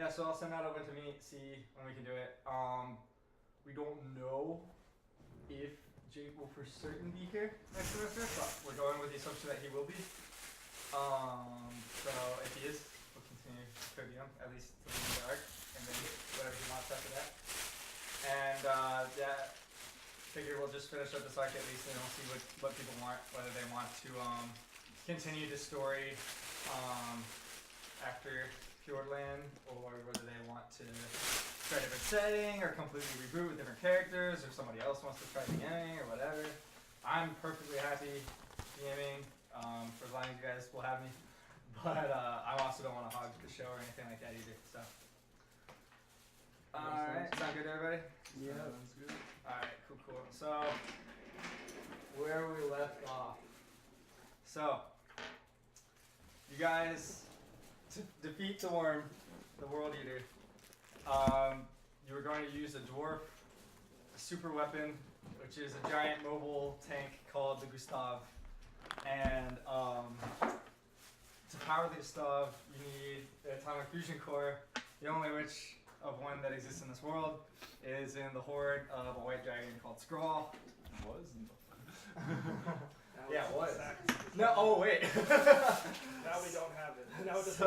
Yeah, so I'll send that over to me, see when we can do it. We don't know if Jake will for certain be here next semester, but we're going with the assumption that he will be. So if he is, we'll continue to code him, at least to the arc, and then whatever he wants after that. And yeah, figure we'll just finish up this arc at least, and we'll see what people want, whether they want to continue the story after Fjordland, or whether they want to try a different setting, or completely reboot with different characters, or somebody else wants to try DMing, or whatever. I'm perfectly happy DMing for as long as you guys will have me, but I also don't want to hog the show or anything like that either. So, alright, sound good to everybody? Yeah, sounds good. Alright, cool. So, where we left off. So, you guys, to defeat the worm, the world eater, you were going to use a dwarf super weapon, which is a giant mobile tank called the Gustav. And to power the Gustav, you need the atomic fusion core, the only which of one that exists in this world is in the horde of a white dragon called Skrull. Was? Yeah, it was. No, oh wait. Now we don't have it. Now it doesn't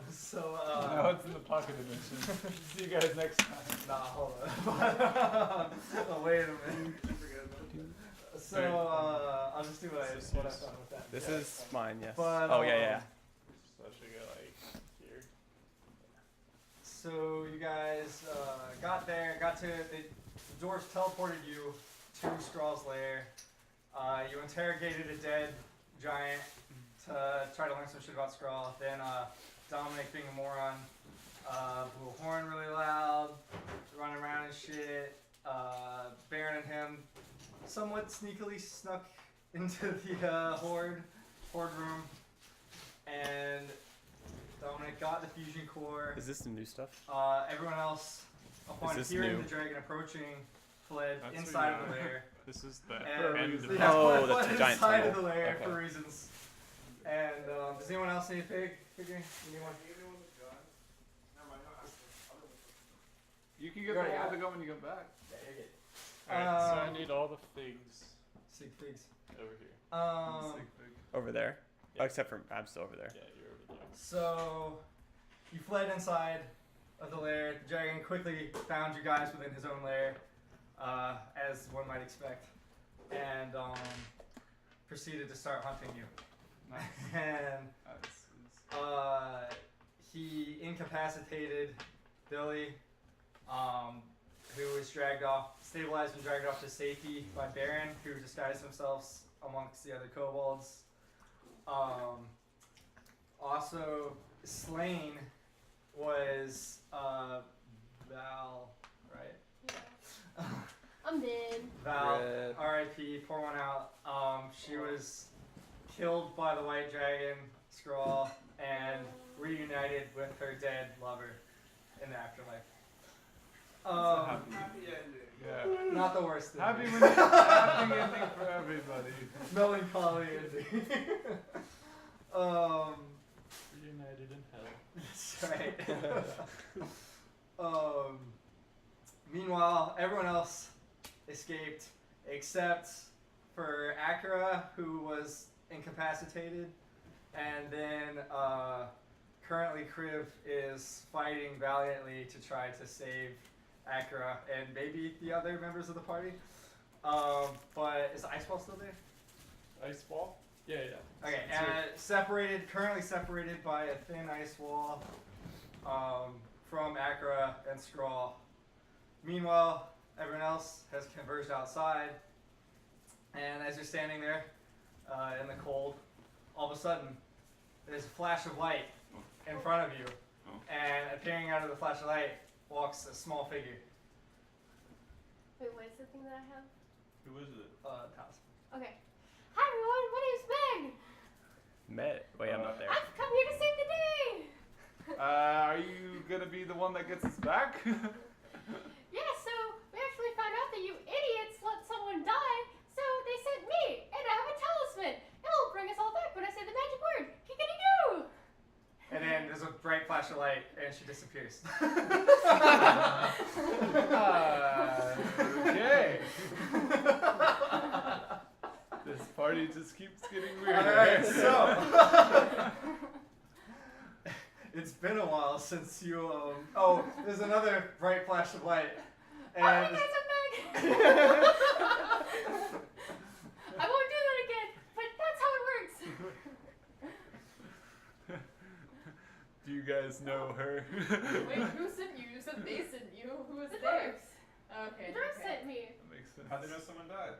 exist. Now it's in the pocket dimension. See you guys next time. Nah, hold on. Oh, wait a minute. So, I'll just do what I found with that. This is mine, yes. But, oh, yeah. So I should go like here. So you guys got there, the dwarves teleported you to Skrull's lair. You interrogated a dead giant to try to learn some shit about Skrull. Then Dominic, being a moron, blew a horn really loud, running around and shit. Baron and him somewhat sneakily snuck into the horde room, and Dominic got the fusion core. Is this the new stuff? Everyone else, upon this hearing new? the dragon approaching, fled That's inside what of the lair. This is the And end of yeah, Oh, fled that's a giant inside of tunnel. the lair Okay. for reasons. And does anyone else need a figure? Anyone? You can You get already the got one to go when you come back. Yeah, you're good. Alright, so I need all the figs Sig figs. over here. Sig fig. Over there? Yeah. Oh, except for I'm still over there. Yeah, you're over there. So, you fled inside of the lair. The dragon quickly found you guys within his own lair, as one might expect, and proceeded to start hunting you. Nice. And he incapacitated Billy, who was stabilized and dragged off to safety by Baron, who disguised themselves amongst the other kobolds. Also slain was Val, right? Yeah. I'm dead. Val, Rip. R.I.P. Pour one out. She was killed by the white dragon Skrull and reunited with her dead lover in the afterlife. Happy ending. Yeah. Not the worst. Happy ending. happy ending for everybody. Melancholy ending. Reunited in hell. That's right. Meanwhile, everyone else escaped except for Akira, who was incapacitated, and then currently Kriv is fighting valiantly to try to save Akira and maybe the other members of the party. But is Iceball still there? Ice ball? Yeah. Okay, currently separated by a thin ice wall from Akira and Skrull. Meanwhile, everyone else has converged outside, and as you're standing there in the cold, all of a sudden, there's a flash of light in front of you, and appearing out of the flash of light walks a small figure. Wait, what is the thing that I have? Who is it? Taos. Okay. Hi everyone, my name's Meg. Wait, I'm not there. I've come here to save the day. Are you gonna be the one that gets us back? Yeah, so we actually found out that you idiots let someone die, so they sent me, and I have a talisman. It'll bring us all back when I say the magic word. Kickity-doo! And then there's a bright flash of light, and she disappears. Okay. This party just keeps getting weirder. Alright, so it's been a while since you oh, there's another bright flash of light. And Oh, hey guys, I'm back! I won't do that again, but that's how it works. Do you guys know her? Wait, who sent you? You said they sent you. Who was The there? dwarves. Okay. The dwarves okay. sent me. That makes sense. How'd they know someone died?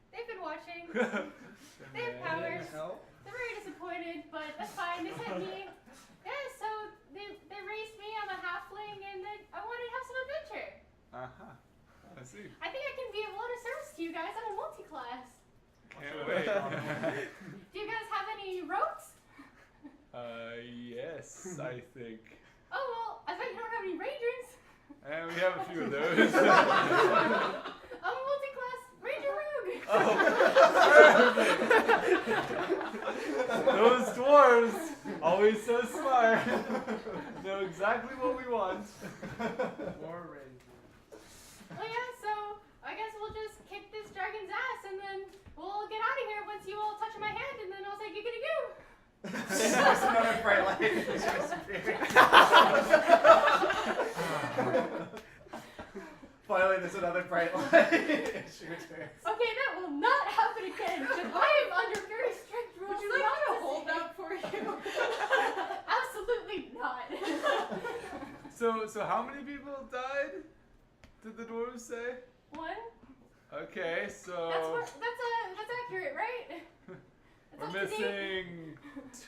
They've been watching. And They have then- powers. help? They're very disappointed, but that's fine. They sent me. Yeah, so they raised me. I'm a halfling, and I wanted to have some adventure. Uh-huh. I see. I think I can be of a lot of service to you guys. I'm a multi-class. Can't wait. Do you guys have any ropes? Yes, I think. Oh, well, I bet you don't have any rangers. And we have a few of those. I'm a multi-class ranger rogue. Oh, those dwarves, always so smart, know exactly what we want. More rangers. Well, yeah, so I guess we'll just kick this dragon's ass, and then we'll get out of here once you all touch my hand, and then I'll say giggity-goo. There's another bright light, and she disappears. Finally, there's another bright light, and she returns. Okay, that will not happen again. I am under very strict rules. Would you like not me to to hold say- that for you? Absolutely not. So how many people died? Did the dwarves say? One. Okay, so That's accurate, right? That's we're up to date. missing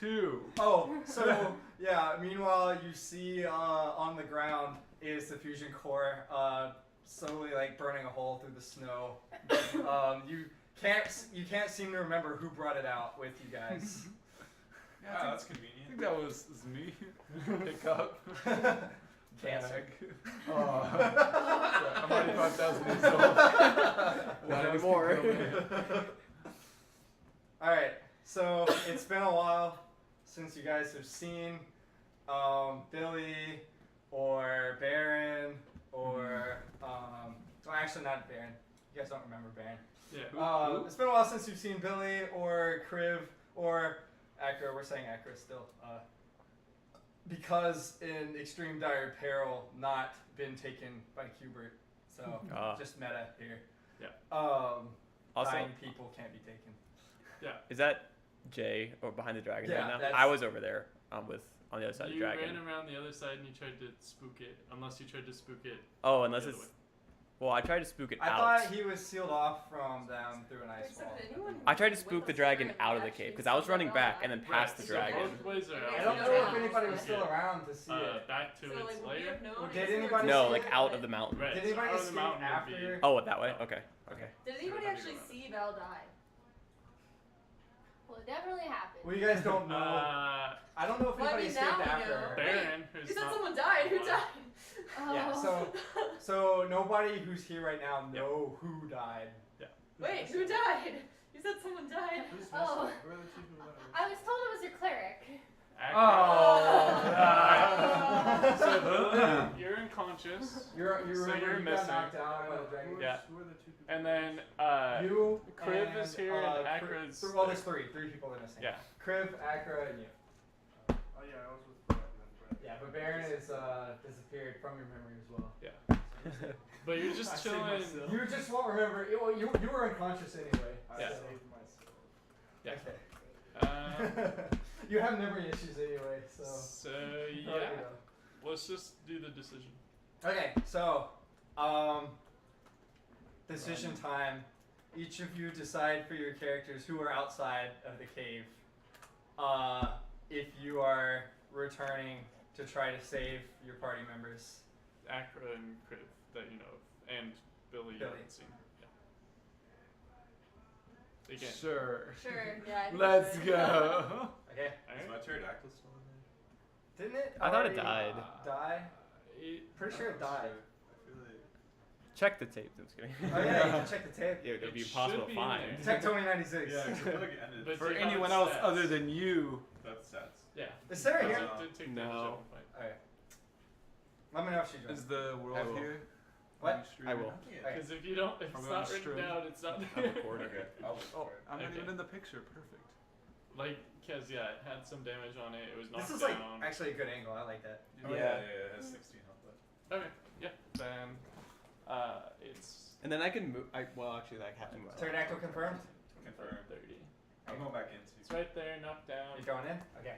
2. Oh, so yeah. Meanwhile, you see on the ground is the fusion core, slowly like burning a hole through the snow. You can't seem to remember who brought it out with you guys. Yeah, Wow, that's I convenient. think that was me. Pick up. Cancer. Bag. Oh. I'm already 5,000 years old. Not anymore. All right. So it's been a while since you guys have seen Billy or Baron or well, actually not Baron. You guys don't remember Baron. Yeah. It's been a while since you've seen Billy or Kriv or Akra. We're saying Akra still. Because in extreme dire peril, not been taken by Cubert. So just meta here. Yeah. Also, Dying people can't be taken. is that Jay or behind the dragon Yeah, right now? that's- I was over there on the other side of the You dragon. ran around the other side and you tried to spook it, unless you tried to spook it. Oh, unless the other it's. way. Well, I tried to spook it I out. thought he was sealed off from them through an ice Wait, so wall. did anyone I tried to with spook the us dragon there out of and the cave actually because I was see running the back bell and then die? past the so dragon. both ways are out. I don't know if anybody was still around to see it. Back to So, its like, would we lair. have known Well, if did we were anybody No, see like it? out of the mountain. Right. Did so anybody out of the escape mountain would after? be- Oh, that way? No. Okay. Okay. Did anybody actually see Val die? Well, it definitely happened. Well, you guys don't know. I don't know if Well, I anybody mean, now escaped we after. know. Baron, You who's said not someone died. Who alive. died? Yeah. Oh. So nobody who's here right now know who died. Wait, who died? You said someone died. Who's missing? Oh. Where are the two people that are I was told it was your cleric. Oh. So you're unconscious, You So remember you're you missing. got knocked out by the dragon. Yeah. Who are the two people? and then You. Kriv and, is here and Kriv- Akra's. Well, there's three people that are missing. Yeah. Kriv, Akra, and you. Oh yeah, I was with Brad and then Brad. Yeah, but Baron is disappeared from your memory as well. But you're I just saved chilling. myself. You just won't remember. You were unconscious anyway. I Yeah. saved myself. Yeah. Okay. Um, You have memory issues anyway, so. so you yeah, know. let's just do the decision. Okay, so, decision time. Each of you decide for your characters who are outside of the cave. If you are returning to try to save your party members. Akra and Kriv that you know of, and Billy you Billy. haven't seen. Yeah. They can't. Sure. Sure. Yeah. I think Let's so. go. Okay. Is my Alright. pterodactyl still in there? Didn't it? I thought it already died. Die? Pretty sure it died. I feel like Check the tape. I'm just kidding. Oh yeah, you can check the tape. It would It be should impossible be to in find. there. Check Tony 96. yeah, 'cause I feel like it ended. But For do you have anyone its else stats? other than you. That's stats. Yeah. Is Sarah here? No. Did take No. damage at one point. Alright. Let me know if she joins. Is the world I will. here? What? Are you streaming? I will. Alright. Because if you don't, if Are it's we on not written stream? down, it's not I'm there. recording. Okay. I'll Oh, I'm not Okay. even in the picture. Perfect. Like, cause yeah, it had some damage on it. It was knocked This is like down. actually a good angle. I like that. Yeah, it has 16 health left. Okay. Yeah. Then, it's And then I can move. Well, actually, that happened. Pterodactyl confirmed. Confirm. 30. I'm going back in It's too. right there, knocked down. You going in? Okay.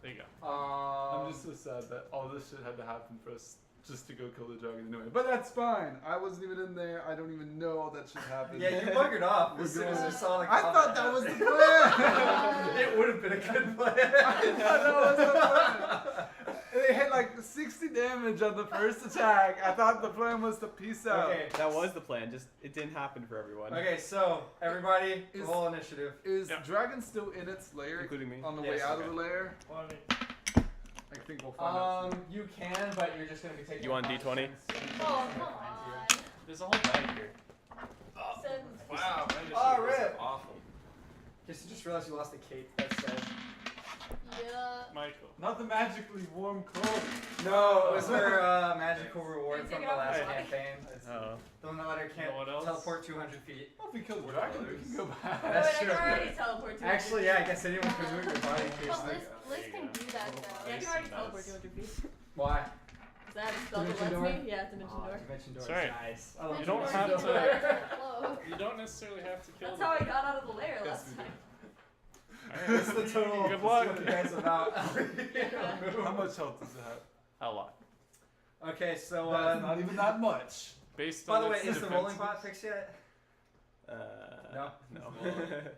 There you go. I'm just so sad that all this shit had to happen for us just to go kill the dragon anyway. But that's fine. I wasn't even in there. I don't even know all that shit happened. Yeah, you buggered off We're as soon as going- you saw the I thought that was the plan. It would have been a good plan. I thought that was the plan. They hit like 60 damage on the first attack. I thought the plan was to peace out. Okay. That was the plan. Just it didn't happen for everyone. Okay, so everybody, Is- roll initiative. Is Yeah. dragon still in its lair? Including me. On the Yes, way out okay. of the lair? Well, I mean, I think we'll find out. soon. You can, but you're just gonna be taking. You want D20? Oh, come on. there's a whole bag here. Wow, my initiative Oh, was rip. awful. Guess you just realized you lost a cape. That's sad. Yeah. Michael. Not the magically warm cloak. No, it was her magical reward Can you from take the it off last my body? campaign. Oh. The one that let her You know what else? teleport 200 feet. Well, if we kill the dragon, we can go back. That's Wait, I true. can already teleport to Actually, yeah, I guess anyone can move your body in case. But Like, Liz can do that though. Yeah, I can already teleport 200 feet. why? Is that a spell that Dimension lets door? me? Yeah, dimension door. Dimension door. That's right. Nice. I love You don't Dimension have door. to- You don't necessarily have to kill That's them. how I got out of the lair Yes, last we time. It's the total. Good luck. What you guys about. How much health does it have? A lot. Okay, so That's not even that much. Based by on the way, its is the rolling defenses. pot fixed yet? No. No. No.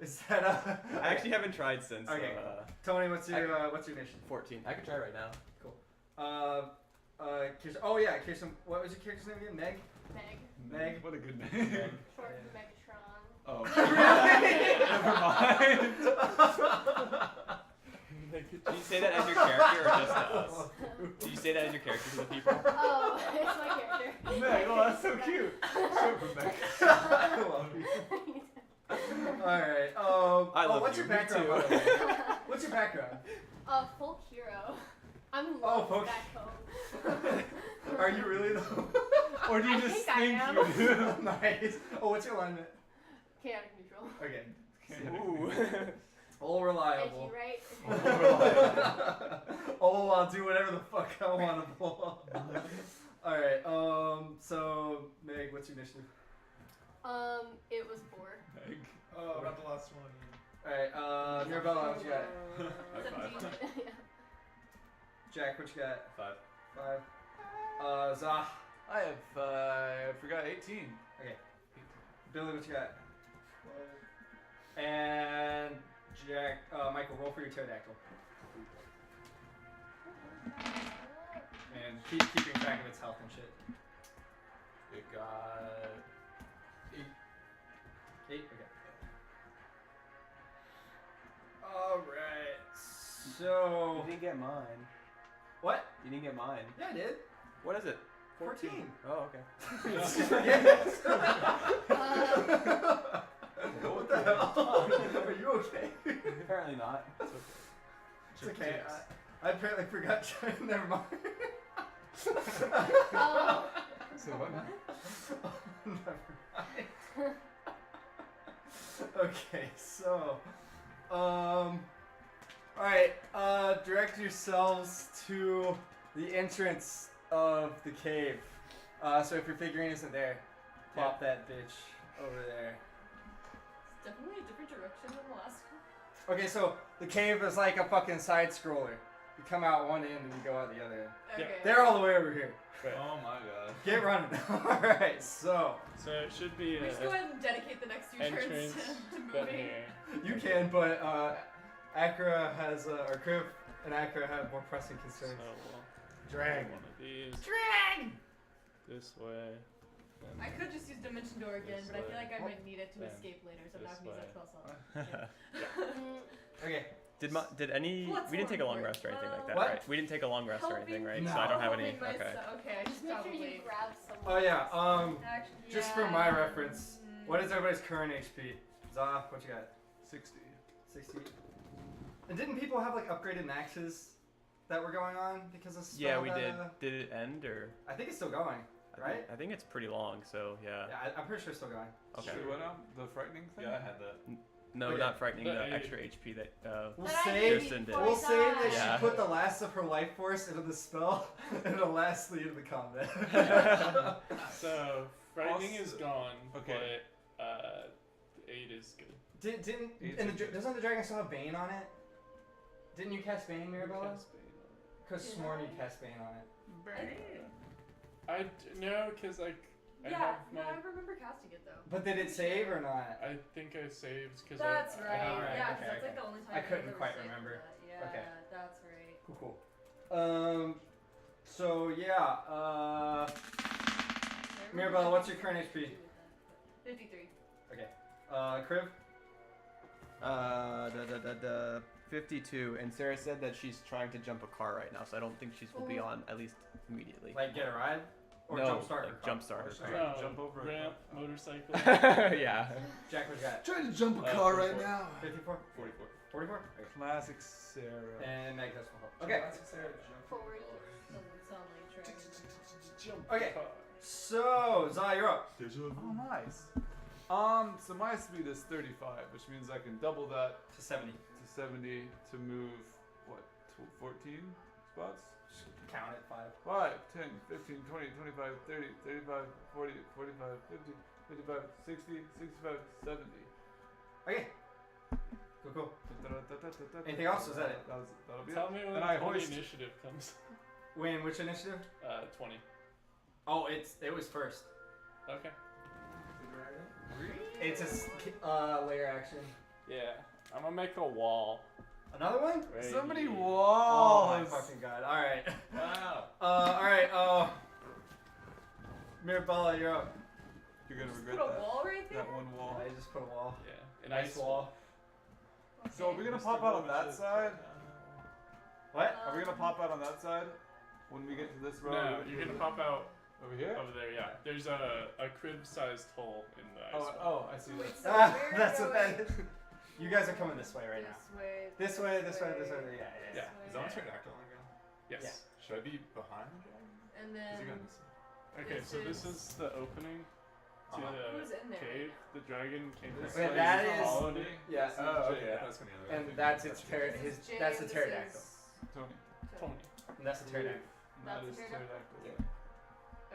Is that I actually haven't tried since. Okay. Tony, what's your mission? 14. I could try right now. Kirsten, oh yeah, Kirsten, what was your character's name again? Meg? Meg. Meg? What a good Meg. name. Short for Megatron. Oh. Did you say that as your character or just to us? Did you say that as your character to the people? Oh, it's my character. Meg, oh, that's so cute. Short for Meg. I love you. Alright, I love what's you, your me background, too. by the way? What's your background? Folk hero. I'm Oh, lost folk- back home. Are you really though? Or do you I just think I think am. you do? Nice. Oh, what's your alignment? Chaotic neutral. Okay. Ooh. All reliable. Edgy, right? Oh, I'll do whatever the fuck I want to pull off. Alright, so, Meg, what's your mission? It was 4. Meg. Oh, about the last one. Alright, Mirabella, what you got? High five. 17. Jack, what you got? 5. 5. Zah. I have, I forgot 18. Billy, what you got? 12. And Jack, Michael, roll for your pterodactyl. And keeping track of its health and shit. It got 8, okay. Alright, so... You didn't get mine. What? You didn't get mine. Yeah, I did. What is it? 14. Oh, okay. Yes. What the hell? Are you okay? Apparently not. It's okay. I apparently forgot. Never mind. Oh. So what? Never mind. Okay, so, alright, direct yourselves to the entrance of the cave. So if your figurine isn't there, plop that bitch over there. It's definitely a different direction than the last one. Okay, so the cave is like a fucking side scroller. You come out one end and you go out the other end. Okay. They're all the way over here. Oh my god. Get running. Alright, so. So it should be We just go ahead and dedicate the next few turns entrance to down moving. here. You can, but Akra has, or Kriv and Akra have more pressing So concerns. we'll Drag. do one of these Drag! this way. then I could just use Dimension Door again, This but I feel way. like I might need it to Then escape later, so I'm not this gonna use that way. spell slot. Okay. Did any? What's We didn't take a long more rest or anything like that, What? right? We didn't take a long rest or anything, right? No. So I don't have any. Helping Okay. myself- Okay, I just Just make sure you probably. grab someone. Oh yeah, Actually, just yeah. for my reference, what is everybody's current HP? Zah, what you got? 60. 60? And didn't people have like upgraded maxes that were going on because of spell Yeah, we did. data? Did it end or? I think it's still going, right? I think it's pretty long. So yeah. Yeah, I'm pretty sure it's still going. Okay. Should we went out the frightening thing? Yeah, I had that. No, Okay. not frightening. The The eight. extra HP that. We'll But I say did Kirsten did. before we'll I say that died. Yeah. she put the last of her life force into the spell, and it'll last into the combat. So frightening is Also- gone. Okay. But 8 is good. Didn't It's and a- doesn't the dragon still have Bane on it? Didn't you cast Bane, Mirabella? Cast Bane on it. Because Did sworn you I? cast Bane on it. No, because I Yeah, have no, my. I remember casting it though. But did it save or not? I think I saved because That's I right. Alright, Yeah, 'cause okay, that's like okay. the only time I couldn't ever quite saved remember. that. Yeah, Okay. that's right. Cool. So yeah. Mirabella, what's your current HP? 53. Kriv. 52. And Sarah said that she's trying to jump a car right now, so I don't think she's will be on at least immediately. Like get a ride, or no, jumpstart her like car? jumpstart her Sure. car. No, Jump over a ramp, motorcycle. Yeah. Jack, what you got? Trying to jump a Uh, car 44. right now. 54. 44. 44. Classic Sarah. And Meg has full health. Okay. Forward. Doesn't sound like dragon. Jump Okay. car. So Zah, you're up. Oh, nice. So my speed is 35, which means I can double that To 70. to 70 to move, what, 14 spots? Just count it. 5. 5, 10, 15, 20, 25, 30, 35, 40, 45, 50, 55, 60, 65, 70. Okay. Cool. Anything else? Is that it? That'll be Tell it. me when And I 20 hoist. initiative comes. Win which initiative? 20. Oh, it was first. Okay. It's a layer action. Yeah. I'm gonna make a wall. Another one? Right So many here. Oh my walls. fucking god! All right. Wow. All right. Mirabella, you're up. You're gonna Just regret put a that. wall right there? That one wall. I just put a wall. Yeah. An Nice ice wall. So are we gonna pop out on that side? What? Are we gonna pop out on that side when we get to this row? No, you're gonna pop out over here. over there. Yeah. There's a crib-sized hole in the ice wall. Oh, I see. Wait, That. so Ah, we're that's what going that is. You guys are coming this way right now. This way. This way. Yeah. Yeah. Is that one pterodactyl on the ground? Yes. Should I be behind the dragon? And Is then he going this way? Okay, This so this is- is the opening to who's the in there? cave. The dragon came This from Wait, way that the is- colony. Yeah. Oh, okay. I thought it was going the other way. And that's its Gotcha. This is Jay, that's the this pterodactyl. is Tony. Tony. And that's the pterodactyl. And that That's is a pterodactyl? pterodactyl.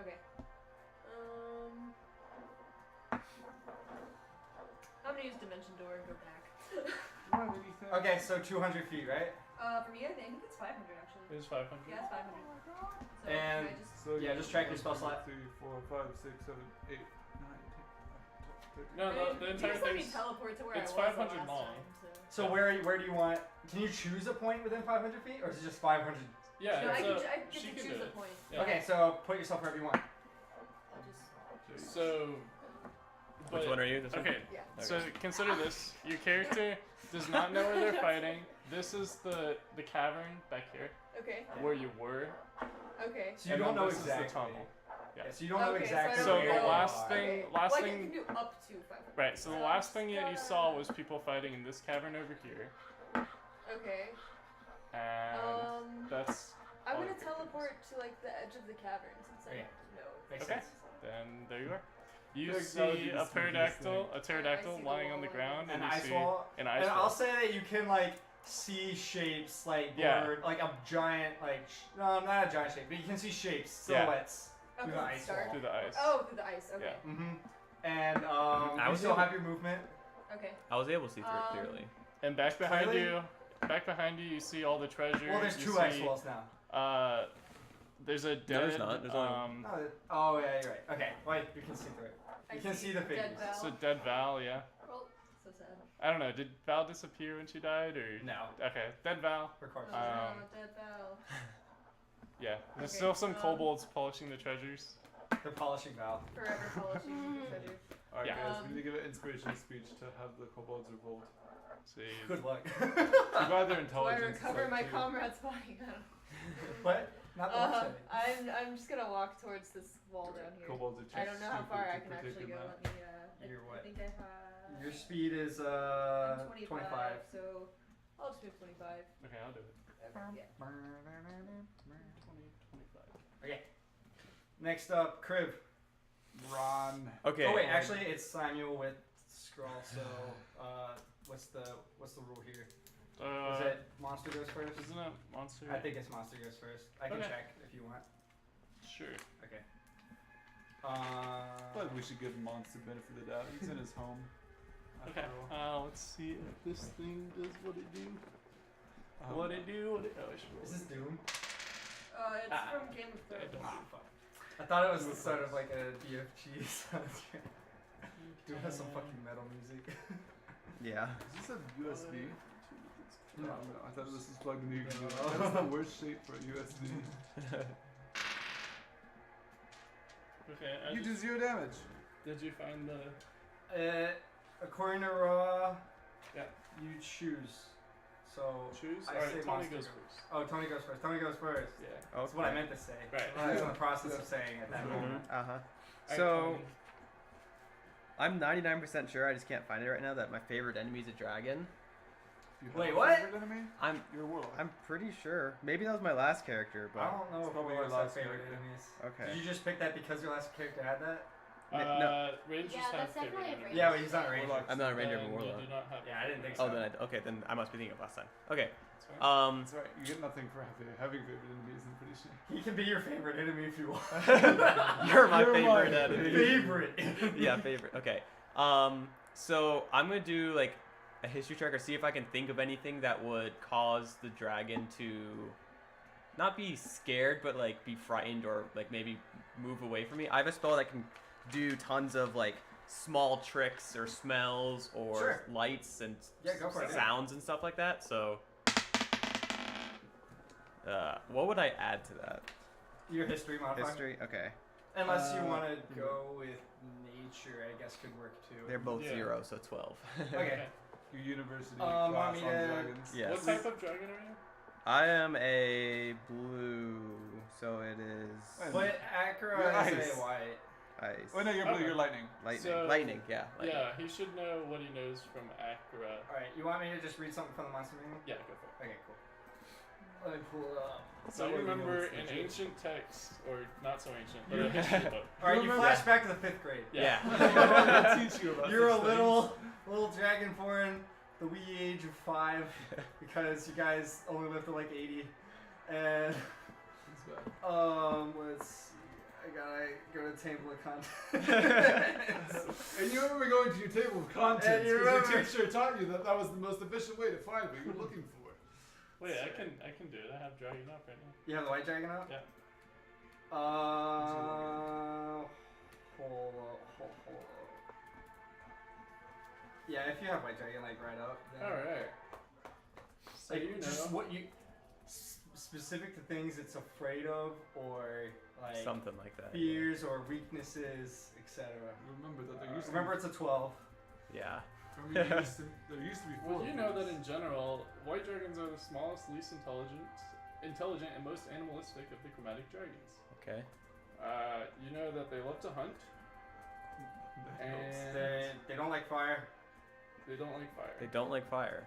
Okay. I'm gonna use Dimension Door and go back. Okay, so 200 feet, right? For me, I think it's 500 actually. It was 500. Yeah, it's 500. So And- can I just... So Yeah, just track your spell slot. 3, 4, 5, 6, 7, 8, 9, 10, 11, 12, 13. No, the You entire just let me thing's. teleport to where it's I was 500 the last long. time, So where do you want? Can you choose a point within 500 feet, or is it just 500? Yeah, No, I it's get she to can choose do a it. point. Yeah. Okay, so put yourself wherever you want. I'll just... So. Which but- one are you? This one? Okay, Yeah. so consider this. Your character does not know where they're fighting. This is the cavern back here Okay. where you were. Okay. So you And don't then know this is the exactly. tunnel. Yeah, so you don't know Okay, exactly. So I don't the know. last thing, Okay. last Well, I thing, can do up to 500. right? So the So last I'm thing just that you saw was people fighting in this cavern over here, Okay. and that's I'm all gonna your characters. teleport to like the edge of the cavern since I Okay. know. Makes Okay. sense. then there you are. You Like, that would be see the a pterodactyl, sneakiest pterodactyl I see the lying on the wall. ground, An and you ice see wall. an ice And wall. I'll say that you can like see shapes like Yeah. blurred, like a giant no, not a giant shape, but you can see shapes, Yeah. silhouettes. Okay, Through the ice start. wall. through the ice. Oh, through the ice. Okay. Yeah. Mm-hmm. And I you was still able- have your movement. Okay. I was able to see through it Um, clearly. And back behind Clearly? you see all the treasure. Well, there's you 2 ice see, walls now. There's a dead. there's not. There's only- Oh yeah, you're right. Okay, wait, you can see through it. I You can see the Dead figures. Val. So dead Val, yeah. Well, so sad. I don't know. Did Val disappear when she died, or? No, Okay, dead Val. her corpse. Oh, Um, no, Dead Val. Yeah. There's Okay, still some um, kobolds polishing the treasures. They're polishing valve. Forever polishing the treasure. Alright, Yeah. guys, we need to give an inspirational speech to have the kobolds revolt. See. Good luck. Too bad their Do I intelligence is recover like my 2. comrade's body? I don't know. What? Not the website. I'm just gonna walk towards this wall down here. Kobolds are too I don't know how stupid far to I can partake actually in go. that. Let me. You're I what? think I have. Your speed is I'm 25. So I'll just do 25. Okay, I'll do it. Yeah. 20, 25. Okay. Next up, Crib. Ron. Okay. Oh wait, actually it's Samuel with Scroll. So what's the rule here? Is it Monster goes first? Isn't it monster? I think it's Monster goes first. I can Okay. check if you want. Sure. Okay. I feel like we should give Monster benefit of the doubt. He's in his home. Okay. After all. Let's see if this thing does what it do. Um, What it do? What it? Oh, I should roll. Is this Doom? It's from Game of I Thrones. don't Ah, fuck. I thought it was sort of like a BFG. Doom has some fucking metal music. Yeah. Is this a USB? No. No, I thought this was plugged into your No. computer. That's the worst shape for a USB. Okay. You do 0 damage. Did you find the According to Raw, Yeah. you choose. So choose? I Alright, say Tony monster goes go- first. Oh, Tony goes first. Tony goes first. Yeah. That's what I meant to say. Right. I was in the Yeah. process Yeah. of saying at that Mhm. moment. Uh huh. Alright, So Tony. I'm 99% sure, I just can't find it right now, that my favorite enemy is a dragon. You have Wait, a what? favorite enemy? I'm Your warlock. I'm pretty sure. Maybe that was my last character, I but don't know It's if probably Warlock's your have last favorite character. enemies. okay. Did you just pick that because your last character had that? No. Rangers Yeah, have that's favorite definitely a enemies. ranger. Yeah, but he's not a ranger. Warlock. I'm not a ranger, I'm a Then warlock. You do not have Yeah, I didn't think Oh, so. then then I must be thinking of last time. Okay. That's fine. That's right. You get nothing for having favorite enemies, I'm pretty sure. He can be your favorite enemy if you want. You're my You're my favorite enemy. favorite. Yeah, favorite. Okay. So I'm gonna do like a history check or see if I can think of anything that would cause the dragon to not be scared, but like be frightened or like maybe move away from me. I have a spell that can do tons of like small tricks or smells or Sure. lights and Yeah, go for it. sounds and stuff like that. So, what would I add to that? Your history modifier. History. Okay. Unless you want to go with nature, I guess could work too. They're both Yeah. 0, so 12. Okay. Your university Want class me on to- dragons. Yes. What type of dragon are you? I am a blue, so it is Wait, But Acura You're is ice. a white. ice. Oh no, you're blue. Okay. You're lightning. Lightning. So- Lightning, yeah. Lightning. Yeah, he should know what he knows from Acura. Alright, you want me to just read something from the monster manual? Yeah, go for it. Okay, cool. Let me pull it up. So That you way we know remember it's in legit. ancient text, or not so ancient, but You- a history book. Alright, you Remember- flash back to the 5th grade. Yeah. I'm gonna teach you about You're a these little dragonborn, the wee age of 5, because you guys only lived to like 80. And things. It's bad. let's see. I gotta go to table of contents. And you remember going to your table of contents And you because your remember- teacher taught you that that was the most efficient way to find what you were looking for. Wait, I can do it. I have dragon up right now. You have the white dragon up? Yeah. Hold up. Yeah, if you have white dragon like right up, then All right. So like you know. just what you specific to things it's afraid of or like Something like that. fears or weaknesses, etc. Remember that there used to Remember, it's a 12. Yeah. there used to be four. Well, you of know that these. in general, white dragons are the smallest, least intelligent, and most animalistic of the chromatic dragons. Okay. You know that they love to hunt, and They don't like fire. they don't like fire. They don't like fire.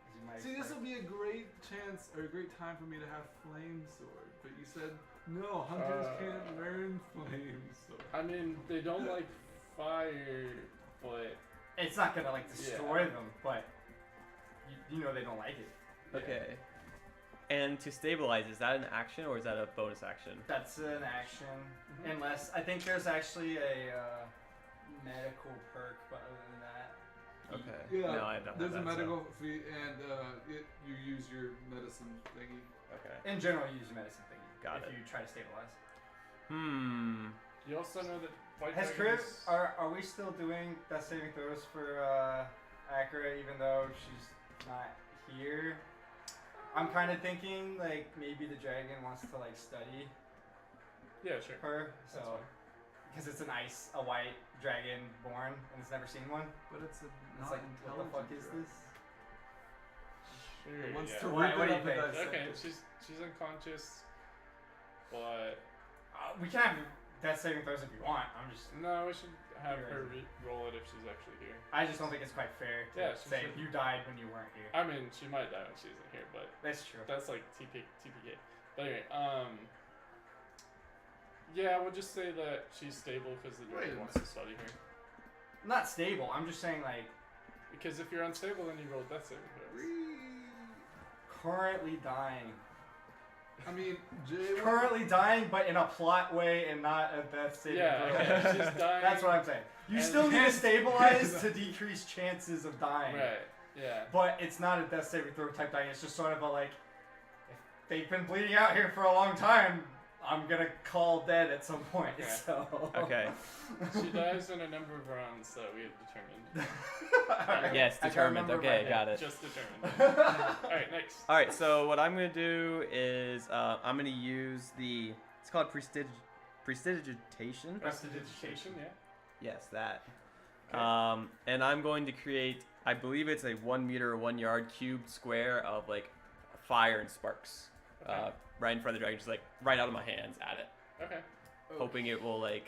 As you might See, this expect. will be a great chance or a great time for me to have flame sword, but you said no. Hunters can't learn flame sword. I mean, they don't like fire, but It's not gonna like destroy them, but you know they don't like it. Okay. And to stabilize, is that an action or is that a bonus action? That's an action, Mhm. unless I think there's actually a medical perk, but other than that, Okay. Yeah, No, I don't have there's that, a so- medical fee, and you use your medicine thingy. Okay. in general you use your medicine thingy. Got if it. you try to stabilize. you also know that white Has Crib, dragons. are we still doing death saving throws for Acura even though she's not here? I'm kind of thinking like maybe the dragon wants to like study Yeah, sure. her, That's so fine. because it's a white dragon born and it's never seen one. But it's a It's not like what the fuck intelligent is drug. this? Sure. It wants yeah. to What- rip what it do you up and think? dissect Okay, it. she's unconscious, but We can have death saving throws if you want. I'm just. No, we should have You're her right. roll it if she's actually here. I just don't think it's quite fair to Yeah, she say should. you died when you weren't here. I mean, she might die when she isn't here, but That's true. that's like TPK. But anyway, yeah, we'll just say that she's stable because the Wait a dragon wants to study her. Not stable. I'm just saying like Because if you're unstable, then you roll death saving throws. currently dying. I mean, Jay. Currently dying, but in a plot way and not a death saving Yeah, throw. okay, she's dying. That's what I'm saying. You And- still need to stabilize to decrease chances of dying. Right. Yeah. But it's not a death saving throw type dying. It's just sort of a like, if they've been bleeding out here for a long time, I'm gonna call dead at some point. Okay. So. Okay. She dies in a number of rounds that we have determined. Alright. Yes, I can't determined. remember Okay, my got it. Just determined. Alright, next. All right. So what I'm gonna do is I'm gonna use the. It's called prestidigitation. Prestidigitation, yeah. Yes, that. Okay. And I'm going to create. I believe it's a 1 meter or 1 yard cubed square of like fire and sparks. Okay. Right in front of the dragon, just like right out of my hands at it, Okay. hoping it will like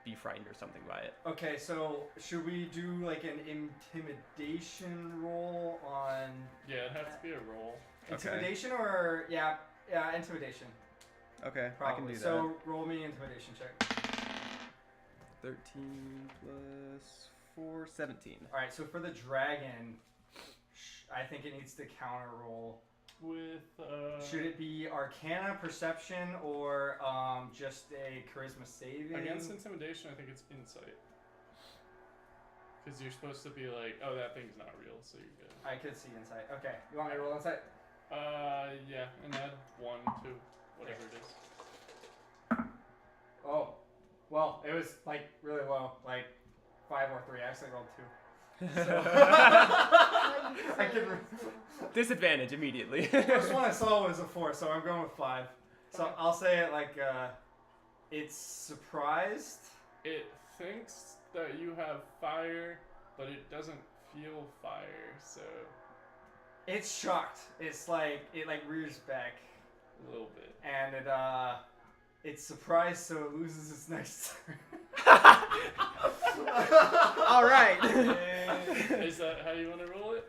be frightened or something by it. Okay, so should we do like an intimidation roll on Yeah, it'd have to be a roll. Okay. intimidation or yeah, intimidation. Okay, Probably. I can do So roll me intimidation check. that. 13 plus 4, 17. All right, so for the dragon, I think it needs to counter roll. With Should it be Arcana, Perception, or just a Charisma saving? against intimidation, I think it's insight. Because you're supposed to be like, oh, that thing's not real, so you're good. I could see insight. Okay, you want me to roll insight? Yeah, and add 1 to whatever it is. Oh, well, it was like really low, like 5 or 3. I actually rolled 2. So I can. Disadvantage immediately. First one I saw was a 4, so I'm going with 5. So Okay. I'll say it like it's surprised. It thinks that you have fire, but it doesn't feel fire, so It's shocked. It's like it like rears back, a little bit. and it's surprised, so it loses its next turn. All right. Is that how you want to roll it?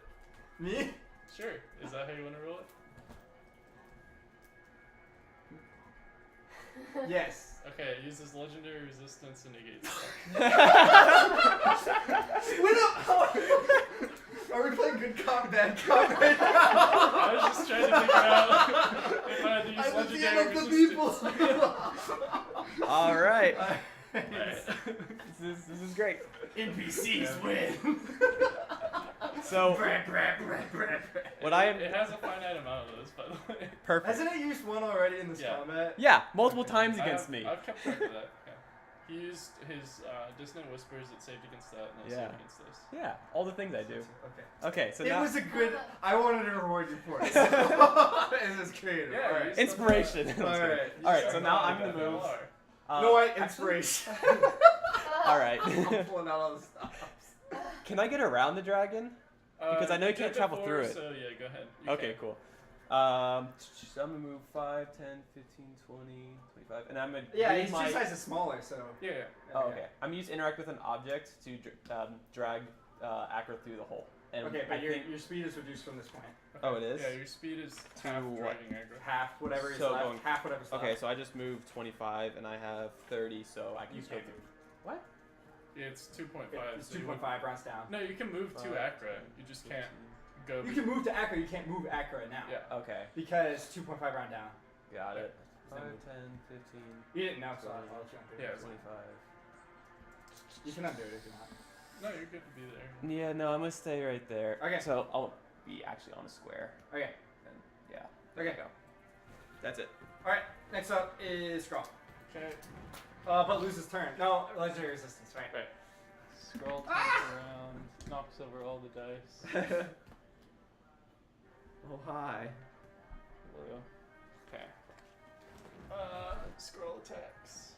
Me? Sure. Is that how you want to roll it? Yes. Okay, it uses legendary resistance and negates it. Wait up! Are we playing good cop, bad cop right now? I was just trying to figure out if I had to use I'm at the legendary end of the resistance. people. All right. Alright. This is great. NPCs win. So what I am It has a finite amount of those, by the way. perfect. Hasn't it used one already in this Yeah. combat? Yeah, multiple times against I've, me. I've kept track of that. Yeah. He used his dissonant whispers that saved against that, and I Yeah. saved against this. Yeah, all the things I do. Okay. Okay, so It now was a good. I wanted to reward you for it. It was creative. Yeah, All right. you- inspiration. All right. All right, so Sorry, now I I'm gonna got move. LR. No, I actually- inspiration. All right. I'm pulling out all the stops. Can I get around the dragon? Because I know you did can't travel before, through it. So yeah, go ahead. You Okay, can. cool. So I'm gonna move 5, 10, 15, 20, 25, and I'm gonna Yeah, use his my. size is smaller, so. Yeah, yeah. Oh, okay. I'm gonna use interact with an object to drag Acra through the hole. And Okay, I but your think- speed is reduced from this point. Oh, it is? Yeah, your speed is half what? dragging aggro. Half whatever is So left. going- Half whatever's left. Okay, so I just moved 25, and I have 30, so I can You just go can't through. move. What? Yeah, it's 2.5. It's so you 2.5 rounds down. No, you can move to 5, Acra. You just can't go. You can move to Acra. You can't move Acra now. Yeah. Okay, Because 2.5 round down. got it. So 5, move. 10, 15, You didn't know, so I'll let you undo it. Yeah. 25. You can undo it if you want. No, you're good to be there. Yeah, no, I'm gonna stay right there. Okay. So I'll be actually on a square. Okay. And yeah, there Okay. we go. That's it. All right. Next up is Scrawl. Okay. But loses turn. No, legendary resistance. Right. Right. Scroll turns around, knocks over all the dice. Oh, hi. Blue. Okay. Scroll attacks.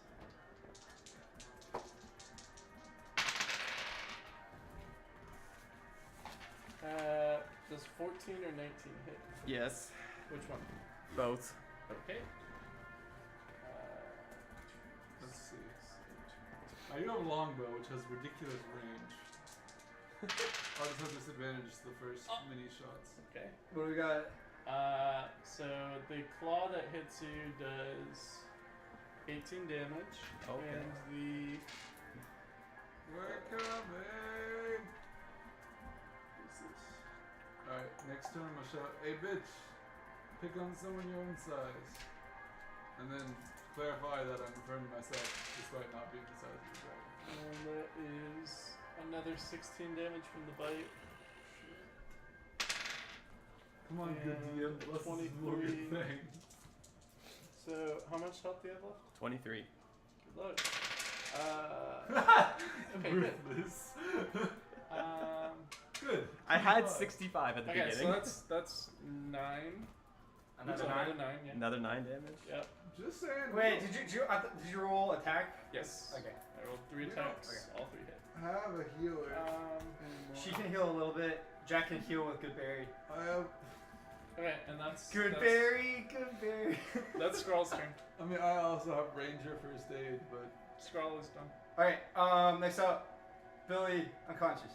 Does 14 or 19 hit? Yes, Which one? both. Okay. Let's see. Now you have a longbow, which has ridiculous range. I'll just have disadvantage the first mini shots. Okay. What do we got? So the claw that hits you does 18 damage, Okay. and the We're coming! What's this? Alright, next turn I'm gonna shout, hey bitch! Pick on someone your own size. And then clarify that I'm referring to myself despite not being the size of the dragon. and that is another 16 damage from the bite. Come on, good And DM, bless this Morgan 23. thing. So how much health do you have left? 23. Good luck. Okay, good. Ruthless. Good. I had 25. 65 at the Okay, beginning. so that's 9. Another So 9. Another 9, yeah. Another 9 damage. Yep. Just saying. Wait, did you roll attack? Yes. Okay. I rolled 3 Yeah. attacks, Okay. all 3 hit. Have a healer. Um, She can heal a little bit. Jack can heal with good berry. I have. okay, and that's Good that's, berry, good berry. That's Skrull's turn. I mean, I also have ranger first aid, but Skrull is done. Alright, next up, Billy, unconscious.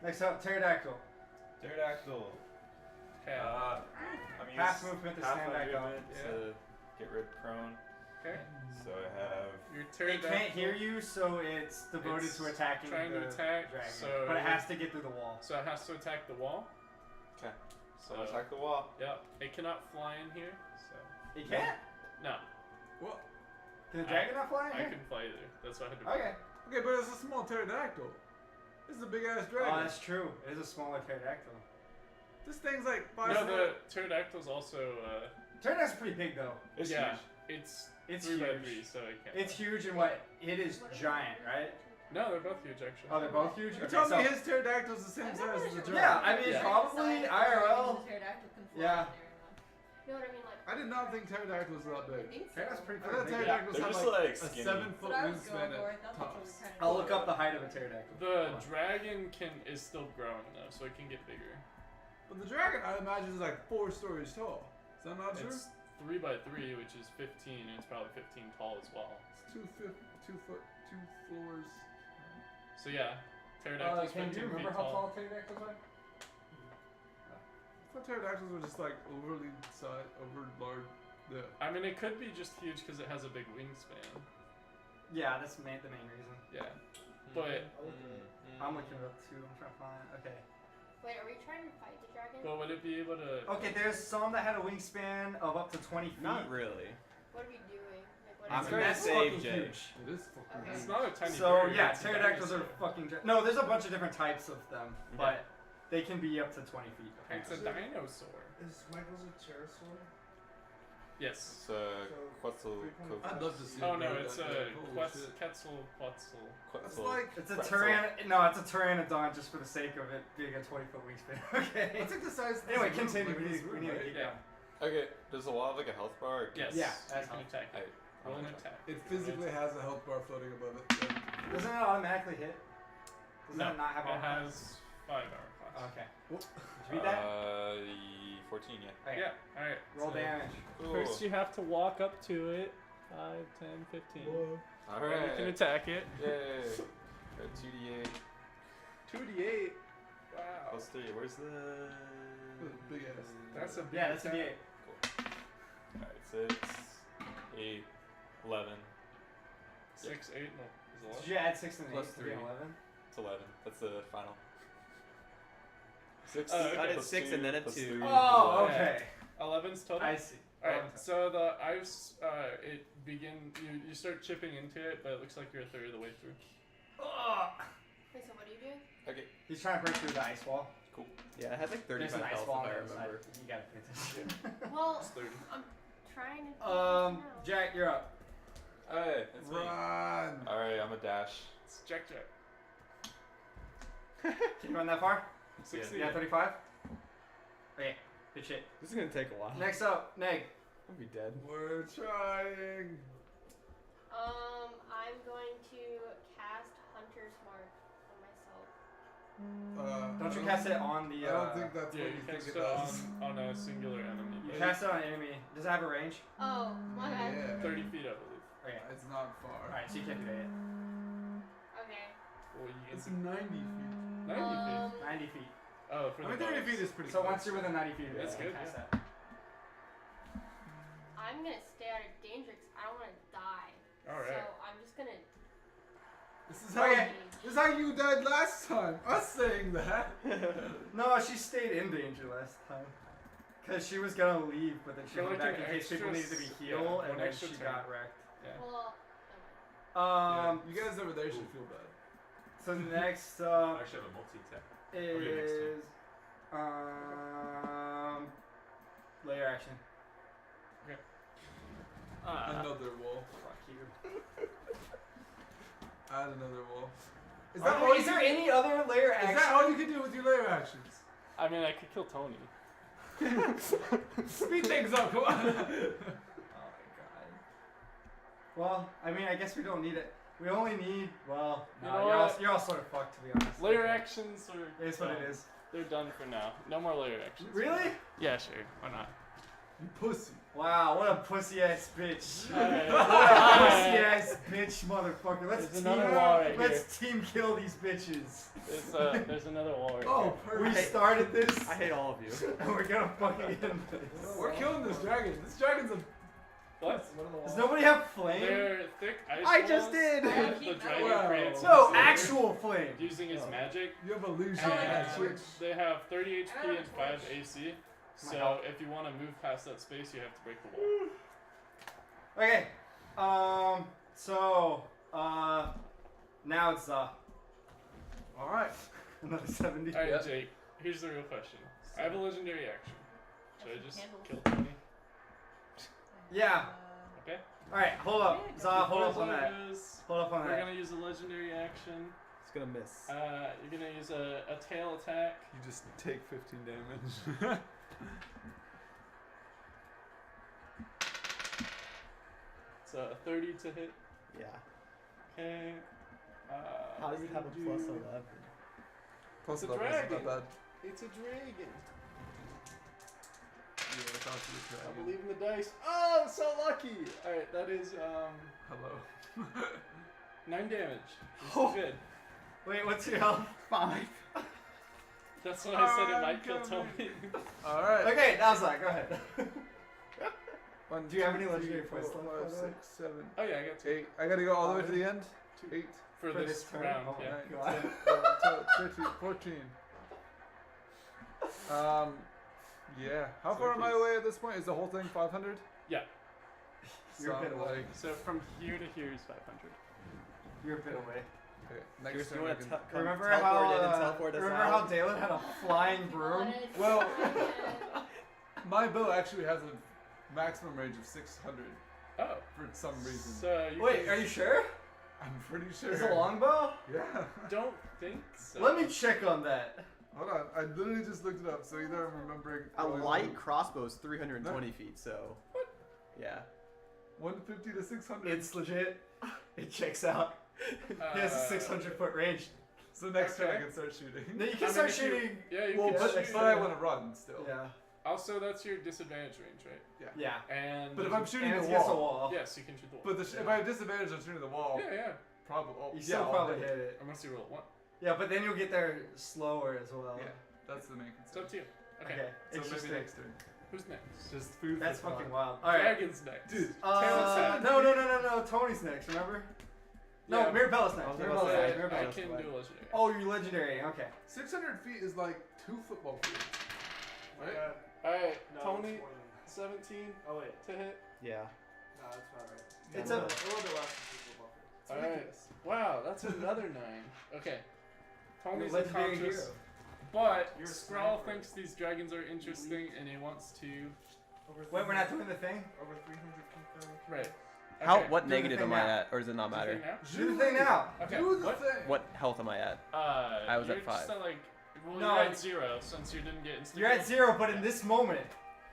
Next up, pterodactyl. Pterodactyl. Okay. I'm used Half movement to half stand my back up. movement to get rid prone. Okay. So I have. Your It pterodactyl can't hear you, so it's devoted It's to attacking trying to the attack, dragon. so- but it has to get through the wall. So it has to attack the wall. Okay. So So- I attack the wall. Yep. It cannot fly in here. So It can't? no, what? Can the dragon not fly in I here? can fly either. That's why I had to. Okay. Okay, but it's a small pterodactyl. This is a big ass Oh, dragon. that's true. It is a smaller pterodactyl. This thing's like 5 No, the pterodactyl's also. Pterodactyl's pretty big, though. It's yeah, huge. it's It's 3 by huge. 3, so it can't. It's huge and what? It is giant, right? No, they're both huge actually. Oh, they're both huge? You Okay, told so- me his pterodactyl's the same I'm size not as really the sure. dragon. Yeah, I mean, Yeah. probably IRL. Pterodactyl can fly Yeah. in there. You know what I mean? Like, I did not think pterodactyls were that I big. think so. Pterodactyl's pretty I thought big. pterodactyls They're had just, like, like, a skinny. 7-foot That's what I was wingspan going for. I at thought that's what tops. was kind of I'll look up the height of a pterodactyl. The Hold on. dragon is still growing though, so it can get bigger. But the dragon, I imagine, is like 4 stories tall. Is that not true? It's 3 by 3, which is 15, and it's probably 15 tall as well. It's 2 floors. So yeah, pterodactyl's Ken, 15 do you remember feet how tall. tall pterodactyls are? I thought pterodactyls were just like over large. Yeah. I mean, it could be just huge because it has a big wingspan. Yeah, that's the main reason. Yeah, but I'm looking it up too. I'm trying to find. Okay. wait, are we trying to fight the dragon? but would it be able to? Okay, there's some that had a wingspan of up to 20 feet. Not really. What are we doing? Like, what I'm is And gonna it? that's save fucking Jay. huge. It is fucking Okay. It's huge. not a tiny So bird, yeah, it's a pterodactyls are dinosaur. fucking. No, there's a bunch of different types of them, but they can be up to 20 feet. It's a apparently. dinosaur. Is Michael's a pterosaur? Yes. It's Quetzal. I'd love to see. Oh a no, bird it's that a big. Holy shit. Quetzal. It's like It's a Pretzel. No, it's a pteranodon just for the sake of it being a 20-foot wingspan. Okay. That's like the size. of Anyway, this room, continue. like We this need room, to right? keep Yeah. going. Okay, does the wall have like a health bar? Or Yes. Yeah, you that's can how- attack it. Roll an attack. It physically has a health bar floating above it. Yeah. Doesn't it automatically hit? Doesn't No, it not have it armor has 5 armor class. class? Okay. Whoop. Did you beat that? 14, yeah. Okay. Yeah. All right. Roll so damage. First, you have to walk up to it. 5, 10, 15. Whoa. All And you can right. attack it. Yay. Got 2d8 2d8. Wow. plus 3. Where's the? Big ass. That's a big Yeah, that's a attack. D8. Alright, 6, 8, 11. 6, 8, no. Is Did you add 6 and 8 Plus to be 3. 11? It's 11. That's the final. 6. Okay. I did plus 6 2 and then a plus 2. 3 Oh, is okay. 11's total. I see. All right. 11. So the ice, you start chipping into it, but it looks like you're a third of the way through. Ugh. Wait, so what are you doing? Okay, He's trying to break through the ice wall. cool. Yeah, it had like There's 35 an ice health wall if I on the other side. remember. You gotta pay attention. Well, It's 30. I'm trying to. figure this out. Jack, you're up. Alright, that's me. Run. Alright, I'm a dash. It's Jack. Can you run that far? 60. Yeah, 35? Okay, good shit. This is gonna take a while. Next up, Neg. I'll be dead. We're trying. I'm going to cast Hunter's Mark on myself. Don't you cast it on the. I don't think that's Yeah, what you you think cast it it does. on a singular enemy. You but cast it on an enemy. Does it have a range? Oh, my bad. Yeah. 30 feet, I believe. Okay. It's not far. Alright, so you can't do that yet. Okay. Well, you It's can 90 feet. 90 feet. 90 feet. Oh, for I the mean, 30 bows. feet is pretty So close. once you're within 90 feet, That's you can good, cast yeah. that. I'm gonna stay out of danger because I don't want to die. All right. So I'm just gonna. This is how Okay. this is how you died last time. Us saying that. No, she stayed in danger last time. Because she was gonna leave, but then she For went like back in an case people extra needed to be s- healed, yeah, and one then extra she turn. got wrecked. Well, You guys over there should feel bad. So next I up actually have a multi-attack. is layer action. Another wall. Fuck you. Add another wall. Is Is there any other layer Is action? that all you can do with your layer actions? I mean, I could kill Tony. Speed things up, come on. Oh my god. Well, I mean, I guess we don't need it. We only need, well, You no, know you're, all, what? you're all sort of fucked, to be honest. Layer Okay. actions are. It is what it done. is. They're done for now. No more layer actions. Really? Yeah, sure. Why not? You pussy. Wow, what a pussy ass bitch. Alright. What a pussy ass bitch, motherfucker. There's another wall right let's team kill these bitches. There's another wall right Oh, here. We perfect. started this, I hate all of you. and we're gonna fucking end this. We're killing this dragon. This dragon's a. What? Does nobody have flame? They're thick ice I just walls did. that the dragon Wow. creates No, himself actual flame. using his magic. You have illusion. Oh, And yeah. they have 30 HP have a and 5 torch. AC. My So help. if you want to move past that space, you have to break the wall. Okay. So, now it's Alright. another 70. Alright, Yep. Jake. Here's the real question. I have a legendary action. Should I just Handles. kill Tony? Yeah. Okay. All right. Hold up, Za. Hold up Before on Zara that. goes, Hold up on We're that. gonna use a legendary action. It's gonna miss. You're gonna use a tail attack. You just take 15 damage. It's a 30 to hit. Yeah. Okay. How does it have a we're plus gonna do- 11? Plus It's a 11 isn't dragon. that bad. It's a dragon. Yeah, I thought you were I dragon. believe in the dice. Oh, so lucky! Alright, that is Hello. 9 damage. This Oh. is good. Wait, what's your health? 5. That's what I said it I'm might kill coming. Tony. Alright. Okay, now Za. Go ahead. 1, Do you have any 2, legendary 3, points 4, left, by 5, the way? 6, 7, Oh yeah, I got 2. 8. I gotta go all the way to the end? 8, For For this this turn? round, Oh my yeah. 9, God. 10, 11, 12, 13, 14. Yeah. How So far am I he's- away at this point? Is the whole thing 500? Yeah. You're a So, bit away. like, So from here to here is 500. You're a bit away. okay, Chris, next you turn I want can... to Remember teleport how? in and teleport us Remember out? how Dalen had a flying broom? Well- My bow actually has a maximum range of 600 Oh. for some reason. So you Wait, can- are you sure? I'm pretty sure. Is it a longbow? Yeah. Don't think so. Let me check on that. Hold on, I literally just looked it up, so either I'm remembering... A really light low- crossbow is 320 feet, so. Yeah. 150 to 600. It's legit. It checks out. He has a 600-foot range. So next turn I Okay. can start shooting. No, you I can mean, start if you- shooting. Yeah, you Well, can but, shoot. but I want to run still. Yeah. Also, that's your disadvantage range, right? Yeah. And But if I'm shooting And the it's against a wall, wall. yes, you can shoot the wall. but if I have disadvantage on shooting the wall, yeah. probably. Oh, You yeah, still I'll probably hit hit it. Unless you roll 1. Yeah, but then you'll get there slower as well. Yeah, that's the main It's concern. up to you. Okay. Okay. So Interesting. maybe next turn. Who's next? Just food That's for fucking thought. wild. All right. Dragon's next. Dude, No. Tony's next. Remember? No, Yeah. Mirabella's next. I was Mirabella's gonna say, next. I Mirabella's can next. do a legendary. Oh, you're legendary. Okay. 600 feet is like 2 football fields. Right? Alright, No, Tony, it's more than 17 Oh wait, to hit. Yeah. no, that's not right. It's a a- little bit less than football field. It's Alright. ridiculous. Wow, that's another 9. Okay. You're Tony's legendary unconscious. hero. But You're a Skrull sniper. thinks these dragons are interesting and he wants to. Over Wait, we're not 300 doing the thing? Over 300 feet though. Right. How? Okay. What Do the negative thing am I now. at, or does it not Do the matter? thing now? Do the thing now. Okay. Do the What? thing. What health am I at? I was at you're 5. Just at like, well, No, you're you- at 0 since you didn't get instant. You're at kill. 0, but in this moment,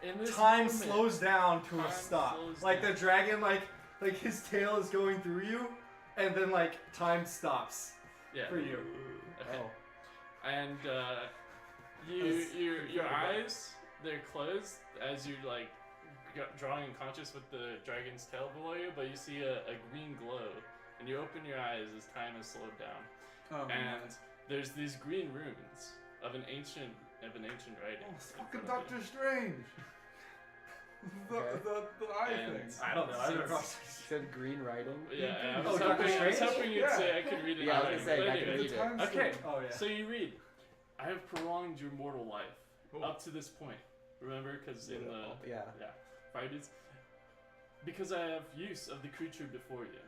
In this time moment, slows down to a Time stop. slows Like down. the dragon, like his tail is going through you, and then like time stops Yeah. for you. Okay. Oh. And That's your incredible. eyes, they're closed as you like drawing unconscious with the dragon's tail below you, but you see a green glow and you open your eyes as time has slowed down, Oh, and there's these green runes of an ancient writing. oh, it's in fucking front of Doctor Strange. The eye And thing. I don't know. I don't know. Said green writing. you. Yeah, I Oh, was Doctor hoping Strange? you'd Yeah. say I could read it. Yeah, I was out, gonna say, but I could anyways. read it. Time Okay, skip. Oh yeah. so you read, I have prolonged your mortal life Oh. up to this point. Remember, because in the Yeah. fire dudes, because I have use of the creature before you,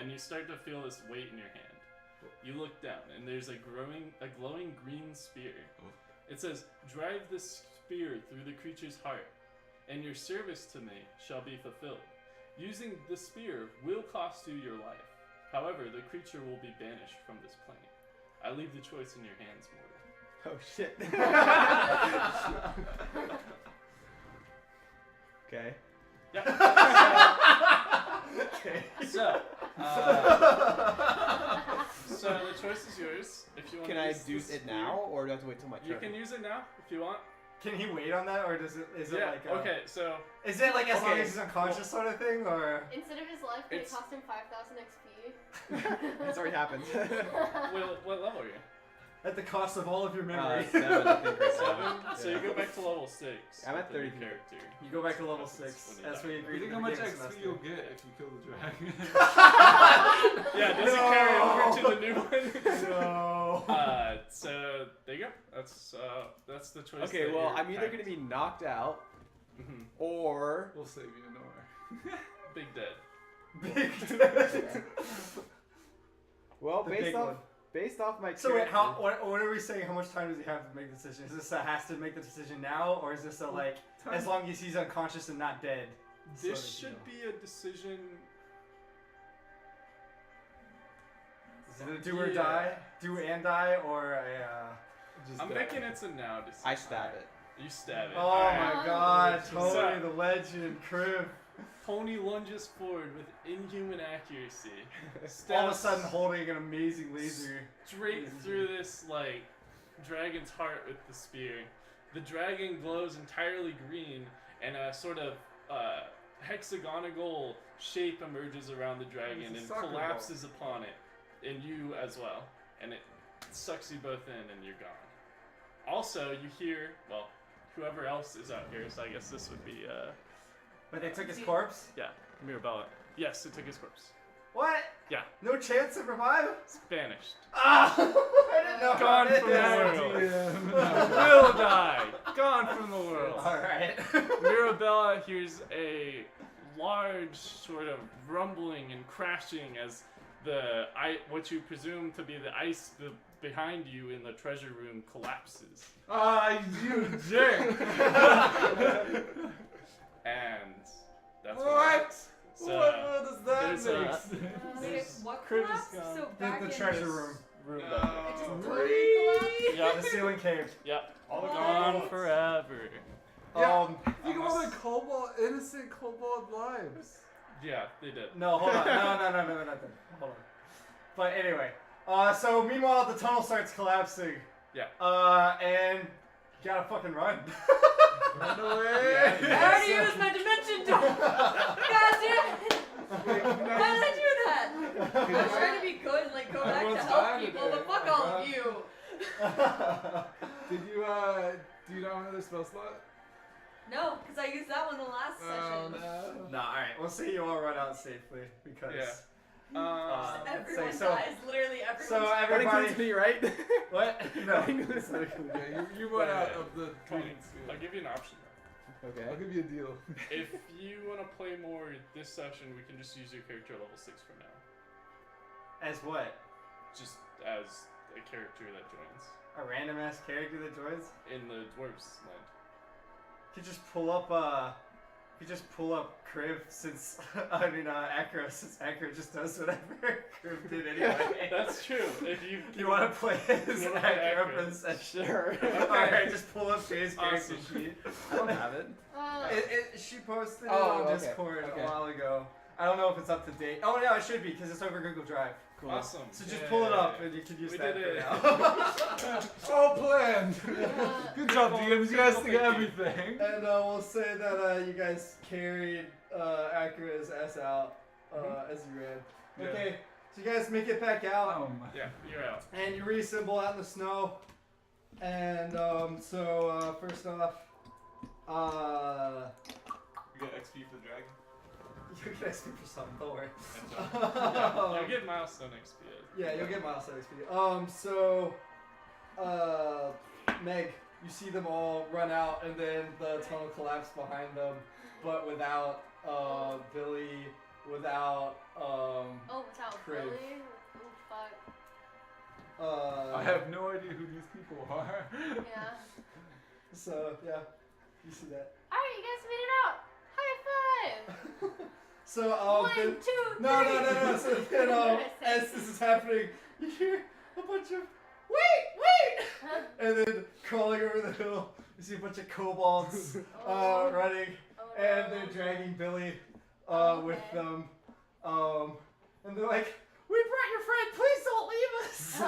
and you start to feel this weight in your hand. You look down, and there's a glowing green spear. It says, "Drive this spear through the creature's heart, and your service to me shall be fulfilled. Using the spear will cost you your life. However, the creature will be banished from this plane. I leave the choice in your hands, mortal." Oh shit. Okay. Okay. So, so the choice is yours. If you want Can to I use do the it spear. now, or do I have to wait till my turn? You can use it now if you want. Can he wait on that, or is it Yeah. like Okay. So Is it like as long Okay. as he's unconscious sort of thing, or? Instead of his life, could it It's- cost him 5,000 XP? That's already happened. what level are you? At the cost of all of your memory. 7, I think, right now. 7. So you go back to level 6. I'm at with the new 33. character. You go back to level Happens 6, when you as die. we You agreed think at how the much beginning of XP the you'll semester. get if you kill the dragon? Yeah, does it carry over to the new one? No. So there you go. That's the choice. Okay, that well, you're I'm either packed. gonna be knocked out, Mhm. or We'll save you, don't worry. Big dead. Big. well, The big one. based off my So wait, character- what are we saying? How much time does he have to make the decision? Is this a has to make the decision now, or is this a like as long as he's unconscious and not dead? This sort of should deal? be a decision. Is it a do or Yeah. die, do and die, or a? Just I'm die. thinking it's a now decision. I stab it. You stab it. Oh Alright. my God, So- Tony the legend, Crib. Pony lunges forward with inhuman accuracy. All of a Stabs sudden holding an amazing laser. straight through this like dragon's heart with the spear. The dragon glows entirely green, and a sort of hexagonal shape emerges around the dragon It's a and soccer ball. collapses upon it, and you as well. And it sucks you both in, and you're gone. Also, you hear, well, whoever else is out here, so I guess this would be, But they took his corpse? yeah, Mirabella. Yes, it took his corpse. What? Yeah. No chance of revival? It's banished. Ah! I didn't know. Gone about from the this. world. Will die. Gone from the world. Alright. Mirabella hears a large sort of rumbling and crashing as what you presume to be the ice behind you in the treasure room collapses. Ah, you jerk! And that's What? So, what does that there's make? a- sense? What Crib is collapsed? gone. So back The in treasure room. room No. back It just there. totally collapsed? Yep. The ceiling caved. Yep. All What? gone forever. Yeah. Think Unless- about the cobalt, innocent cobalt lives. Yeah, they did. No, hold on. No, nothing. Hold on. But anyway, so meanwhile the tunnel starts collapsing. Yeah. And you gotta fucking run. Run away! I already used my dimension door! God damn it! Wait, Why did I do that? I was trying to be good and like go back to Everyone's help dying people, today. but fuck Oh all God. of you. Did you, do you not have another spell slot? No, because I used that one the last Oh, session. no. Nah, alright. We'll see you all run out safely because. Yeah. Everyone so- dies, literally everyone. So That everybody. includes me, right? What? No. Yeah, you went out of the Tony, training I'll field. give you an option. Okay. I'll give you a deal. If you want to play more this session, we can just use your character level 6 for now. As what? Just as a character that joins A random ass character that joins? in the dwarves land. You could just pull up Kriv since Akra, since Akra just does whatever Kriv did anyway. That's true. If you You want to play as You wanna play Akra Akra? for the session? Sure. Alright, just pull up Jay's character Awesome. sheet. I don't have it. She posted it Oh, on okay. Discord Okay. a while ago. I don't know if it's up to date. Oh no, it should be because it's over Google Drive. Cool. Awesome. So just pull it up and you can use We that did for it. now. All planned! Uh, Good job, DMs. You guys think Thank you. everything. And we'll say that you guys carried Akra's ass out as you ran. Yeah. Okay, so you guys make it back out, Oh my. Yeah, you're out. and you reassemble out in the snow. And first off, You get XP for the dragon. you get XP for something. Don't worry. Yeah, you'll get milestone XP. Yeah, you'll get milestone XP. Meg, you see them all run out, and then the tunnel collapse behind them, but without Billy, without Oh, without Crib. Billy? Oh, fuck. I have no idea who these people are. Yeah. So yeah, you see that. Alright, you guys made it out. High five! So One, then, 2, 3. no. So then as this is happening, you hear a bunch of wait, and then crawling over the hill, you see a bunch of kobolds Oh. running. Oh, And no. they're dragging Billy with Okay. them. And they're like, we brought your friend, please don't leave us!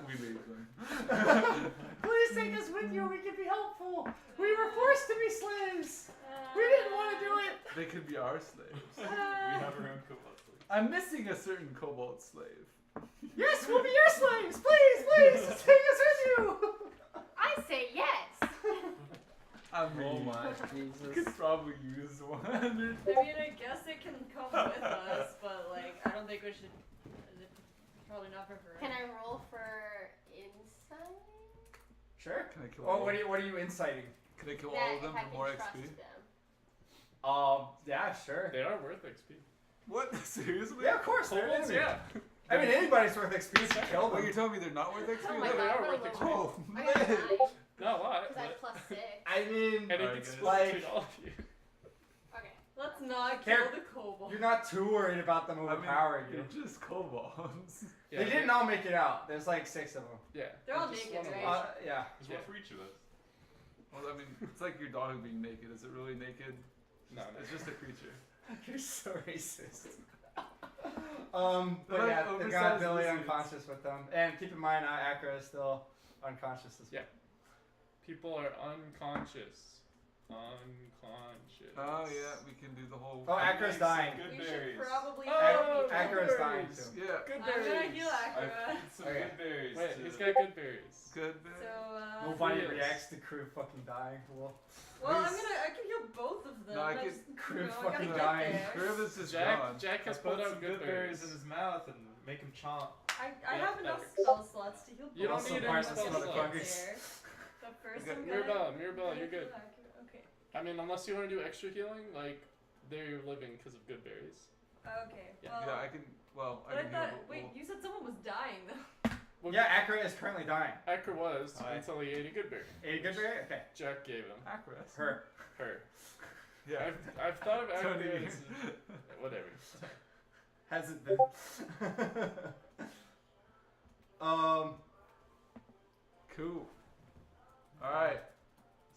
We leave them. Please take us with you, we can be helpful. We were forced to be slaves. We didn't want to do it. They could be our slaves. We have our own kobold slave. I'm missing a certain kobold slave. Yes, we'll be your slaves. Please, just take us with you. I say yes! I mean, Jesus. we could probably use one. I mean, I guess it can come with us, but like, I don't think we should. Probably not for her. Can I roll for insight? Sure. Can I kill Oh, all? what are you inciting? Can I kill That all of them if I for can more trust XP? them. Yeah, sure. They are worth XP. What? Seriously? Yeah, of course. They're Kobolds, enemy. yeah. I mean, anybody's worth XP if you kill What, them. you're telling me they're not worth XP? Oh No, my they god, are what a worth low XP. roll. Oh, I got a 9, Not a lot, because I have but plus 6. I mean, anything Alright, split like- between all of you. Okay. Let's not kill Here. the kobold. you're not too worried about them overpowering you. You're just kobolds. Yeah, They didn't all make it out. There's like 6 of them. Yeah. They're all just naked, one of right? them. Yeah. There's one for each of us. Well, I mean, it's like your dog being naked. Is it really naked? No, no. It's just a creature. You're so racist. They're But like yeah, they got oversized Billy lizards. unconscious with them. And keep in mind, Akra is still unconscious as well. Yeah. People are unconscious. Unconscious. Oh yeah, we can do the whole. Oh, Akra's dying. Good We berries. should probably. Oh, help people. Akra's dying berries. too. Yeah. Good I'm gonna berries. heal I Akra. feed some Okay. good berries. Wait, to he's got good berries. Good So, berry. Nobody Yes. reacts to Crew fucking dying. Well, well, I can heal both of them. No, I but can- just, Crib you know, I gotta fucking get dying. there. Crib is just Jack, gone. Jack has I put put out some good berries. in his mouth and make him chomp. I Yeah, have that enough works. spell slots to heal both You don't of Also need them any parts once of spell I the get motherfuckers. there. But first, Okay. I'm Mirabelle, gonna you're heal good. Akra. Okay. I mean, unless you want to do extra healing, like they're living because of good berries. Okay. Yeah. Well, Yeah, I can. Well, but I I can thought. heal. Wait, Well, you said someone was dying though. Well, yeah, Akra is currently dying. Acker was Hi. until he ate a good berry. A good berry? Okay. Jack gave him Acris. Her. her. Yeah. I've thought of Acker Tony. as whatever. Hasn't been. Cool. All right.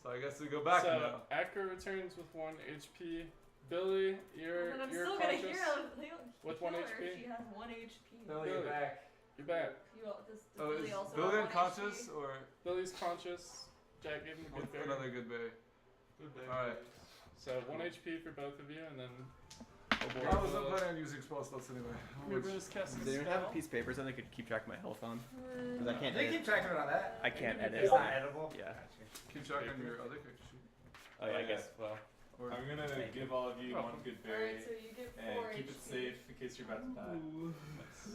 So I guess we go back so now. Acker returns with 1 HP. Billy, you're But I'm you're still gonna conscious. heal With 1 her. HP? She has 1 HP. Billy, Billy. you're back. You're back. You all, does Oh, Billy is also Billy have 1 unconscious HP? or Billy's conscious. Jack gave him a good what's berry. another good berry? Good berries. All right. So 1 HP for both of you, and then I wasn't planning on using spell slots anyway. Mirabelle is casting Does anyone have a spell. piece of paper so they could keep track of my health on? Because I can't They edit. keep track of it on that. I can't edit. It's not edible. Yeah. Keep track on your other character sheet. Oh yeah, I guess. Well, Or I'm gonna give all of you one good berry Alright, so you get 4 and keep HP. it safe in case you're about to die.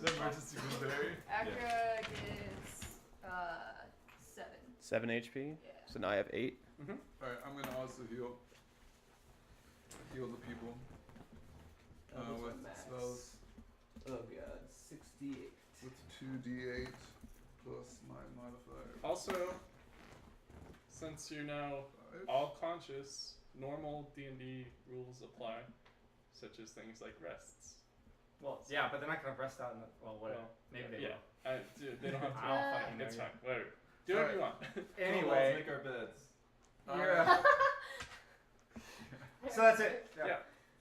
The emergency good berry. Akra gets 7. 7 HP. Yeah. So now I have 8. All right, I'm gonna also heal the people with spells Oh god, 68. with 2d8 plus my modifier. Also, since you're now 5. all conscious, normal D&D rules apply, such as things like rests. Well, yeah, but they're not gonna rest out in the. Well, whatever. Well, Maybe they yeah. Dude, they don't have to. I don't fucking know It's yet. fine. Whatever. Do what you want. will. Let's Anyway, make our beds. you're, so that's it. Yeah.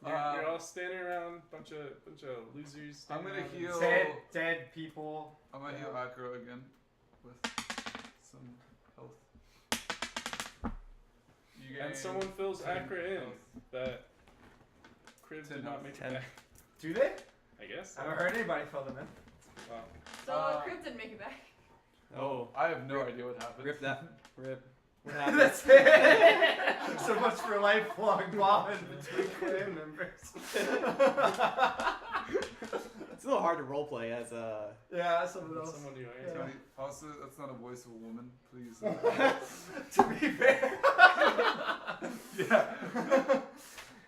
You're all standing around, bunch of losers. I'm standing gonna around and- heal- Dead people. I'm gonna heal Akra again with some health. You And gain someone fills 10 Akra in health. that Crib 10 did not health. make 10. it back. Do they? I guess. I haven't heard anybody fill them in. Wow. So Crypt didn't make it back. Oh, I have no idea what happened. rip that. Rip. What happened? That's it. So much for lifelong bond between clan members. It's a little hard to roleplay as a. Yeah, someone else. Someone you Yeah. Tony, also, that's not a voice of a woman, please. To be fair. Yeah.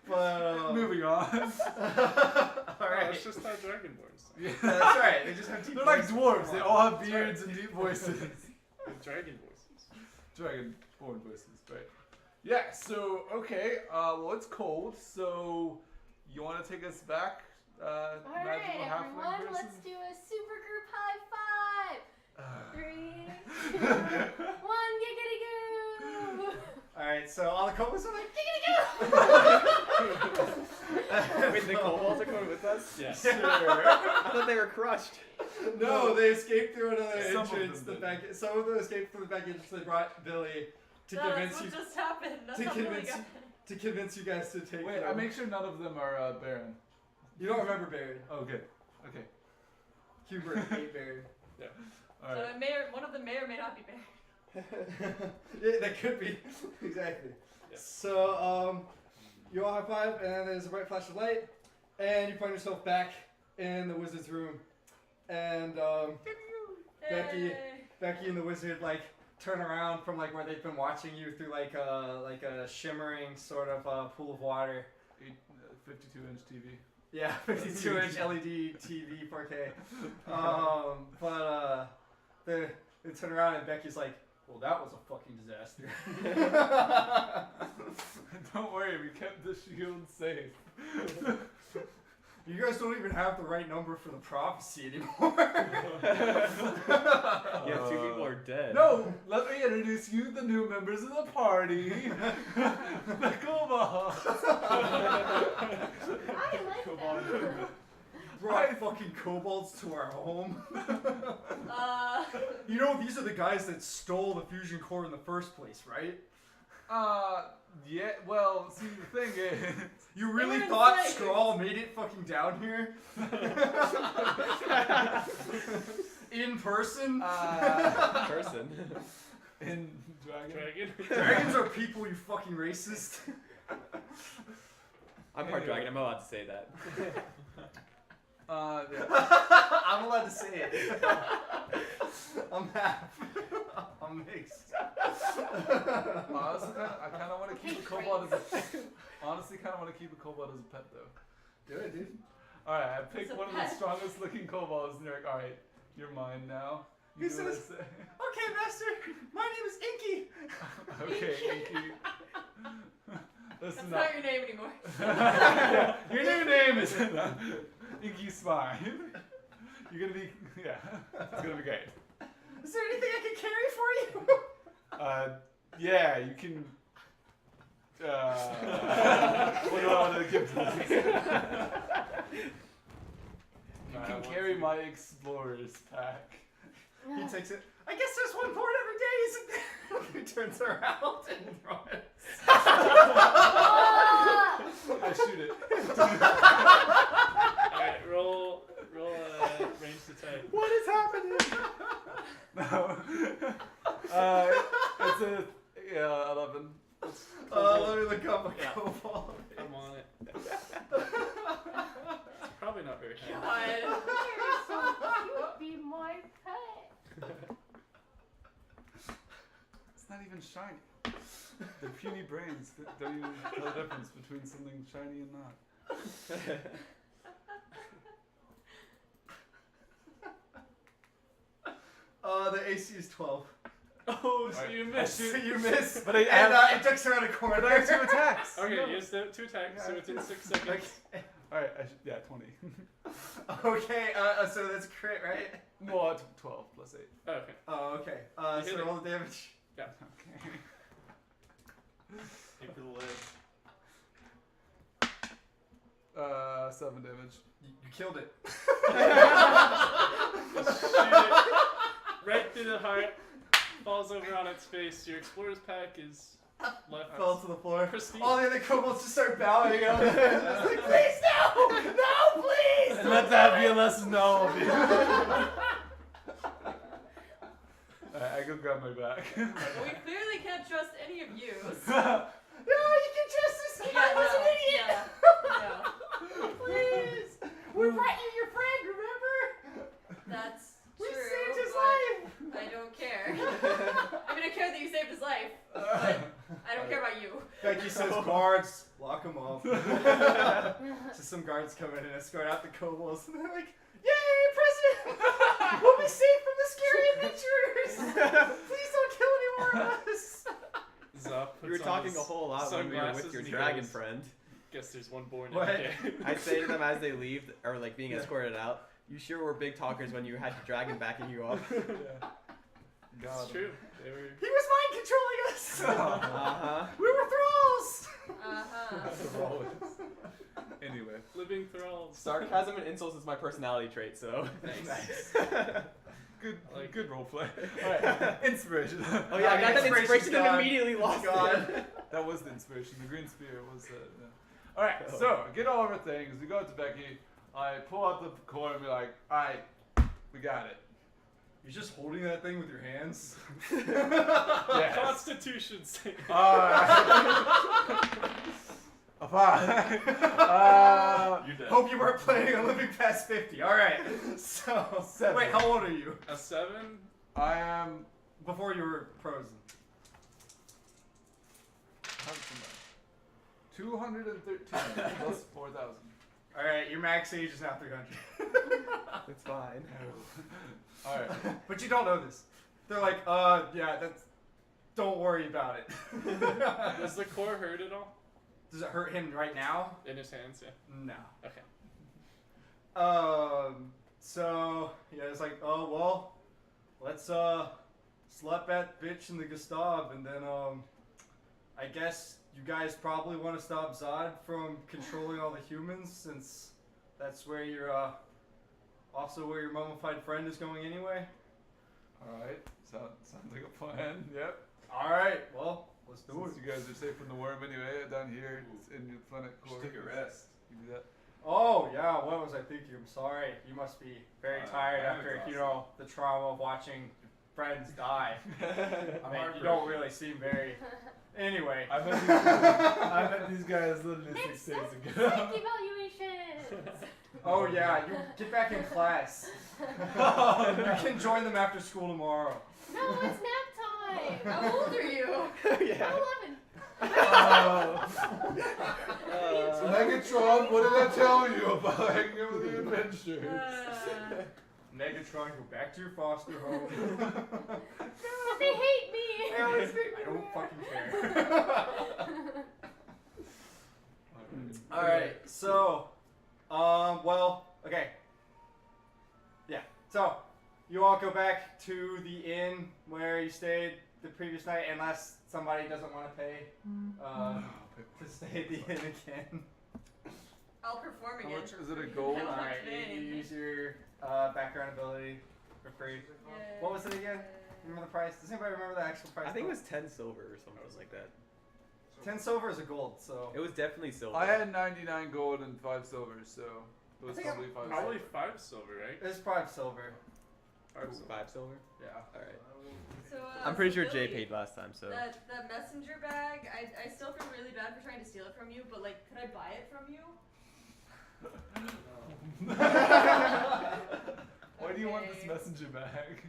But Moving on. Alright. It's just how Dragonborns sound. Yeah. That's right. They just have deep They're like voices. dwarves. They all have That's beards right. and deep voices. With dragon voices. Dragon-born voices, right? Yeah. So okay. Well, it's cold. So you want to take us back, magical Alright, halfling everyone, person? let's do a super group high five. 3, 2, 1, giggity goo! Alright, so all the kobolds are like, giggity goo! Wait, the kobolds are going with us? Yes. I thought they were crushed. No, they escaped through another Some of entrance. them The did. back. Some of them escaped through the back entrance. They brought Billy to That's convince what you just happened. That's to not really convince good. to convince you guys to take. Wait, I them. make sure none of them are Baron. You don't remember Baron. Oh, good. Okay. Hubert ate Baron. All So right. it may one of them may or may not be bad. Yeah, that could be exactly. Yeah. So you all high five, and then there's a bright flash of light, and you find yourself back in the wizard's room, and Becky. Becky and the wizard like turn around from like where they've been watching you through like a shimmering sort of pool of water. 52-inch TV. Yeah, 52-inch LED TV 4K. But they turn around and Becky's like, "Well, that was a fucking disaster." Don't worry, we kept the shield safe. You guys don't even have the right number for the prophecy anymore. Yeah, 2 people are dead. No, let me introduce you the new members of the party. The kobolds. I like that. Brought fucking kobolds to our home. You know, these are the guys that stole the fusion core in the first place, right? Yeah, well, see, the thing is... You really They were thought enslaved. Skrull made it fucking down here? In person? Person. In Dragon? Dragon? Dragons are people, you fucking racist. I'm part dragon. I'm allowed to say that. Yeah. I'm allowed to say it. I'm half. I'm mixed. Honestly, I kind of want to keep a kobold as a honestly kind of want to keep a kobold as a pet though. Do it, dude. All right, I As picked a one of the pet? strongest looking kobolds, and they're like, all right, you're mine now. You Who do what I says- say. Okay, master. My name is Inky. Okay, Inky. Listen That's up. not your name anymore. Yeah, your new name is Inky Spine. You're gonna be, yeah, it's gonna be great. Is there anything I can carry for you? Yeah, you can. What do I want to give to this? You can carry my explorer's pack. He takes it. I guess there's one board every day, isn't there? He turns around and runs. I shoot it. Alright, roll ranged attack. What is happening? No. It's a 11. Let me look up a Yeah. kobold. I'm on it. Probably not very high. God. You're so cute, be my pet. It's not even shiny. The puny brains don't even tell the difference between something shiny and not. The AC is 12. Oh, so you missed. So you miss. But I And have- it ducks around a corner. But I have 2 attacks. Okay, No. you used 2 attacks, so within 6 seconds. Okay. Alright, yeah, 20. Okay, so that's crit, right? No, 12 plus 8. Oh, okay. Oh, okay. You hit So it. roll the damage. Okay. Aim for the lid. 7 damage. You killed it. Just shoot it right through the heart. Falls over on its face. Your explorer's pack is left. Fell to the floor. Pristine. All the other kobolds just start bowing out. It's like, please no! No, please! Let that be a lesson to all of you. Alright, I go grab my bag. We clearly can't trust any of you. So. No, you can trust this kid. Yeah, I was no, an idiot. no. Please. We brought you your friend, remember? That's We true. saved his but life. I don't care. I mean, I care that you saved his life, but I don't care about you. Becky says, guards, lock him up. So some guards come in and escort out the kobolds. And they're like, yay, President! We'll be safe from the scary adventurers! Please don't kill any more of us! Zop We were puts on talking his a whole lot when we were sunglasses with your and he dragon goes, friend. Guess there's one born What? every day. I say to them as they leave, or like being Yeah. escorted out, you sure were big talkers when you had your dragon backing you up. It's true. They were. He was mind controlling us! Uh-huh. We were thralls! Uh-huh. Anyway. Living thralls. Sarcasm and insults is my personality trait, so. Nice. Good roleplay. Alright, inspiration. Oh yeah, I got that Inspiration's inspiration and gone. immediately lost Gone. it. That was the inspiration. The green spear was yeah. Alright, so get all of our things. We go to Becky. I pull out the coin and be like, alright, we got it. You're just holding that thing with your hands? Yes. Constitution save. Alright. Fine. You're dead. Hope you weren't planning on living past 50. Alright. So, 7. wait, how old are you? A 7? I am. Before you were frozen. How much am I? 213 plus 4,000. Alright, your max age is now 300. It's fine. Alright. But you don't know this. They're like, yeah, that's. Don't worry about it. Does the core hurt at all? Does it hurt him right now? In his hands, yeah. No. Okay. So, yeah, it's like, oh, well, let's, slap that bitch in the Gustav, and then, I guess you guys probably want to stop Zod from controlling all the humans, since that's where your, also where your mummified friend is going anyway. Alright. Sounds like a plan. Yep. Alright, well, let's do Since it. you guys are safe from the worm anyway, down here it's in your planet Just core. take a rest. You do that. Oh, yeah, what was I thinking? I'm sorry. You must be very tired I'm after, exhausted. you know, the trauma of watching friends die. I mean, hard you for don't it. really seem very... Anyway. I met these guys literally Next 6 days up, ago. psych evaluations. Oh, yeah, you get back in class. You can join them after school tomorrow. No, it's nap time. How old are you? Yeah. I'm 11. Megatron, what did I tell you about hanging out with the adventurers? Megatron, go back to your foster home. But they hate me. I don't fucking care. Alright, so, well, okay. Yeah, so, you all go back to the inn where you stayed the previous night, unless somebody doesn't want to pay, to stay at the inn again. I'll perform How again. much for is it a free. gold? How much Alright, you pain? use your background ability for free. Yeah. What was it again? Remember the price? Does anybody remember the actual price? I think it was 10 silver or something like that. 10 silver is a gold, so. It was definitely silver. I had 99 gold and 5 silver, so it was I think probably 5 Probably silver. 5 silver, right? It's 5 silver. 5 silver. 5 silver? Yeah. Alright. So, I'm pretty so sure Jay Billy, paid last time, so. That messenger bag, I still feel really bad for trying to steal it from you, but like, could I buy it from you? Why do you want this Okay. messenger bag?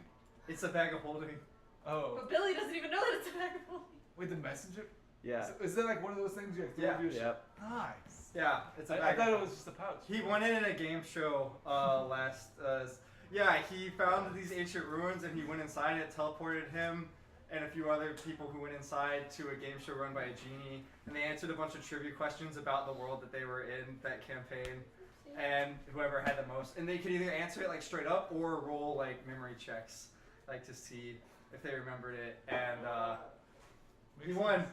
It's a bag of holding. Oh. But Billy doesn't even know that it's a bag of holding. Wait, the messenger? Yeah. So, is that like one of those things you have to Yeah. throw your Yep. Nice. Yeah, it's a I bag thought of it was just a pouch. He went in a game show last. Yeah, he found these ancient ruins and he went inside and it teleported him and a few other people who went inside to a game show run by a genie. And they answered a bunch of trivia questions about the world that they were in, that campaign. And whoever had the most. And they could either answer it like straight up or roll like memory checks, like to see if they remembered it. And he won.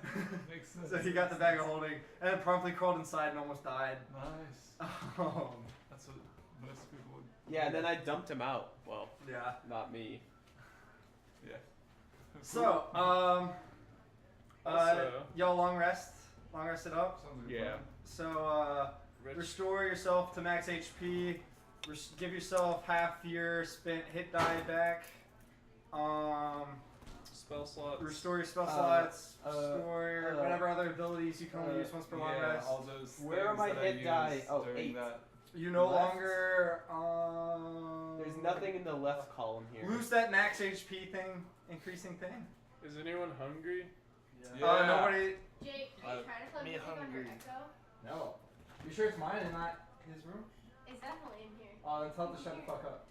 Makes sense. So he got the bag of holding and then promptly crawled inside and almost died. Nice. That's what most people would. Yeah, and then I dumped him out. Well, Yeah. not me. Yeah. So, Also, y'all long rested up. Sounds like a Yeah. plan. So, Rich. restore yourself to max HP. give yourself half your spent hit die back. Spell slots. Restore your spell slots. Restore whatever other abilities you can only use once per long rest. all those Where are things my that hit I die? used Oh, during 8. that. You no Left? longer. There's nothing in the left column here. Lose that max HP thing, increasing thing. Is anyone hungry? Yeah. Nobody. Jake, are you trying to tell me me to click on your hungry. echo? No. You sure it's mine and not his room? It's definitely in here. Then tell him to shut the fuck up.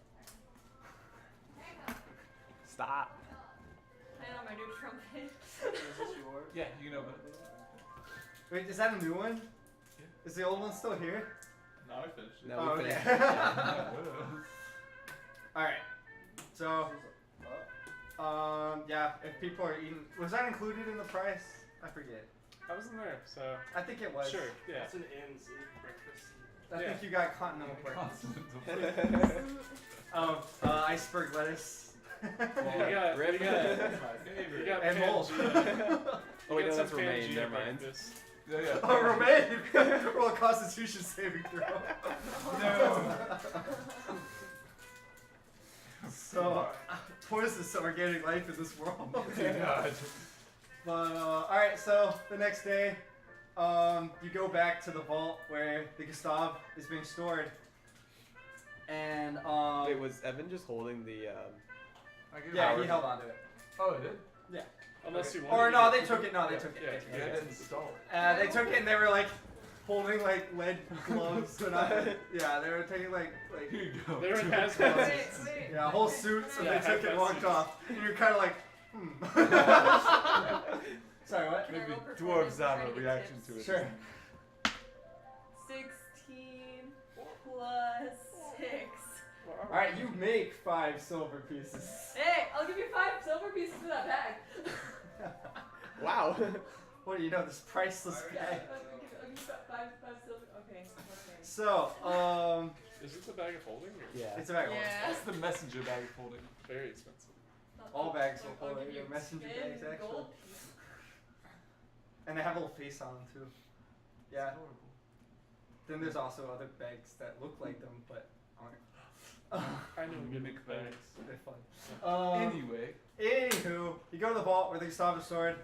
Stop. I know my new trumpet. Is this yours? Yeah, you can open it. Wait, is that a new one? Is the old one still here? No, I finished it. No, Oh, we okay. finished. Alright. So, yeah, if people are eating. Was that included in the price? I forget. I wasn't there, so. I think it was. Sure, yeah. That's an inn, see? Breakfast. I Yeah. think you got continental breakfast. Continental. Iceberg lettuce. You got, Rip. you got And mold. Pangea. Oh wait, You no, got that's some Romaine. Pangea Never mind. breakfast. Yeah, yeah. Oh, Romaine! Roll a Constitution saving throw. No. So, what is this organic life in this world? Dear God. But, alright, so the next day, you go back to the vault where the Gustav is being stored. And, Wait, was Evan just holding the? I gave yeah, it- he held on to it. Oh, it did? Unless you want Or to no, get- they took it. No, they took it. Yeah, They took Yeah, it. I didn't install it. They took it and they were like holding like lead gloves. And yeah, they were taking like Here you go. They were in Wait, hazmat. wait. yeah, whole suits, and Yeah, they took it and hazmat walked suits. off. And you're kind of like, Sorry, what? Can I Maybe roll performance dwarves have trying a to get reaction tips? to it. Sure. 16 plus 6. All right, you make 5 silver pieces. Hey, I'll give you 5 silver pieces for that bag. Wow. What do you know? This priceless Yeah, bag. I'll give you 5 silver. Okay. So, Is this a bag of holding? Or Yeah. it's a bag of holding. Yeah. That's the messenger bag folding. Very expensive. All bags will I'll hold give your you messenger 10 bags, actually. gold pieces. And they have a little face on them too. Yeah. It's adorable. Then there's also other bags that look like them, but aren't. I know Mimic bags. They're fun. Anyway. Anywho, you go to the vault where the Gustav is stored,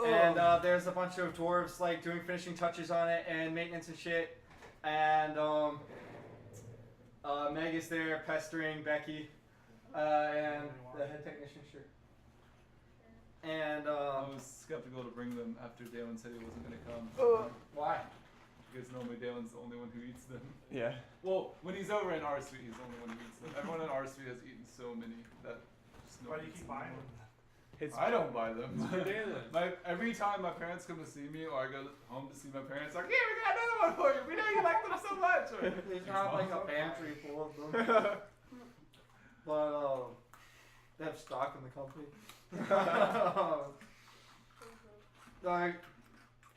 and there's a bunch of dwarves like doing finishing touches on it and maintenance and shit. And Meg is there pestering Becky and the head technician. Sure. And I was skeptical to bring them after Dalen said he wasn't going to come. why? Because normally Dalen's the only one who eats them. Yeah. Well, when he's over in our suite, he's the only one who eats them. Everyone in our suite has eaten so many that just no Why one do you eats keep them buying anymore. them? I don't buy them. For Dalen. Every time my parents come to see me or I go home to see my parents, like, yeah, we got another one for you. We know you like them so much. There's not like a pantry full of them, but they have stock in the company. Like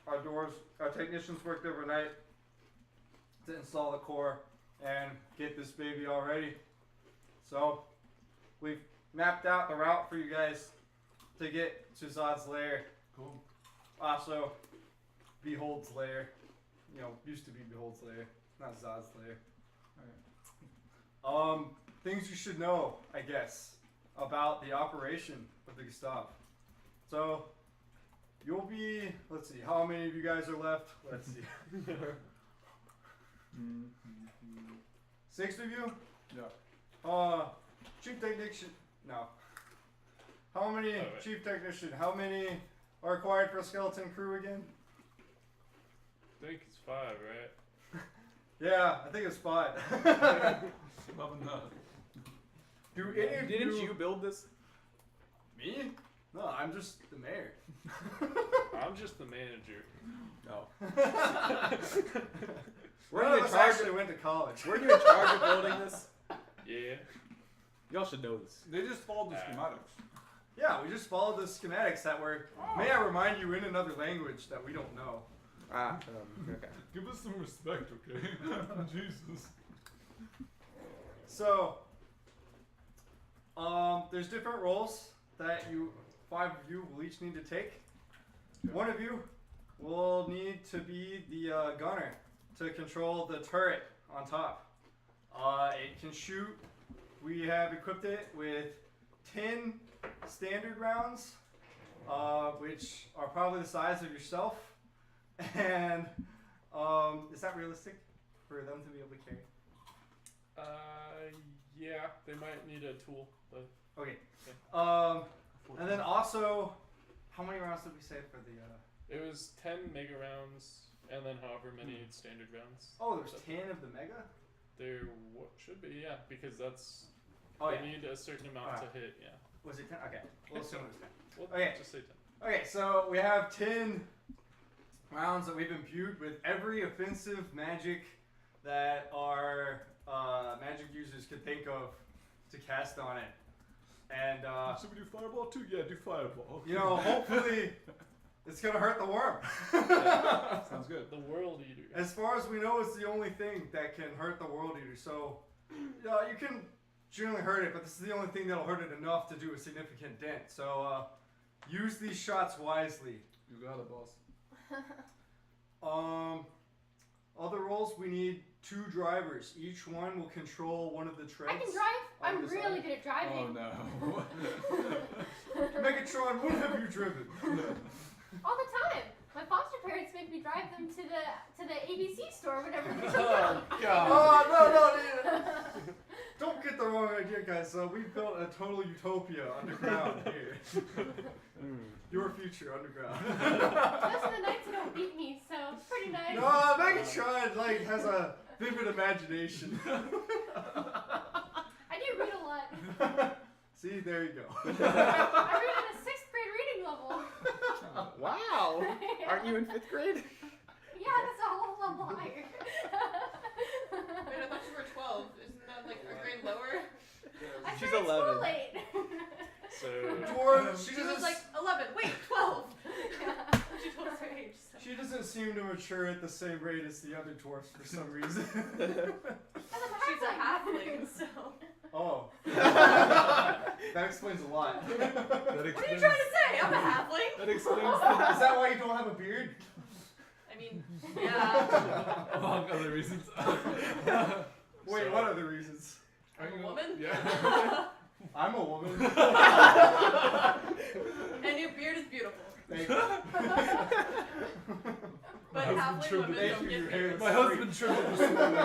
our technicians worked overnight to install the core and get this baby all ready. So we've mapped out the route for you guys to get to Zod's lair. Cool. Also, Behold's lair. You know, used to be Behold's lair, not Zod's lair. Things you should know, I guess, about the operation of the Gustav. So, you'll be, let's see, how many of you guys are left? Let's see. 6 of you? Yeah. Chief technician, no. How many, wait. chief technician, how many are required for a skeleton crew again? I think it's 5, right? Yeah, I think it's 5. Probably not. Do any of Didn't you build this? Me? No, I'm just the mayor. I'm just the manager. No. One Weren't of you in us charge? actually went to college. Weren't you in charge of building this? Yeah. Y'all should know this. They just followed the schematics. Yeah, we just followed the schematics that were, may I remind you, in another language that we don't know. Okay. Give us some respect, okay? Jesus. So, there's different roles that 5 of you will each need to take. Okay. One of you will need to be the gunner to control the turret on top. It can shoot. We have equipped it with 10 standard rounds, which are probably the size of yourself. And is that realistic for them to be able to carry? Yeah, they might need a tool, but Okay. yeah. And then also, how many rounds did we say for the? It was 10 mega rounds, and then however many standard rounds. Oh, there's 10 of the mega. There should be, yeah, because that's Oh they yeah. need a certain amount to hit, yeah. Was it 10? Okay. We'll assume it was 10. We'll Okay. just say 10. Okay, so we have 10 rounds that we've imbued with every offensive magic that our magic users could think of to cast on it. And, Should we do fireball too? Yeah, do fireball. you know, hopefully it's going to hurt the worm. Sounds good. The World Eater. As far as we know, it's the only thing that can hurt the World Eater. So, you can generally hurt it, but this is the only thing that'll hurt it enough to do a significant dent. So, use these shots wisely. You got it, boss. Other roles, we need 2 drivers. Each one will control one of the treads. I can drive. I'm on the really side. good at driving. Oh no. Megatron, what have you driven? All the time. My foster parents make me drive them to the ABC store whenever they come. Oh god. Oh, no, don't get the wrong idea, guys. So we built a total utopia underground here. Your future underground. Most of the nights they don't beat me, so it's pretty nice. No, Megatron has a vivid imagination. I do read a lot. See, there you go. I read at a 6th grade reading level. Wow. Aren't you in 5th grade? Yeah, that's a whole level higher. Wait, I thought you were 12. Isn't that like a grade lower? I She's started 11. school late. So, Dwarf, she She was doesn't. like 11. Wait, 12. She told us her age. So. She doesn't seem to mature at the same rate as the other dwarfs for some reason. She's a halfling, so. Oh. That explains a lot. That What are you explains, trying to say? I'm a halfling. that explains Is that why you don't have a beard? I mean, yeah. among other reasons. Wait, what other reasons? Are I'm a you woman? Yeah. I'm a woman. And your beard is beautiful. Thank you. But husband halfling trimmed women it. don't Thank you, get your hair beards. is My husband trimmed it this morning.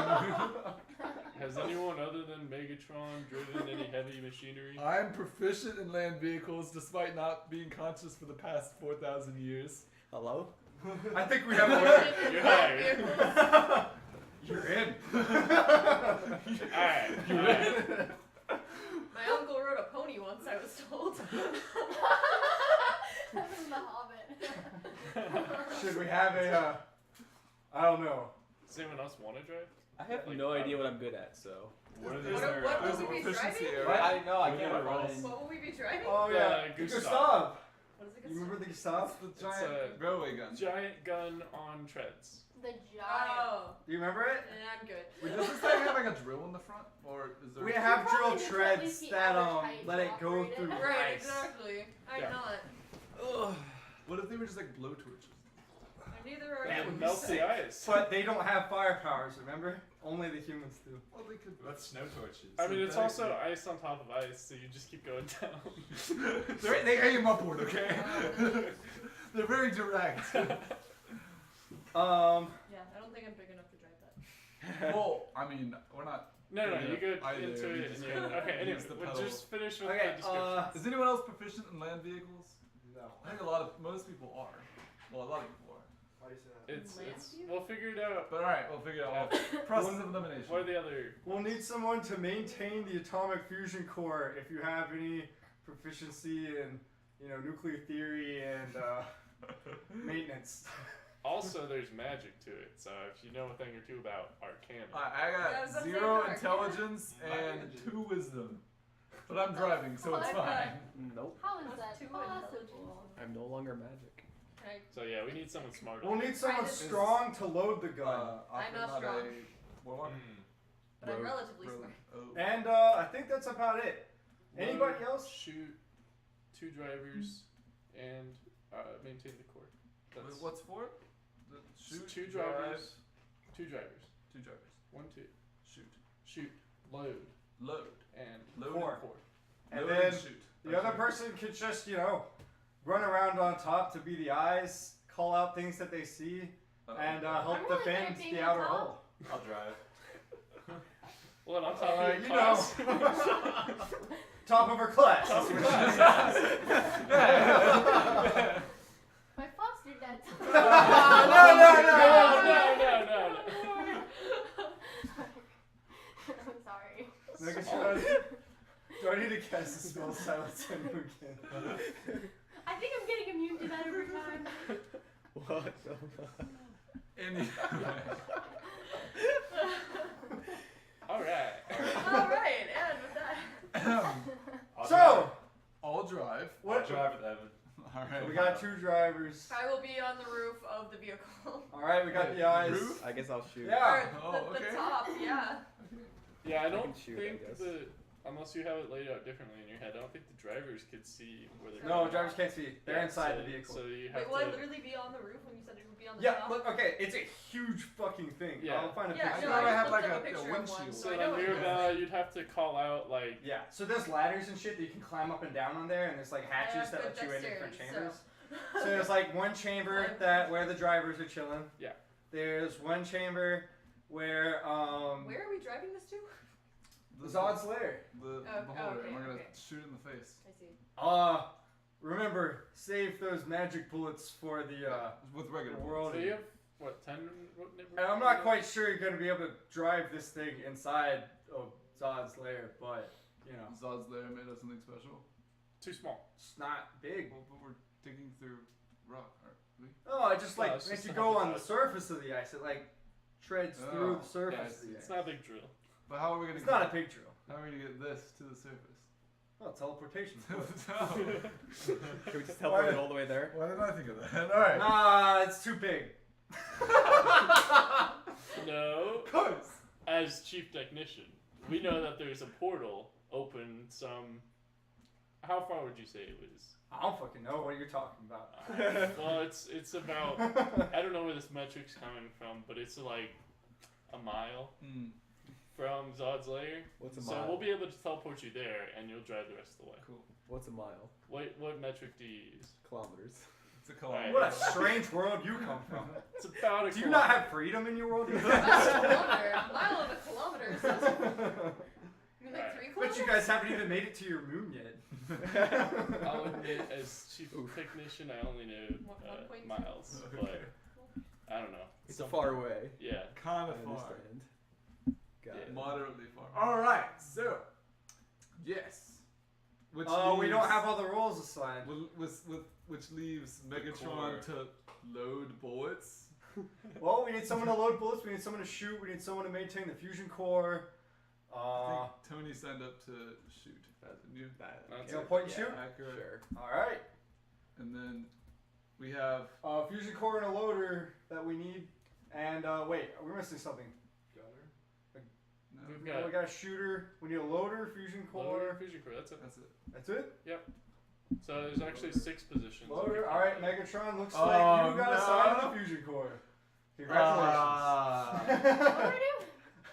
has anyone other than Megatron driven any heavy machinery? I'm proficient in land vehicles despite not being conscious for the past 4,000 years. Hello? I think we have a winner. You're hired. You're in. Alright. My uncle rode a pony once, I was told. That was The Hobbit. Should we have a, I don't know. Does anyone else want to drive? I have Like, no idea what I'm good at, so. What are What- there? what There's would a we be proficiency driving? area. What? I know, I We're can't gonna run. roll. What will we be driving? Oh yeah, Gustav. Gustav. What is it? You remember the Gustav? The It's giant a railway gun. Giant gun on treads. The giant. Oh, Do you remember it? then I'm good. Wait, does this thing have like a drill in the front? Or is there... We have You probably drill need to at treads least be that average height let to it go operate through it. Right, ice. exactly. I'm Yeah. not. Ugh. What if they were just like blowtorches? Neither are That you. would melt the ice. But they don't have fire powers, remember? Only the humans do. Well, they could... That's snow torches. I mean, it's also Synthetically. ice on top of ice, so you just keep going down. They aim upward, okay? They're very direct. Yeah, I don't think I'm big enough to drive that. Well, I mean, we're not... No, Yeah, you go either. into You it just and you gotta okay. Anyway, use the we'll pedal. just finish with Okay, the description. Is anyone else proficient in land vehicles? No. I think most people are. Well, a lot of people are. Why do you say that? It's Land view? we'll figure it out. But alright, we'll figure it out. Process of elimination. What are the other? We'll need someone to maintain the atomic fusion core if you have any proficiency in, nuclear theory and maintenance. Also, there's magic to it, so if you know a thing or two about Arcana. I Yeah, I was got about to say 0 dark. intelligence and 2 wisdom. But I'm driving, so it's I've got- fine. Nope. How is What's that 2 possible? intelligence? I'm no longer magic. Okay. So yeah, we need someone smarter. We'll need someone Right, this is- strong to load the gun. I'm not strong. a warlock. But I'm relatively smart. Oh. And I think that's about it. Anybody We'll else? Shoot 2 drivers and maintain the core. Wait, That's what's for? The s- shoot, 2 drive, drivers. 2 drivers. 2 drivers. 1, 2. Shoot. Shoot. load, and and Core. core. And load then and shoot. the other person could just, run around on top to be the eyes, call out things that they see, and help I'm really good at defend being the on outer top. hole. I'll drive. Well, on top of your You class. Top of her class. Top is of what her she class. said. My foster dad. No. I'm sorry. Megatron, do I need to cast the spell silence on you again? I think I'm getting immune to that every time. What the fuck? Anyway. Alright. Alright, and with that. So, I'll drive. what? I'll drive with Evan. Alright. We got 2 drivers. I will be on the roof of the vehicle. Alright, we got the eyes. Roof? I guess I'll shoot. Yeah. Or the okay. top, yeah. Yeah, I I don't can shoot, I think guess. unless you have it laid out differently in your head, I don't think the drivers could see where they're No, going. drivers can't see. They're Yeah, inside so- the vehicle. So you have Wait, will I to. literally be on the roof when you said it would be on the Yeah, top? look, okay, it's a huge fucking thing. Yeah. I'll find a Yeah, picture. no, thought I I had just like looked up a picture of one, windshield. so So I on know what it your is. you'd have to call out like. Yeah, so there's ladders and shit that you can climb up and down on there, and there's like hatches have that good let you in different dexterity, chambers. So there's like one chamber that where the drivers are chilling. Yeah. There's one chamber where Where are we driving this to? Zod's lair. The Oh, beholder, okay, and we're gonna okay. shoot it in the face. I see. Remember, save those magic bullets for the With regular world. So you have what 10? And I'm not quite sure you're gonna be able to drive this thing inside of Zod's lair, but Zod's lair made us something special. Too small. it's not big. Well, but we're digging through rock, aren't we? Oh, I just No, like it's if just you a go on the habitat. surface of the ice, it like treads through Oh, the surface Yeah, of the it's ice. not a big drill. But how are we gonna It's get not a big drill. how are we gonna get this to the surface? Oh, teleportation. No. Can we just teleport it all the way there? Why did I think of that? Alright. Nah, it's too big. No. Close. As chief technician, we know that there's a portal open some. How far would you say it was? I don't fucking know what you're talking about. Well, it's about. I don't know where this metric's coming from, but it's like a mile from Zod's lair. What's a So mile? we'll be able to teleport you there, and you'll drive the rest of the way. Cool. What's a mile? What metric do you use? Kilometers. It's a kilometer. What a strange world you come from. It's about a Do you not have freedom in your world? A mile of a kilometer. So you mean like Alright. 3 But kilometers? you guys haven't even made it to your moon yet. I'll admit, as chief technician, I only know 1.2. miles, Okay. but I don't know. It's Something- far away. Yeah. Kind I of far. understand. Got Yeah. it. Moderately far. Alright, so yes. Which Oh, we don't leaves- have all the rules assigned. which leaves core. Megatron to load bullets. Well, we need someone to load bullets, we need someone to shoot, we need someone to maintain the fusion core. I think Tony signed up to shoot, didn't you? That's you know, it. point and shoot? Accurate. Sure. Alright. And then we have Fusion core and a loader that we need. And wait, we're missing something. no, We've Oh, we got got a shooter, we need a loader, fusion core. loader, fusion core. That's it. that's it. That's it? So there's actually 6 positions. Loader. Alright, Megatron, looks Oh, like you got no. assigned the fusion core. Congratulations. What do I do?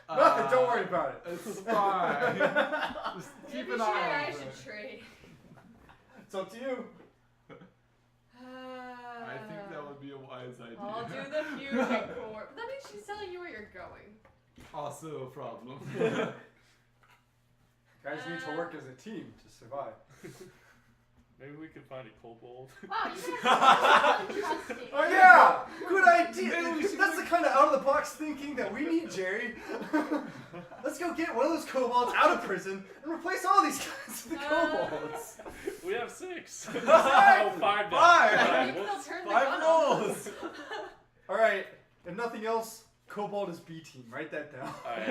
Nothing, don't worry about it. It's fine. Just keep Maybe an she and eye I on should it. trade. It's up to you. I think that would be a wise idea. I'll do the fusion core. But that means she's telling you where you're going. Also a problem. Guys need to work as a team to survive. Maybe we could find a kobold. Wow, you guys are really trusting. Oh yeah! Good idea! Maybe we should That's the kind of out of the box thinking that we need, Jerry. Let's go get one of those kobolds out of prison and replace all these guys with the kobolds. We have 6. Exactly. Oh, 5 now. Five. Maybe they'll Whoops. turn the 5 gun on. rolls. Alright, if nothing else, kobold is B team. Write that down. Alright.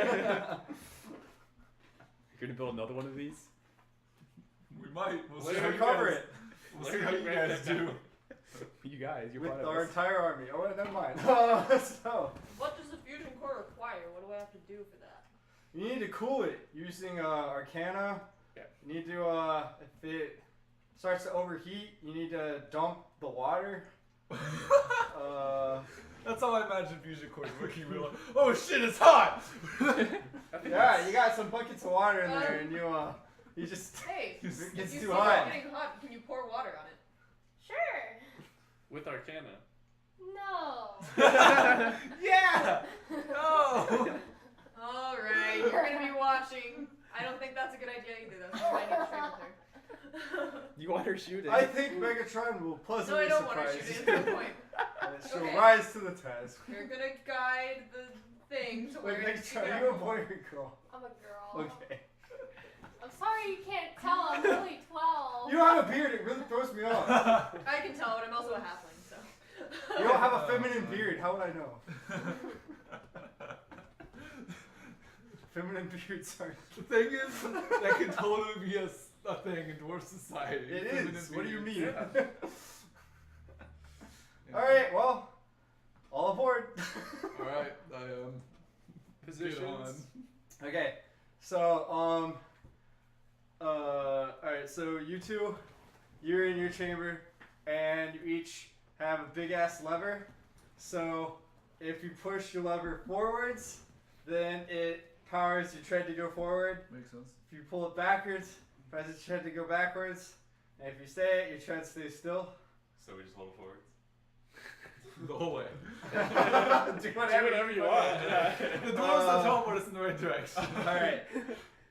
You're gonna build another one of these? We might. We'll see Let's how you recover guys, it We'll see how you Write guys that do. down. You guys, you're with part our of this. entire army. Oh, never mind. So, What does the fusion core require? What do I have to do for that? you need to cool it using Arcana. Yeah. You need to, if it starts to overheat, you need to dump the water. That's how I imagine fusion cores working. We're like, oh shit, it's hot. I think Yeah, that's- you got some buckets of water in there, and you just Hey, it if gets you too see hot. it getting hot, can you pour water on it? Sure. with Arcana. No. Yeah. No. Alright, you're gonna be watching. I don't think that's a good idea either, though, so I need to train with her. You want her shooting? I think Megatron will No, pleasantly I don't want her surprise shooting, you. at some point. And she'll Okay. rise to the task. You're gonna guide the thing to where Wait, it needs to Megatron, go. are you a boy or a girl? I'm a girl. Okay. I'm sorry you can't tell. I'm only 12. You don't have a beard. It really throws me off. I can tell, but I'm also a halfling, so. You don't have a feminine beard. How would I know? Feminine beards are. The thing is, that could totally be a thing in dwarf society. It Feminine is. What do you beards. mean? Yeah. All right. Well, all aboard. Alright, Positions. get on. Okay. So all right. So you two, you're in your chamber, and you each have a big ass lever. So if you push your lever forwards, then it powers your tread to go forward. Makes sense. If you pull it backwards, it causes your tread to go backwards. And if you stay it, your tread stays still. So we just hold it forwards. The whole way. Do Do whatever you want. Yeah. The dwarves don't teleport us in the right direction.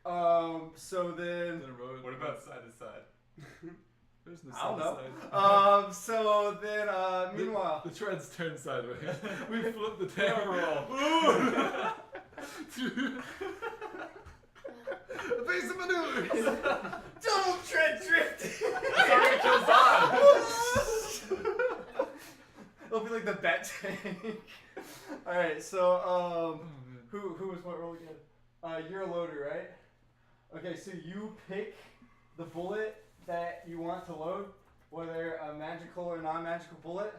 All right. So then. The road. What about side to side? There's no I don't know. side. So then, meanwhile. The treads turn sideways. We flip the table roll. Evasive maneuvers. Double tread drift! Sorry, kills It'll be like the bat tank. Alright, so, who was what role again? You're a loader, right? Okay, so you pick the bullet that you want to load, whether a magical or non-magical bullet.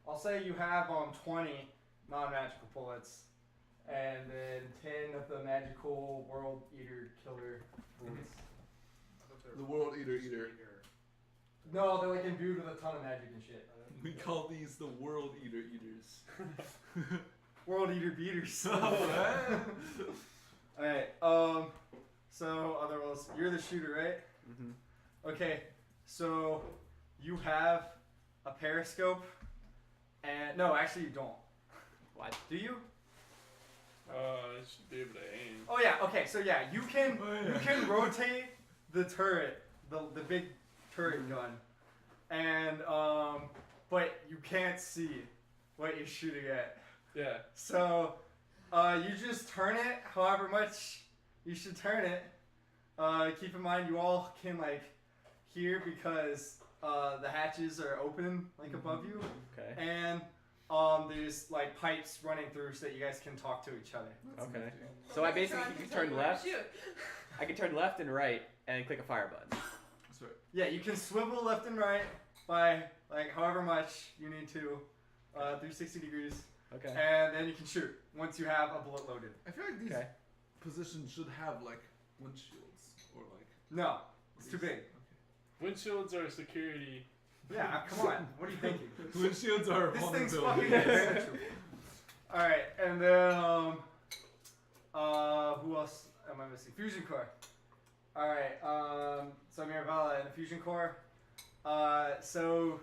I'll say you have 20 non-magical bullets, and then 10 of the magical world eater killer bullets. The world eater. No, they're like imbued with a ton of magic and shit. We call these the world eaters. World eater beaters. Oh, Alright, so other roles. You're the shooter, right? Mm-hmm. Okay, so you have a periscope, and no, actually you don't. What? Do you? I should be able to aim. Oh yeah. Okay, so yeah, you can Oh, you can rotate the turret, the big turret gun, and but you can't see what you're shooting at. Yeah. So you just turn it however much you should turn it. Keep in mind you all can like hear because the hatches are open like above you, Okay. and there's like pipes running through so that you guys can talk to each other. Okay. So I basically can turn left. Shoot. I can turn left and right and click a fire button. That's right. Yeah, you can swivel left and right by like however much you need to, 360 degrees, Okay. and then you can shoot once you have a bullet loaded. I feel like these Okay. positions should have like windshields or like. No, it's too big. Windshields are security. Yeah, come on. What are you thinking? Windshields are This thing's vulnerability. fucking essential. Alright, and then, who else am I missing? Fusion Core. Alright, so Mirabella and the Fusion Core. So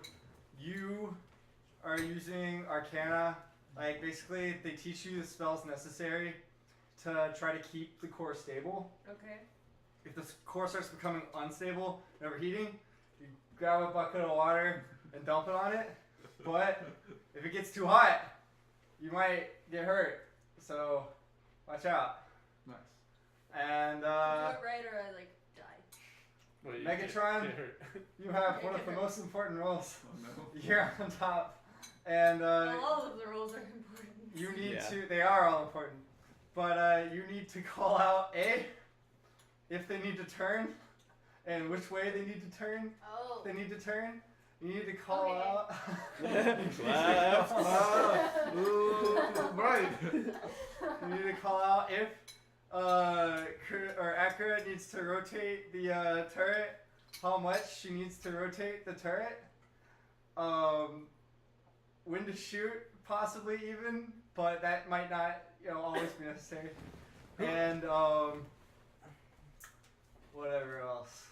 you are using Arcana. Like, basically, they teach you the spells necessary to try to keep the core stable. Okay. If the core starts becoming unstable and overheating, you grab a bucket of water and dump it on it. But if it gets too hot, you might get hurt. So watch out. Nice. And Do it right or I like die. Well, you Megatron? Get hurt. you have one of the most important roles. Oh no. You're on top. And Well, all of the rules are important. you need Yeah. to, they are all important. But you need to call out A, if they need to turn, and which way they need to turn. Oh. They need to turn. You need to call Okay. out. Left. Ooh, right. You need to call out if Akira needs to rotate the turret, how much she needs to rotate the turret. When to shoot, possibly even, but that might not always be necessary. and whatever else.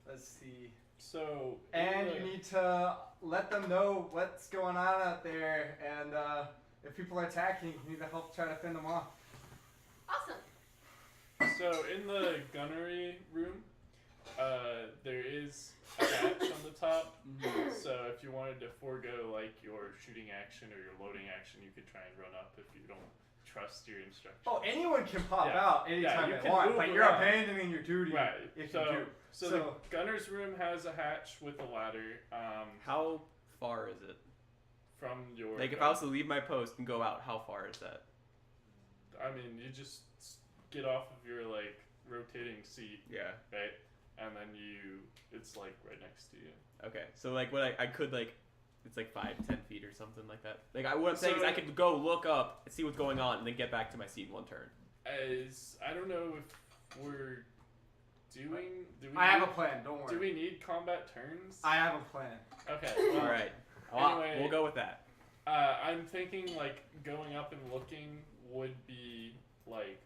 Let's see. So. And you need to let them know what's going on out there, and if people are attacking, you need to help try to fend them off. Awesome. So in the gunnery room, there is a hatch on the top. So if you wanted to forego like your shooting action or your loading action, you could try and run up if you don't trust your instructions. Oh, anyone can pop Yeah. out anytime you they can want, move but you're around. abandoning your duty Right. if so, you do. So the gunner's room has a hatch with a ladder. How far is it? From your Like, if gun. I was to leave my post and go out, how far is that? I mean, you just get off of your like rotating seat, Yeah. right? And then it's like right next to you. Okay. So like, what I could like, it's like 5-10 feet or something like that. Like, what I'm saying is So- I could go look up, see what's going on, and then get back to my seat in one turn. I don't know if we're doing. Do we I have need- a plan. Don't worry. Do we need combat turns? I have a plan. Okay. Well, All right. Anyway, We'll go with that. I'm thinking like going up and looking would be like.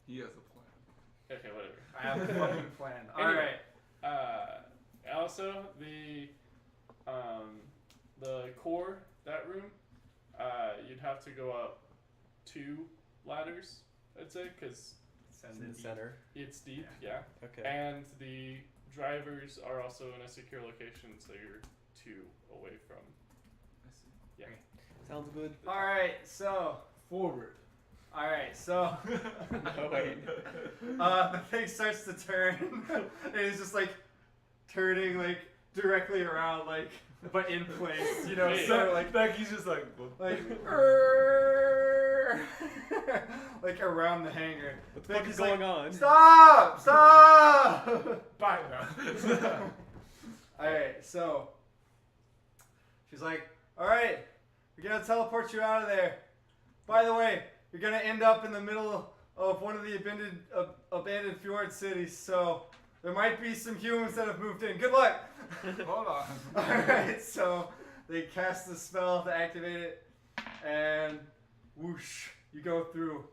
He has a plan. Okay, whatever. I have a fucking plan. All Anyway. right. Also, the core, that room, you'd have to go up 2 ladders, I'd say, because In the center. it's deep, yeah. Okay. And the drivers are also in a secure location, so you're 2 away from. I see. Yeah. Sounds good. All right. So. Forward. All right. So. Oh, wait. The thing starts to turn, and it's just like turning like directly around, like but in place, you know. Wait. So like Becky's just like. like like around the hangar. What the fuck Becky's is going like, on? Stop! Stop! Bye now. All right. So she's like, all right, we're gonna teleport you out of there. By the way, you're gonna end up in the middle of one of the abandoned fjord cities, so there might be some humans that have moved in. Good luck! Hold on. Alright, so they cast the spell to activate it, and whoosh, you go through,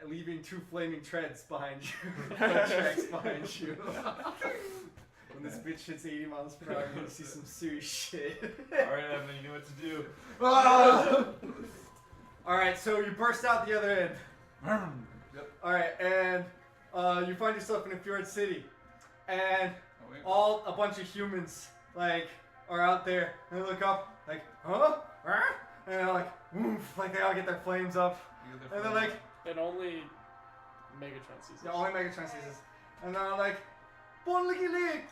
leaving 2 flaming treads behind you. Tracks behind you. When this bitch hits 80 miles per hour, you're gonna see some serious shit. Alright, Evan, you know what to do. Alright, so you burst out the other end. Yep. Alright, and you find yourself in a fjord city. And Oh, wait. a bunch of humans, like, are out there. And they look up, like, huh? Huh? And they're like, woof, like they all get their flames up. You get And the they're like, And only Megatron sees yeah, this. only Megatron sees this. And they're like, bon licky lick.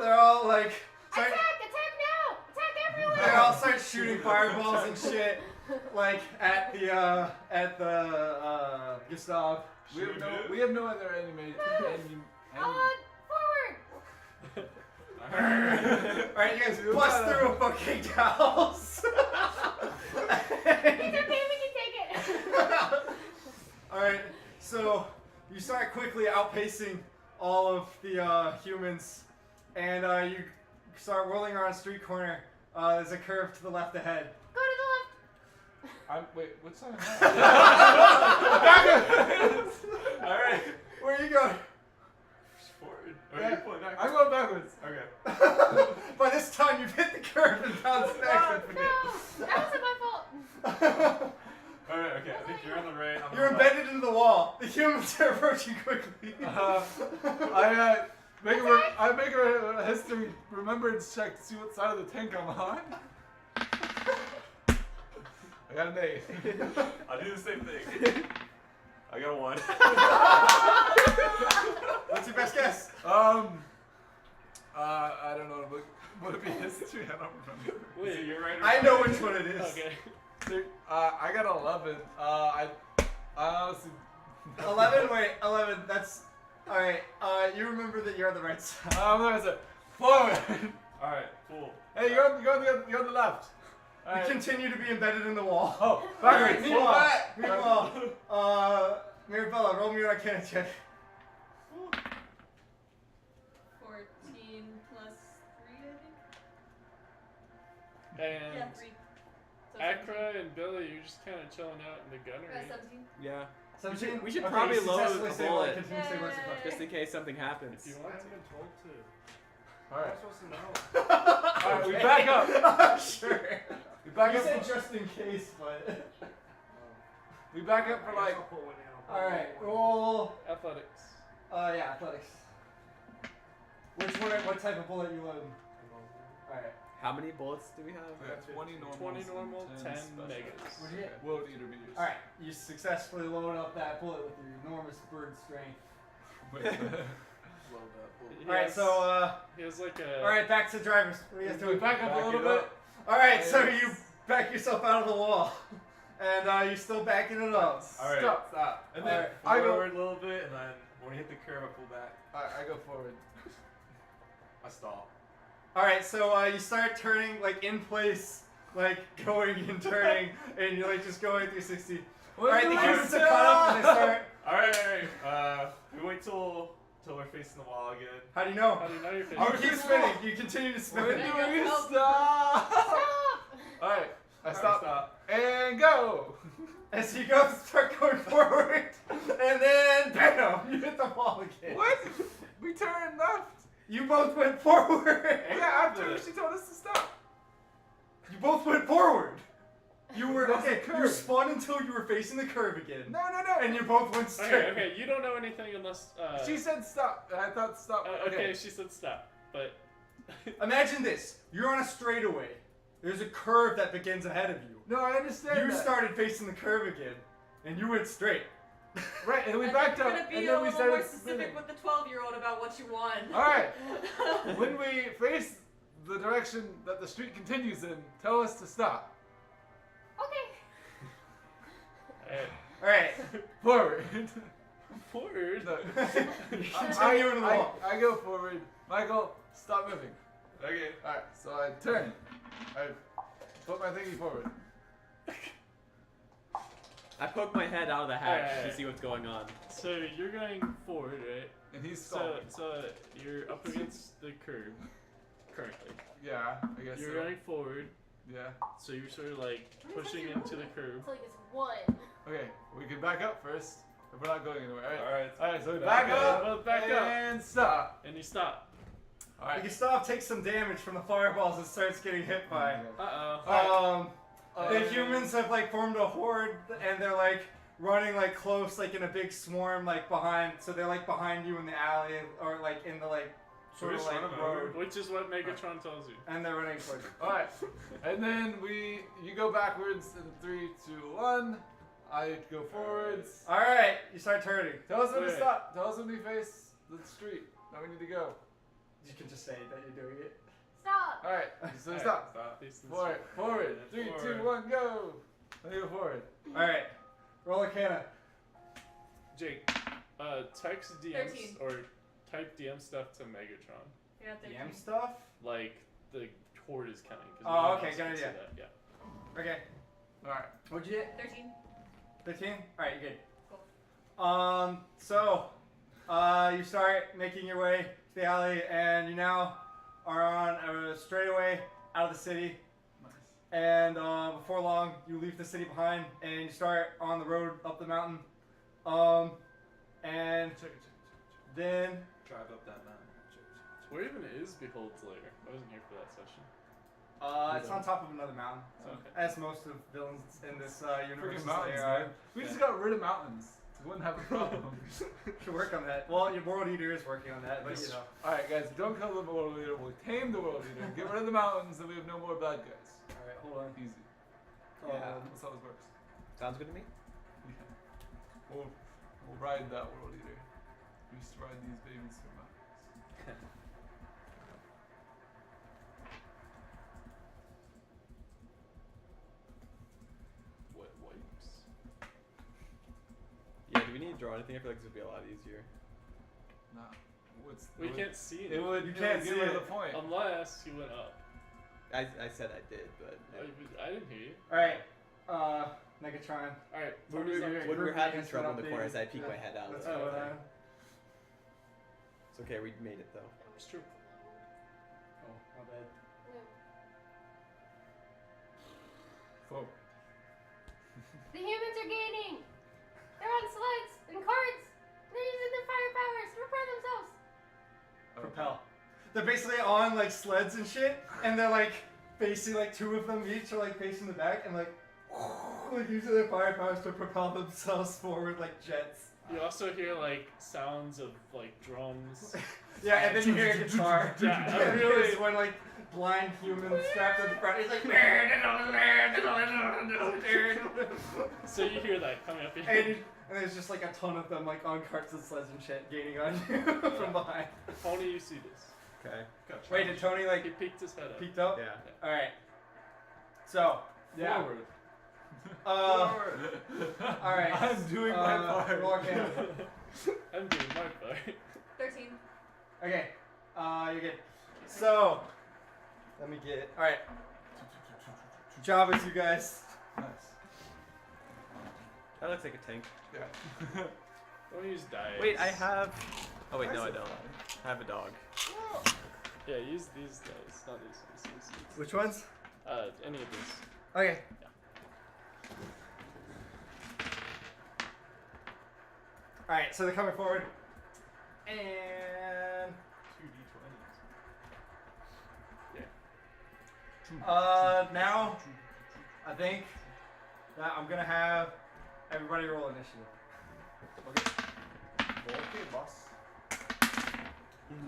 They're all like, start, Attack! Attack now! Attack everywhere! they all start shooting fireballs and shit, like, at the Gustav. We have no other enemy. Forward! Alright, you guys bust through a fucking house. It's okay, we can take it! Alright, so you start quickly outpacing all of the humans, and you start rolling around a street corner. There's a curve to the left ahead. Go to the left! Wait, what's that? Alright. Where are you going? Forward. Or you point back. I'm going backwards. Okay. By this time, you've hit the curve and bounced back. No! That wasn't my fault! Alright, okay. I think you're on the right. I'm You're on the left. embedded into the wall. The humans are approaching quickly. I make a history remembrance check to see what side of the tank I'm on. I got an 8. I'll do the same thing. I got a 1. What's your best guess? I don't know. Would it be history? I don't remember. Wait, you're right. I know which one it is. Okay. I got 11. I honestly. 11? Wait, 11. That's. Alright, you remember that you're on the right side. I'm gonna say forward. Alright, cool. Hey, you're on the left. You Alright. continue to be embedded in the wall. Oh, Alright, backwards. meanwhile, Mirabella, roll me an Arcana check. 14 plus 3, I think. And Yeah, 3. So Akra and Billy, you're just kind of chilling out in the gunnery. 17. Yeah. 17? We should Okay, probably you load successfully a say bullet. continuously once a month. Just in case something happens. If you I want haven't to. been told to. All right. I'm supposed to know. All right, we back up. Sure. We back You up. said just in case, but. We back up for like. I'll put one in. I'll put Alright, one in. roll. Athletics. Yeah, athletics. What type of bullet you load? Alright. How many bullets do we have? We got 20 normal. 20 normal, 10 special. negatives. What'd you get? World Eater beaters. Alright, you successfully load up that bullet with your enormous bird strength. Wait, load that bullet. He Alright, has- so, He has like a. alright, back to drivers. What do you guys We doing? back up a Back little it bit. up. Alright, so Yes. you back yourself out of the wall. And you're still backing it up. Alright, Stop. And then Alright. I go- forward a little bit, and then when we hit the curve, I pull back. Alright, I go forward. I stop. Alright, so you start turning like in place, like going and turning, and you're like just going 360. Alright, the humans have caught up and they start. Alright. We wait till we're facing the wall again. How do you know? How do you know you're You facing? keep spinning. You continue to spin. When There do you we go. stop? Stop! Alright, I Alright, stop. And go! As you go, start going forward, and then bam, you hit the wall again. What? We turned left. You both went forward. Yeah, after she told us to stop. You both went forward. You were That's okay. the You curve. spun until you were facing the curve again, No. and you both went straight. Okay, you don't know anything unless. She said stop. And I thought stop. Okay, she said stop, but. Imagine this: you're on a straightaway. There's a curve that begins ahead of you. No, I understand You that. started facing the curve again, and you went straight. Right, and we And backed you're up, gonna be and a then we little started more specific spinning. with the 12-year-old about what you want. Alright, when we face the direction that the street continues in, tell us to stop. Okay. Alright. All right. Forward. Forward. No. Continue in the wall. I go forward. Michael, stop moving. Okay. Alright, so I turn. I put my thingy forward. I poke my head out of the hatch Alright. to see what's going on. So you're going forward, right? And he's So, stalling. so you're up against the curb currently. Yeah, I guess You're so. going forward, Yeah. so you're sort of like pushing into the curb. It's like it's one. Okay, we can back up first. If we're not going anywhere. Alright. Alright, so we Back back up. up. Well, back up. And stop. And you stop. You Alright. can stop, take some damage from the fireballs it starts getting hit by. Uh-oh. The humans have like formed a horde, and they're like running like close, like in a big swarm, like behind. So they're like behind you in the alley, or like in the like sort of just like run them over? road, Which is what Megatron tells you. and they're running towards you. Alright. And then you go backwards in 3, 2, 1. I go forwards. All right, you start turning. Tell us when to Wait. stop. Tell us when we face the street. Now we need to go. You can just say that you're doing it. Stop. Alright, so Alright, stop. Stop. Facing the Forward, street. forward. And 3, forward. 2, 1, go. Let me go forward. All right, roll a canna. Jake, text DMs 13. or type DM stuff to Megatron. Yeah, DM stuff. Like the horde is coming. 'cause Oh, no one okay, else good can see idea. that, Yeah. Okay, Alright. what'd you get? 13. 15. All right, you're good. Cool. So, you start making your way to the alley, and you now are on a straightaway out of the city. Nice. And before long, you leave the city behind, and you start on the road up the mountain. And Check it. then Drive up that mountain. Where even is Behold's lair? I wasn't here for that session. it's on top of another mountain, Okay. as most of villains in this universe Freaking mountains, they are. man. We just got rid of mountains. We wouldn't have a problem. Should work on that. Well, your world eater is working on that, but you know. Alright, guys, don't kill the world leader. We'll tame the world leader. Get rid of the mountains, and we have no more bad guys. All right, hold on. Easy. Yeah. That's how this works. Sounds good to me. We'll ride that world eater. We used to ride these babies for mountains. Wet wipes. Yeah, do we need to draw anything? I feel like this would be a lot easier. Nah. We can't see It it. would. You it can't would see get rid it. of the point. Unless you went up. I said I did, but I didn't hear you. All right, Megatron. Alright, When Tortoise we- up. we- when we're Group having meetings trouble in went the up, corners, I baby. peek my head out. That's It's what okay. It's okay. We made it though. It's true. Oh, my bad. Forward. The humans are gaining. They're on sleds and carts. They're using their fire powers to propel themselves. Propel. They're basically on like sleds and shit, and they're like facing like two of them each are like facing the back and like using their fire powers to propel themselves forward like jets. You also hear like sounds of like drums. Yeah, and then you hear a guitar. Yeah, I And really- there's one like blind human strapped to the front. He's like. So you hear that coming up your And there's just like a ton of them like on carts and sleds and shit gaining on you from behind. Tony, you see this. Okay. Wait, did Tony He like peeked his head up. peeked up? Yeah. Alright. So, yeah. Forward. Alright. I'm doing my part. roll Arcana. I'm doing my part. 13. Okay. You're good. So, let me get. Alright. Jobbers, you guys. Nice. That looks like a tank. Yeah. Don't use dice. Wait, I have. Oh wait, no, I don't. I have a dog. Yeah, use these dice, not these ones. These. Which ones? Any of these. Okay. Alright, so they're coming forward. And. 2d20s. Now, I think that I'm gonna have everybody roll initiative. Okay, boss.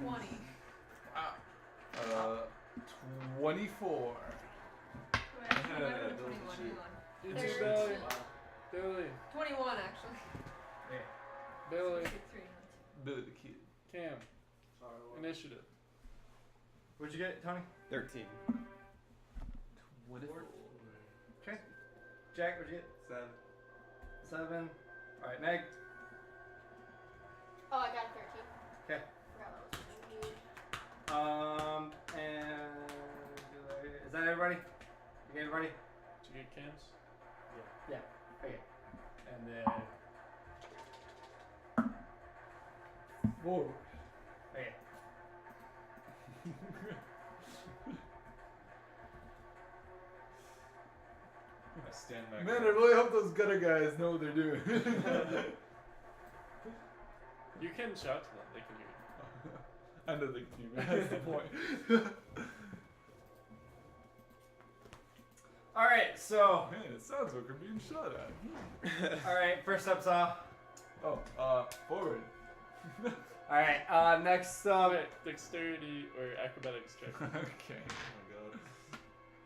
20. 24. Wait, actually, I might have been 21. Hang on. You There's- do Billy. Billy. 21, actually. Billy. 63. Billy the Kid. Cam. Initiative. What'd you get, Tony? 13. 24. Okay. Jack, what'd you get? 7. 7. Alright, Meg. Oh, I got a 13. Okay. Forgot what was huge. And is that everybody? You get everybody? Did you get Cam's? Okay. And then Forward. okay. I stand back. Man, I really hope those gutter guys know what they're doing. You can shout to them. They can hear you. I know they can hear me. That's the point. Alright, so Man, it sounds like we're being shot at. alright, first up Saw. Oh, forward. Alright, next up Wait, dexterity or acrobatics check. Okay. Oh my god.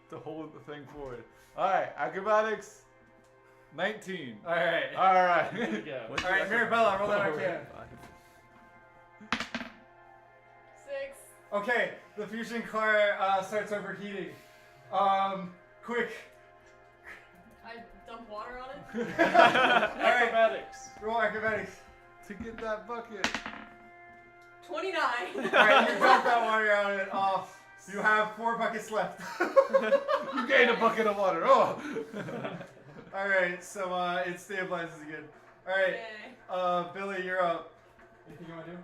To hold the thing forward. Alright, acrobatics. 19. Alright. Alright. There you go. What's Alright, Mirabella, roll that Arcana. 6. Okay, the fusion car starts overheating. Quick. I dump water on it. Alright, Acrobatics. roll acrobatics. To get that bucket. 29. Alright, you dump that water on it off. You have 4 buckets left. You gained a bucket of water. Oh. Alright, so it stabilizes again. Alright, Yay. Billy, you're up. Anything you wanna do?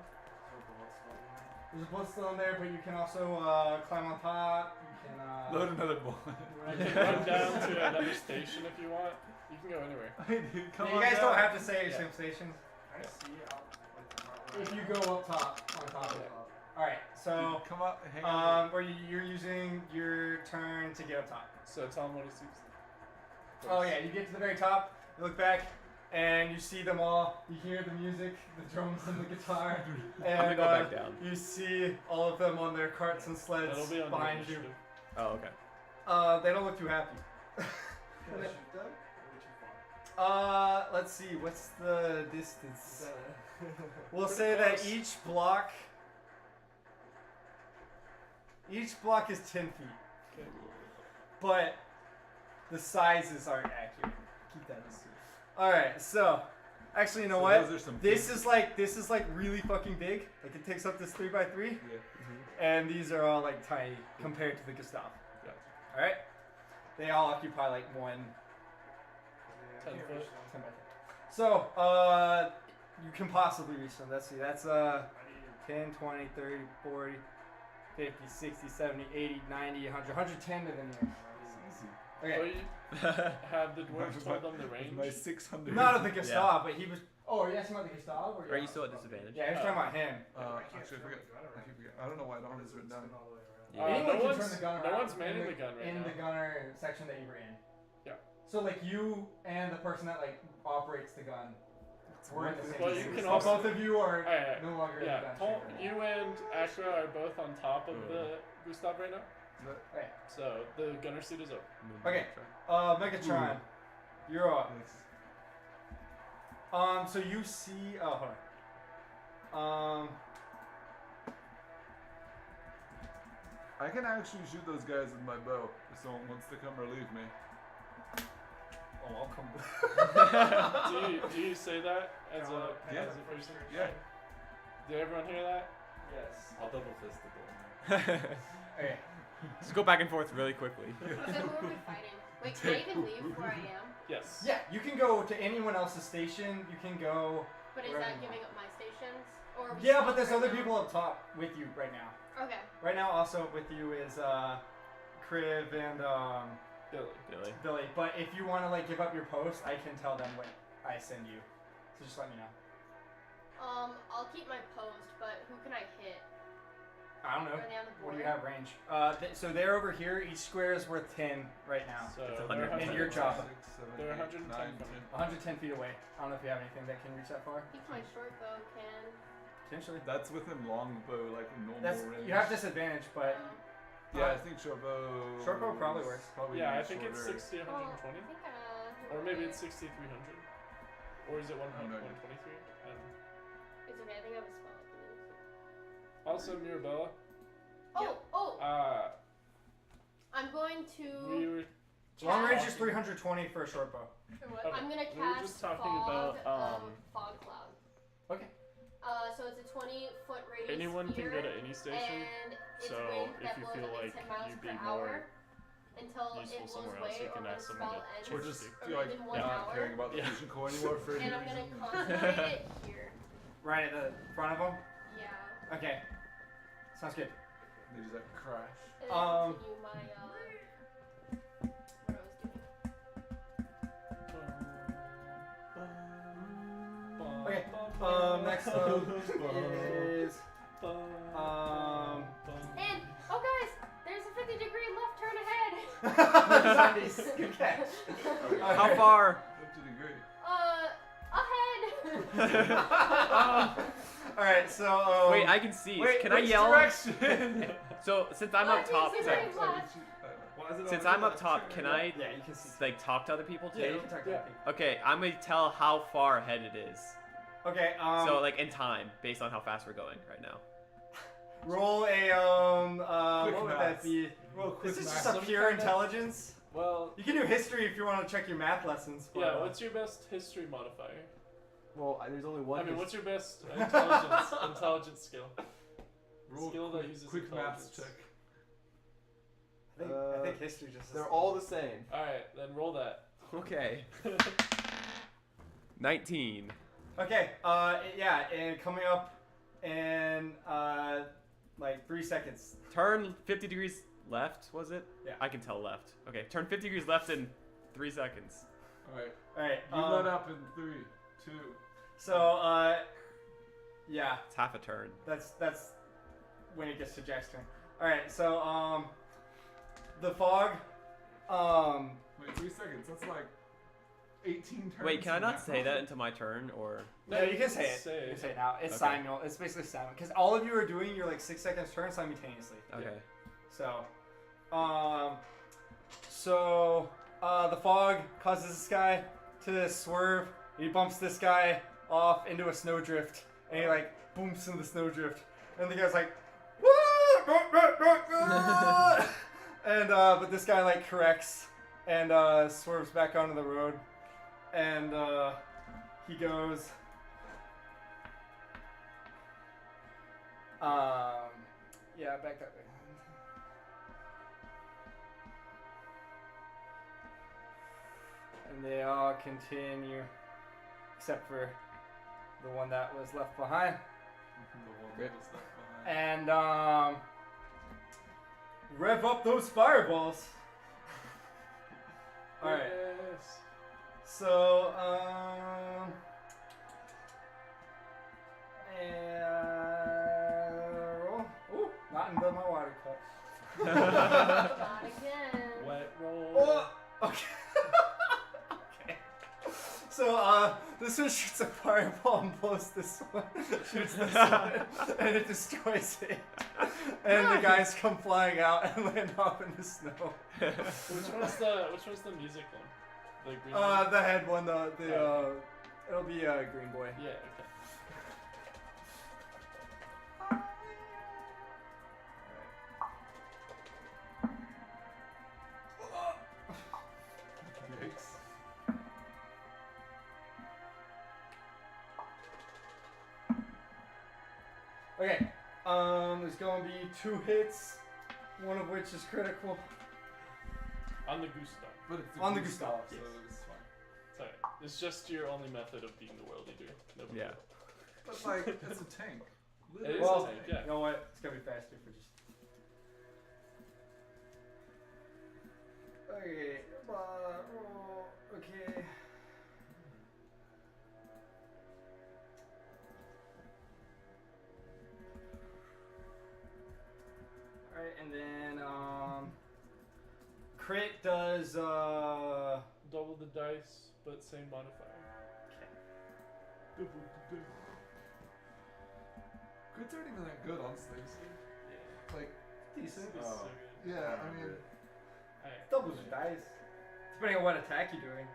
There's a bullet still in there, but you can also climb on top. You can Load another bullet. You can run down to another station if you want. You can go anywhere. Hey, dude, come Yeah, on you guys down. don't have to stay at your Yeah. same stations. I see out. If you go up top, on top of it. Alright, so Dude, come up, hang on. where you're using your turn to get up top. So tell them what he sees. Oh yeah, you get to the very top, you look back, and you see them all. You hear the music, the drums and the guitar, I'm gonna and go back down. you see all of them on their carts and sleds That'll be on your behind you. initiative. Oh, okay. They don't look too happy. Can I shoot them? Or too far? Let's see, what's the distance? Is that We'll Pretty say that close. each block is 10 feet, Okay. but the sizes aren't accurate. Keep that in mind. Alright, so actually, you know So what? those are some This big- is like really fucking big. Like it takes up this 3x3, Yeah. and these are all like tiny compared to the Gustav. Gotcha. All right, they all occupy like one 10 Here, foot. reach 10 by 10. So you can possibly reach them. Let's see. That's 10, 20, 30, 40, 50, 60, 70, 80, 90, 100, 110 of them here. It's easy. Okay. Well, you have the dwarves told them the range? My 600. Not of the Gustav, but he was. Oh, are you asking about the Gustav? Or Are you still at disadvantage? Yeah, he was talking about him. Actually, I forget. I don't know why I don't have this written down. Yeah. Anyone no can one's, turn the gun no around one's manning the gun right in now. the gunner section that you were in. Yeah. So like you and the person that like operates the gun, we're in the same. Well, you section. can So also- both of you are Alright, no longer yeah, in the gun. Paul, chamber. you and Ashra are both on top of the Gustav right now. Okay. So the gunner suit is open. Okay. Megatron, you're up. So you see. Oh, hold on. I can actually shoot those guys with my bow if someone wants to come relieve me. Oh, I'll come. do you say that as a Yeah. as a person? Yeah. Did everyone hear that? Yes. I'll double fist the door. Okay. Just go back and forth really quickly. So who are we fighting? Wait, can I even leave where I am? Yes. Yeah, you can go to anyone else's station. You can go. But is Wherever that you giving up my stations? Or are we Yeah, stuck but there's right other now? people up top with you right now. Okay. Right now, also with you is Kriv and Billy. Billy. But if you want to like give up your post, I can tell them what I send you. So just let me know. I'll keep my post, but who can I hit? I don't know. Are they on the What board? do you have range? So they're over here. Each square is worth 10 right now. So It's they're 100. In your job. They're 110 from me. 110 feet away. I don't know if you have anything that can reach that far. I think my short bow can. Potentially. That's with him longbow, like a normal That's range. you have disadvantage, but Yeah, I think short bow. Short bow probably works. Probably Yeah, I needs think it's shorter. 60, Oh, 120. I think Or maybe it's 6300. Or is it 123? know. 123? I don't know. It's okay. I think I have a spell I can use. Also, Mirabella, Oh! I'm going to. we were long range is Cast- 320 for a short bow. For what? Okay. I'm gonna We were cast just talking fog, about, fog cloud. Okay. So it's a 20-foot radius anyone can sphere, go to any station. and it's so wind if that you blows feel at like 10 miles you'd per be hour more until it useful blows somewhere away else, you or can when ask the someone spell to ends Or just Interesting. feel like within 1 not hour. caring about the Yeah. fusion core anymore for any And I'm gonna reason. concentrate it here. Right at the front of them. Yeah. Okay. Sounds good. They just like crash. And then continue my what I was doing. Okay. Next up is And oh guys, there's a 50-degree left turn ahead. Nice. Good catch. How far? 50 degree. Ahead. All right. So. Wait, I can see. Wait, Can I which yell? Direction? So since I'm up top, What? Sorry, Wait, sorry, what? Why is it since always I'm up top, can I Yeah, you can see. like talk to other people too? Yeah, you can talk to Yeah. people. Okay, I'm gonna tell how far ahead it is. Okay. So like in time, based on how fast we're going right now. roll a Quick what would maths. that be? Real quick This is math. just a Some pure kind of- intelligence. Well, You can do history if you want to check your math lessons. But, yeah. What's your best history modifier? Well, there's only one. I mean, what's your best intelligence skill? Roll skill that quick- uses quick maths intelligence. check. I think history just. They're all the same. All right, then roll that. Okay. 19. Okay. Yeah, and coming up in like 3 seconds. Turn 50 degrees left, was it? Yeah. I can tell left. Okay, turn 50 degrees left in 3 seconds. Alright. All right. You let up in 3, 2. So yeah, It's half a turn. that's when it gets to Jack's turn. All right. So the fog. Wait, 3 seconds. That's like 18 turns. Wait, can I from not now. say that into my turn or? No, you can say it. Say You can it. say it now. It's Okay. simul. It's basically simul. Because all of you are doing your like 6 seconds turn simultaneously. Okay. So, the fog causes this guy to swerve. He bumps this guy off into a snowdrift, and he like booms into the snowdrift. And the guy's like, "Woo!" and but this guy like corrects and swerves back onto the road, and he goes. Yeah, back that way. And they all continue, except for the one that was left behind. The one that was left behind. And rev up those fireballs. All right. Yes. So, roll. Ooh, not into my water cup. Not again. Wet roll. Oh, okay. Okay. So, this one shoots a fireball and blows this one, shoots this one, and it destroys it. And the guys come flying out and land off in the snow. Which one's the music one? The green The head one, it'll be Green Boy. Yeah, okay. Yikes. Okay, there's gonna be 2 hits, one of which is critical. On the Gustav. But it's On the Gustav, Gustav, so yes. it's fine. Sorry. It's just your only method of being the world leader. No big Yeah. deal. But like, it's a tank. It is Well, a tank, yeah. You know what? It's gonna be faster for just. Okay, roll. Okay. Alright, and then crit does Double the dice, but same modifier. Double the dice. Crits aren't even that good, honestly. Yeah. Like, decent. It's so good. yeah, I mean, Alright. Doubles your dice. Depending on what attack you're doing.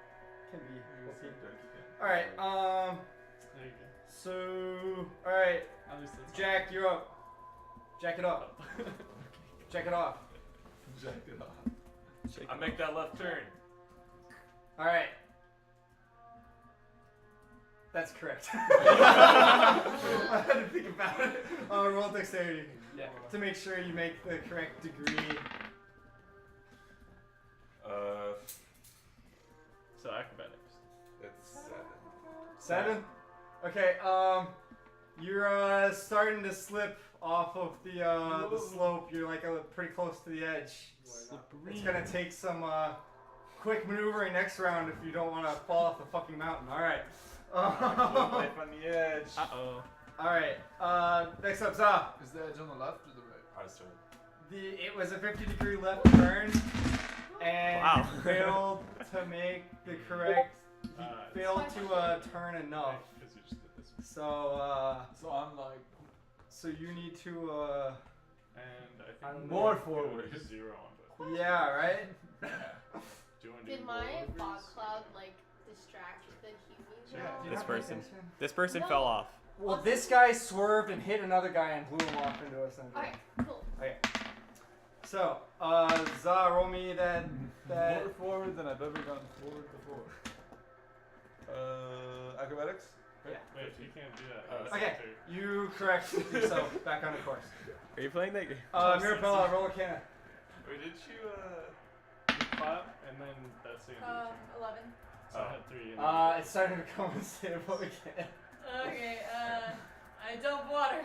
Can be. maybe OP. it's Alright, There you go. so alright, At least that's Jack, you're up. Jack it up. Check it off. jack it off. Shake I it make that left turn. Alright. That's correct. I had to think about it. Roll dexterity Yeah. to make sure you make the correct degree. So acrobatics. It's 7? 7. Okay, you're starting to slip off of the slope. You're like pretty close to the edge. It's gonna take some quick maneuvering next round if you don't want to fall off the fucking mountain. Alright. Life on the edge. Uh-oh. Alright, next up, Za. Is the edge on the left or the right? I started. It was a 50-degree left turn, and Wow. you failed to make the correct. You failed to turn enough. Because you just did this one. So So I'm like, so you need to And I I think don't More it forward. was 0 on both. yeah, right. Do you want to Did do my rollovers? fog cloud like distract the humans? Sure. at all? Do you This have any person. attention? This person No. fell off. Well, this guy swerved and hit another guy and blew him off into a center. Okay, cool. Okay. So, Za, roll me that. more forward than I've ever gone forward before. Acrobatics? Yeah. Wait, you can't do that. Okay, you correct yourself back on the course. Are you playing that game? Mirabella, roll a cannon. Wait, did you, You clap, and then that's the end of your turn. 11. So I had 3. And It's starting to become unstable again. Okay, I dump water.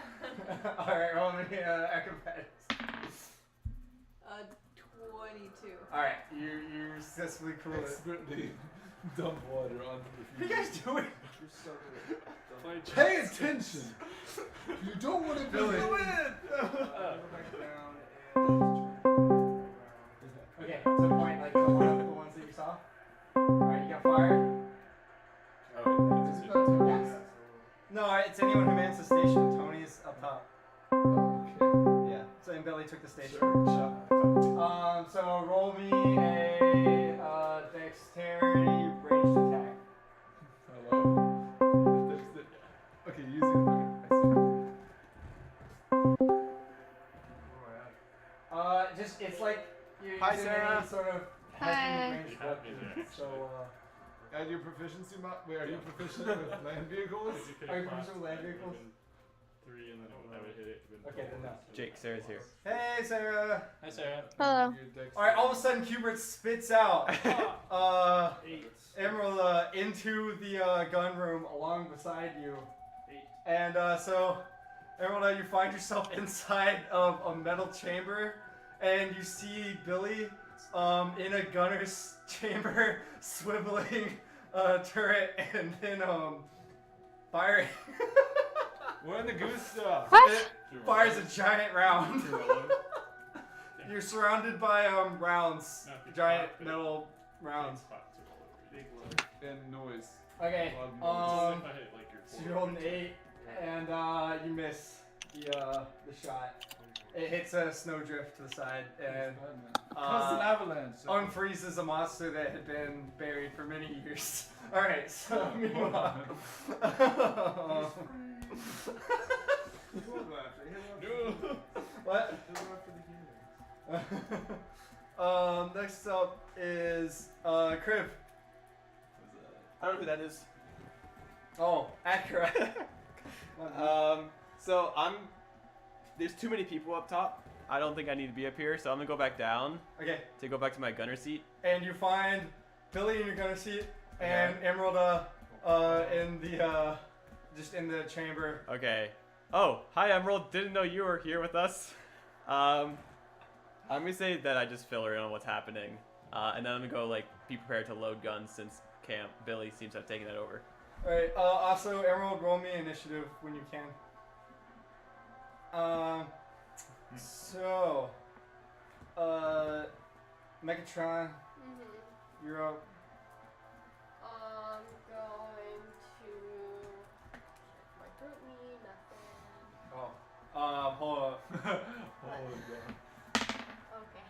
Alright, roll me acrobatics. 22. Alright, you successfully cool it. Expertly dump water onto the What are you guys doing? Play Pay chess. attention! You don't want to be Billy. in! Okay, so point like the ones that you saw. Alright, you got fire. Oh, wait, that's it. Yes. No, it's anyone who mans the station. Tony's up top. Okay. Yeah. So and Billy took the station. Sure. So roll me a dexterity ranged attack. Hello. Okay, using. Okay, I see. Just it's like you're Hi, using Sarah. any sort of Hi. heavy ranged You have me weapon. there, So Add your proficiency wait, are you proficient with land vehicles? If you could Are you clap, proficient with land that would've vehicles? been 3, and then I would hit it. Okay, then no. Jake, Sarah's here. hey, Sarah. Hi, Sarah. Hello. Your dex- All right, all of a sudden, Hubert spits out 8. Emerald into the gun room along beside you. 8. And so, Emerald, you find yourself inside of a metal chamber, and you see Billy In a gunner's chamber, swiveling turret, and then firing. We're in the goose stuff. What? It fires a giant round. You're surrounded by rounds, No, if you giant cock it. metal rounds. Big load and noise. Okay. Loud If I hit like your So you rolled an 8, and you miss the shot. It hits a snowdrift to the side and Cause an avalanche. unfreezes a monster that had been buried for many years. All right. So meanwhile. What? Next up is Crib. I don't know who that is. Oh, accurate. So there's too many people up top. I don't think I need to be up here, so I'm gonna go back down Okay, to go back to my gunner seat. and you find Billy in your gunner seat and Emerald in the just in the chamber. Okay. Oh, hi Emerald. Didn't know you were here with us. I'm gonna say that I just fill her in on what's happening, and then I'm gonna go like be prepared to load guns since Billy seems to have taken that over. All right. Also, Emerald, roll me initiative when you can. So, Megatron, you're up. I'm going to check my group me, nothing. Oh, hold up. Holy God. Okay.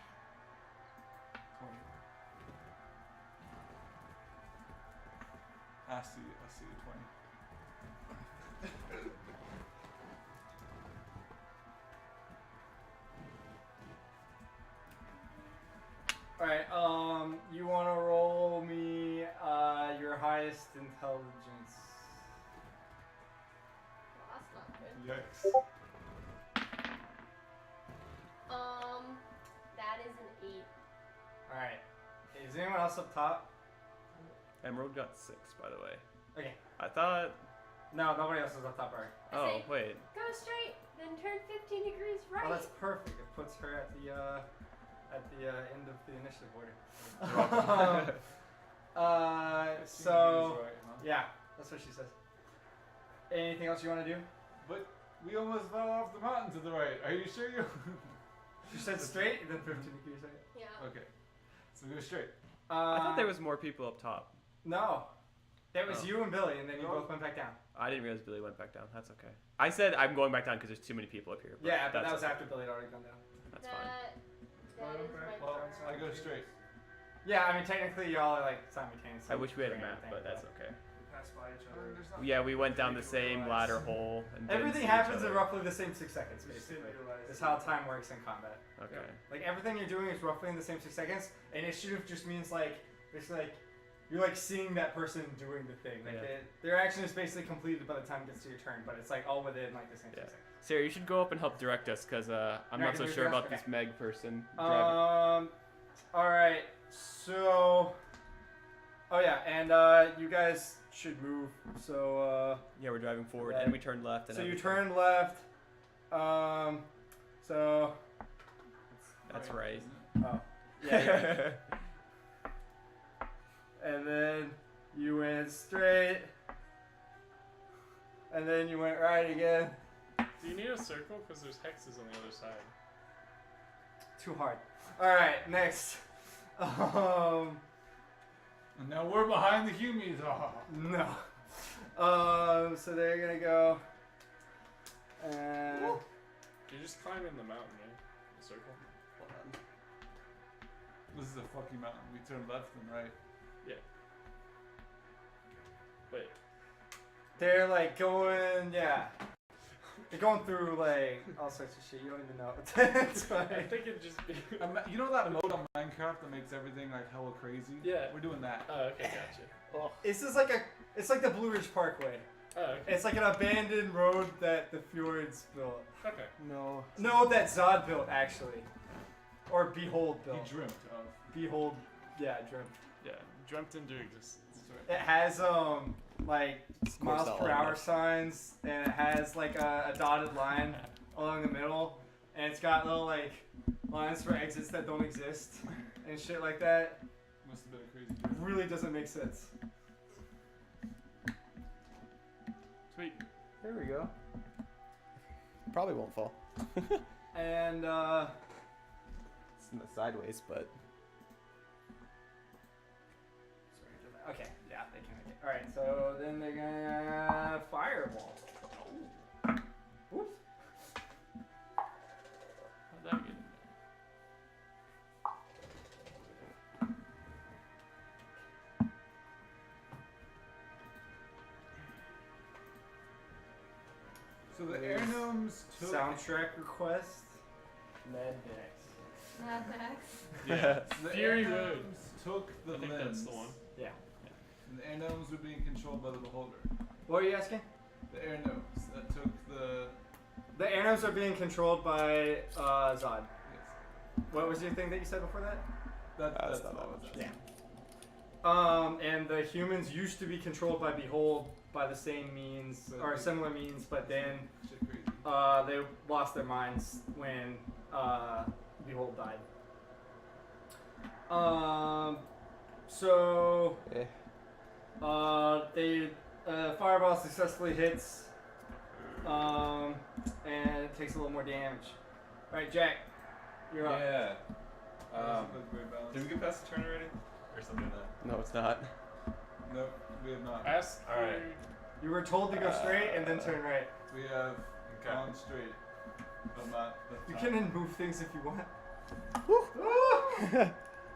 20. I see you, 20. All right. You want to roll me your highest intelligence? Well, that's not good. Yikes. That is an 8. All right. Is anyone else up top? Emerald got 6, by the way. Okay. I thought. No, nobody else is up top, right? I Oh say, wait. go straight, then turn 15 degrees right. Oh, that's perfect. It puts her at the end of the initiative order. So Right, huh? yeah, that's what she says. Anything else you want to do? But we almost fell off the mountain to the right. Are you sure you? She said straight, then 15 degrees right. Yeah. Okay. So go straight. I thought there was more people up top. No. That was Oh. you and Billy, and then you No. both went back down. I didn't realize Billy went back down. That's okay. I said I'm going back down because there's too many people up here. Yeah, but that's that was okay. after Billy had already gone down. That's fine. That is my Well, turn. I go straight. Yeah, I mean technically y'all are like simultaneous. I wish we had a doing map, everything, but that's okay. Pass by each other. Yeah, we went down the same ladder hole. And didn't Everything see each happens in other. roughly the same 6 seconds, basically. That's how time works in combat. Okay. Like everything you're doing is roughly in the same 6 seconds. Initiative just means like it's like you're like seeing that person doing the thing. Like Yeah. their action is basically completed by the time it gets to your turn, but it's like all within like the same 6 Yeah. seconds. Sarah, you should go up and help direct us because I'm You're not not so gonna sure direct about us? this Meg person. driving. All right. So. Oh yeah, and you guys should move. So. Yeah, we're driving forward right. and we turned left. And So you everything. turn left. So. That's right. Oh. Yeah. And then you went straight. And then you went right again. Do you need a circle? Because there's hexes on the other side. Too hard. Alright, next. And now we're behind the Humies. Oh. No. So they're gonna go. And. You're just climbing the mountain, right? The circle. This is a fucking mountain. We turn left and right. Wait. They're like going, yeah. They're going through like all sorts of shit. You don't even know. It's I fine. think it'd just be. You know that mode on Minecraft that makes everything like hella crazy? Yeah. We're doing that. Oh, okay, gotcha. It's just like it's like the Blue Ridge Parkway. Oh, okay. It's like an abandoned road that the Fjords built. Okay. No, that Zod built actually, or Behold He built. dreamt of. Behold, yeah, dreamt. Yeah. Dreamt into existence. It has like miles all per I hour know. signs, and it has like a dotted line along the middle, and it's got little like lines for exits that don't exist and shit like that. Must have been a crazy day. Really doesn't make sense. Sweet. There we go. Probably won't fall. And It's sideways, but okay, yeah, they can make it. All right, so then they're gonna fireball. Oops. How'd that get in there? So the air gnomes took. Soundtrack request. Mad Dex. Not next. Yeah. The Fury air Road. gnomes took the I think lens. that's the one. Yeah. And the air gnomes were being controlled by the beholder. What are you asking? The air gnomes that took the. The Airnomes are being controlled by Zod. Yes. What was your thing that you said before that? That's not all that much. Yeah. And the humans used to be controlled by Behold by the same means or similar means, but then Shit crazy. they lost their minds when Behold died. So they fireball successfully hits, and it takes a little more damage. All right, Jack, you're up. Yeah. Great balance. Did we get past the turn already? Or something like that? no, it's not. Nope, we have not. Ask. Alright. You were told to go straight and then turn right. We have Okay. gone straight, but not the You top. can move things if you want.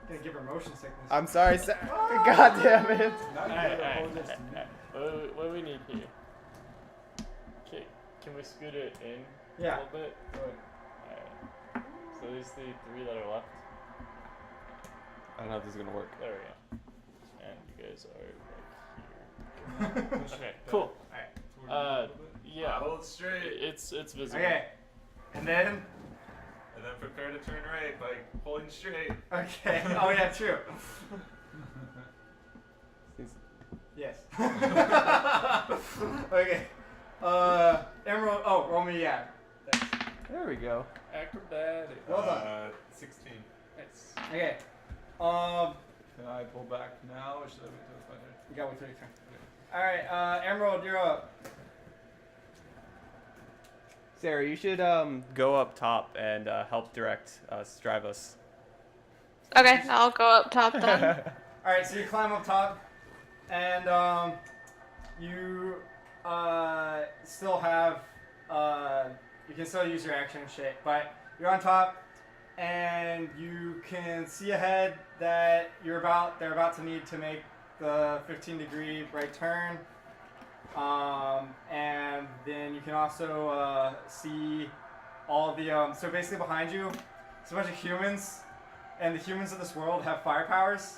Gonna give her motion sickness. I'm sorry, sir. God damn it. Not Alright, good. alright, Hold this to me. What do we need here? Okay, can we scoot it in Yeah. a little bit? Alright. So these the three that are left. I don't know if this is gonna work. There we go. And you guys are like here. Okay, cool. Toward me a little bit. Yeah. Hold straight. It's visible. Okay. And then. And then prepare to turn right by holding straight. Okay. Oh yeah, true. Yes. Okay. Emerald. Oh, roll me. Yeah. There we go. Acrobatic. Well done. 16. Nice. Okay. Can I pull back now, or should I wait till it's my turn? You got wait till your turn. All right. Emerald, you're up. Sarah, you should go up top and help direct us, drive us. Okay, I'll go up top then. All right. So you climb up top, and you still have you can still use your action and shit, but you're on top, and you can see ahead that they're about to need to make the 15-degree right turn. And then you can also see all the so basically behind you, it's a bunch of humans, and the humans of this world have fire powers.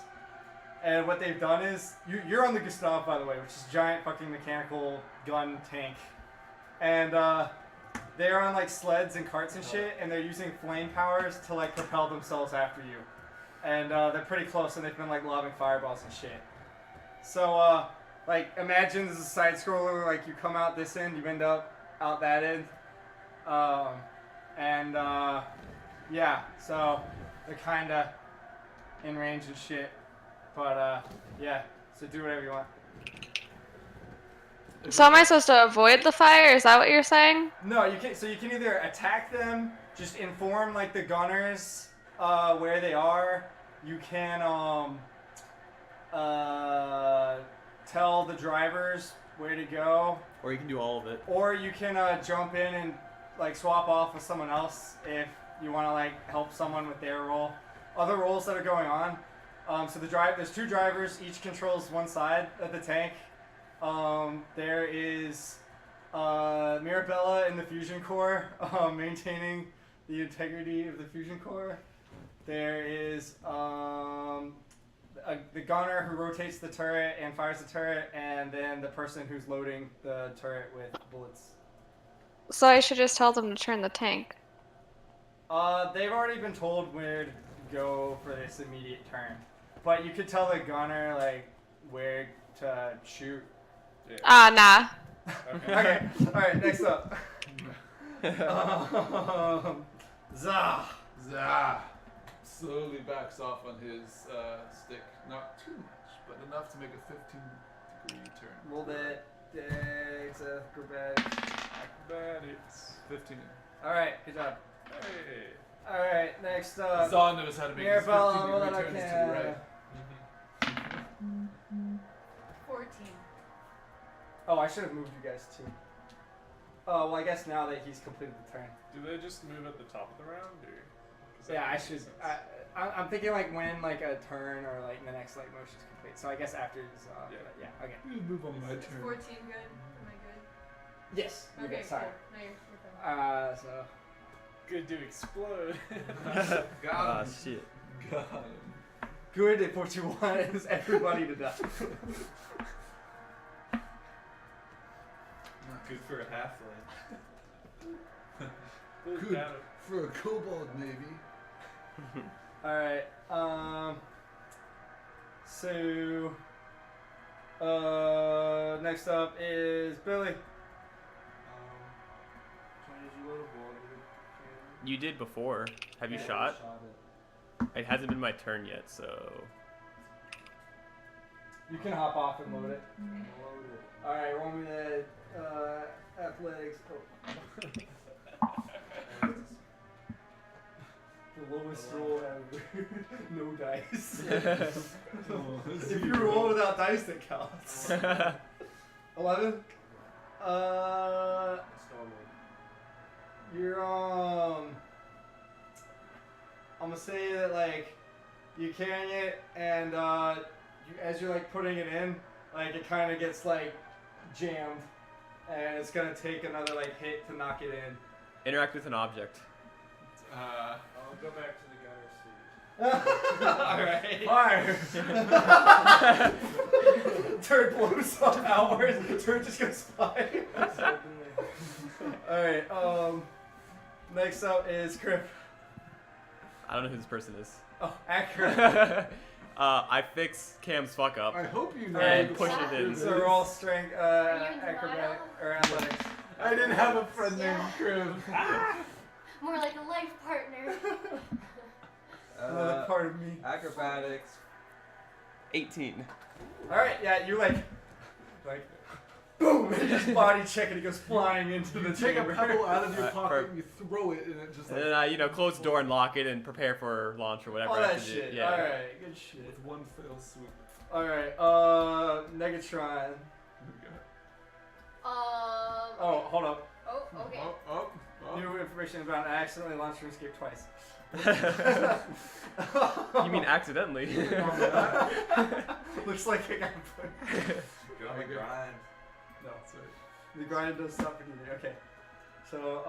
And what they've done is you're on the Gustav, by the way, which is a giant fucking mechanical gun tank, and they're on like sleds and carts and shit, and they're using flame powers to like propel themselves after you, and they're pretty close, and they've been like lobbing fireballs and shit. So like imagine this is a side scroller, like you come out this end, you end up out that end, and yeah, so they're kind of in range and shit, but yeah, so do whatever you want. So am I supposed to avoid the fire? Is that what you're saying? No, you can. So you can either attack them, just inform like the gunners where they are. You can tell the drivers where to go, Or you can do all of it. or you can jump in and like swap off with someone else if you want to like help someone with their role. Other roles that are going on. So there's two drivers. Each controls one side of the tank. There is Mirabella in the fusion core, maintaining the integrity of the fusion core. There is the gunner who rotates the turret and fires the turret, and then the person who's loading the turret with bullets. So I should just tell them to turn the tank. They've already been told where to go for this immediate turn, but you could tell the gunner like where to shoot. Nah. Okay. All right. Next up. Zah. Zah! Slowly backs off on his stick. Not too much, but enough to make a 15-degree turn. Roll that. Dex, acrobatics. Acrobatics. 15. Alright, good job. Hey. Alright, next up. Zahn knows how to make his Mirabelle, 15-degree roll that turns to the Arcana. right. 14. Oh, I should have moved you guys too. Oh, well, I guess now that he's completed the turn. Do they just move at the top of the round, or? 'cause that Yeah, I makes should. sense. I'm thinking like when like a turn or like the next like motion's complete. So I guess after is Yeah. but yeah, okay. You move on my Is turn. 14 good? Am I good? Yes. You Okay, get sorry. cool. Now you're fine. So Good to explode. Ah, shit. Got him. good if what you want is everybody to die. Good for a halfling. Good for a kobold, maybe. Alright, so next up is Billy. You did before. Have you shot? It hasn't been my turn yet, so. You can hop off and load it. Alright, roll me the athletics. Oh. The lowest roll ever. No dice. If you roll without dice, that counts. 11? You're I'm gonna say that like you're carrying it and as you're like putting it in, like it kind of gets like jammed and it's gonna take another like hit to knock it in. Interact with an object. I'll go back to the gunner seat. Alright. Fire! Turd blows up outwards, turd just goes flying. Alright, next up is Crip. I don't know who this person is. Oh, accurate. I fix Cam's fuck up. I hope you know. And who push the it in. fuck So is. roll strength, Are you in acrobatic, denial? or athletics. I didn't have a friend Yeah. named Crib. More like a life partner. Another part of me. Acrobatics. 18. Alright, yeah, you're like, boom, and his body check and he goes flying into the You take a chamber. pebble out of your Alright, pocket perfect. and you throw it, and it just And like then I, close the door and lock it and prepare for launch or whatever All I that have to shit. do. Yeah. Alright, good shit. with one fell swoop. Alright, Negatron. Oh, hold up. Oh, okay. Oh. New information about accidentally launched RuneScape twice. You mean accidentally? Looks like I got put. Go on the grind. No, Sorry. the grind does stop anything. Okay. So,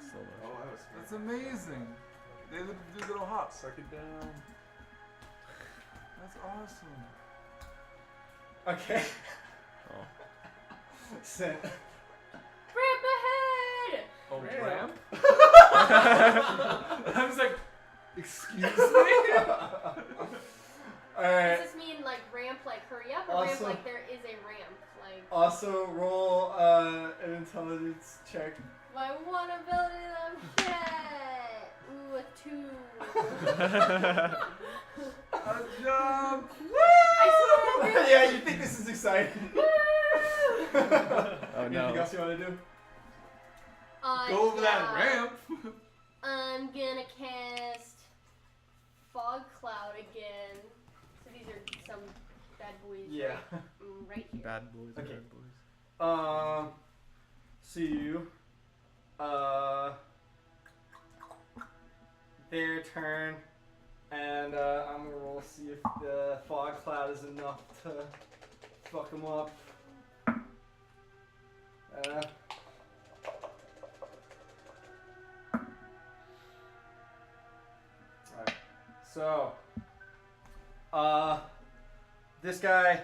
Slow motion. Oh, that was That's amazing. They do little hops. Suck it down. That's awesome. okay. Oh. Sent. Ramp ahead! Oh, Ramp? I was like, excuse me? Alright. Does this mean like ramp like hurry up or ramp Also- like there is a ramp? Like Also, roll an intelligence check. my one ability that I'm get. Ooh, a 2. A jump! I swear. Yeah, you think this is exciting. Oh Anything no. else you want to do? Go over that ramp! I'm gonna cast Fog Cloud again. So these are some bad boys. Yeah. Right here. Bad boys. Okay. Bad boys. So you, their turn, and I'm gonna roll see if the fog cloud is enough to fuck them up. Alright. So, this guy,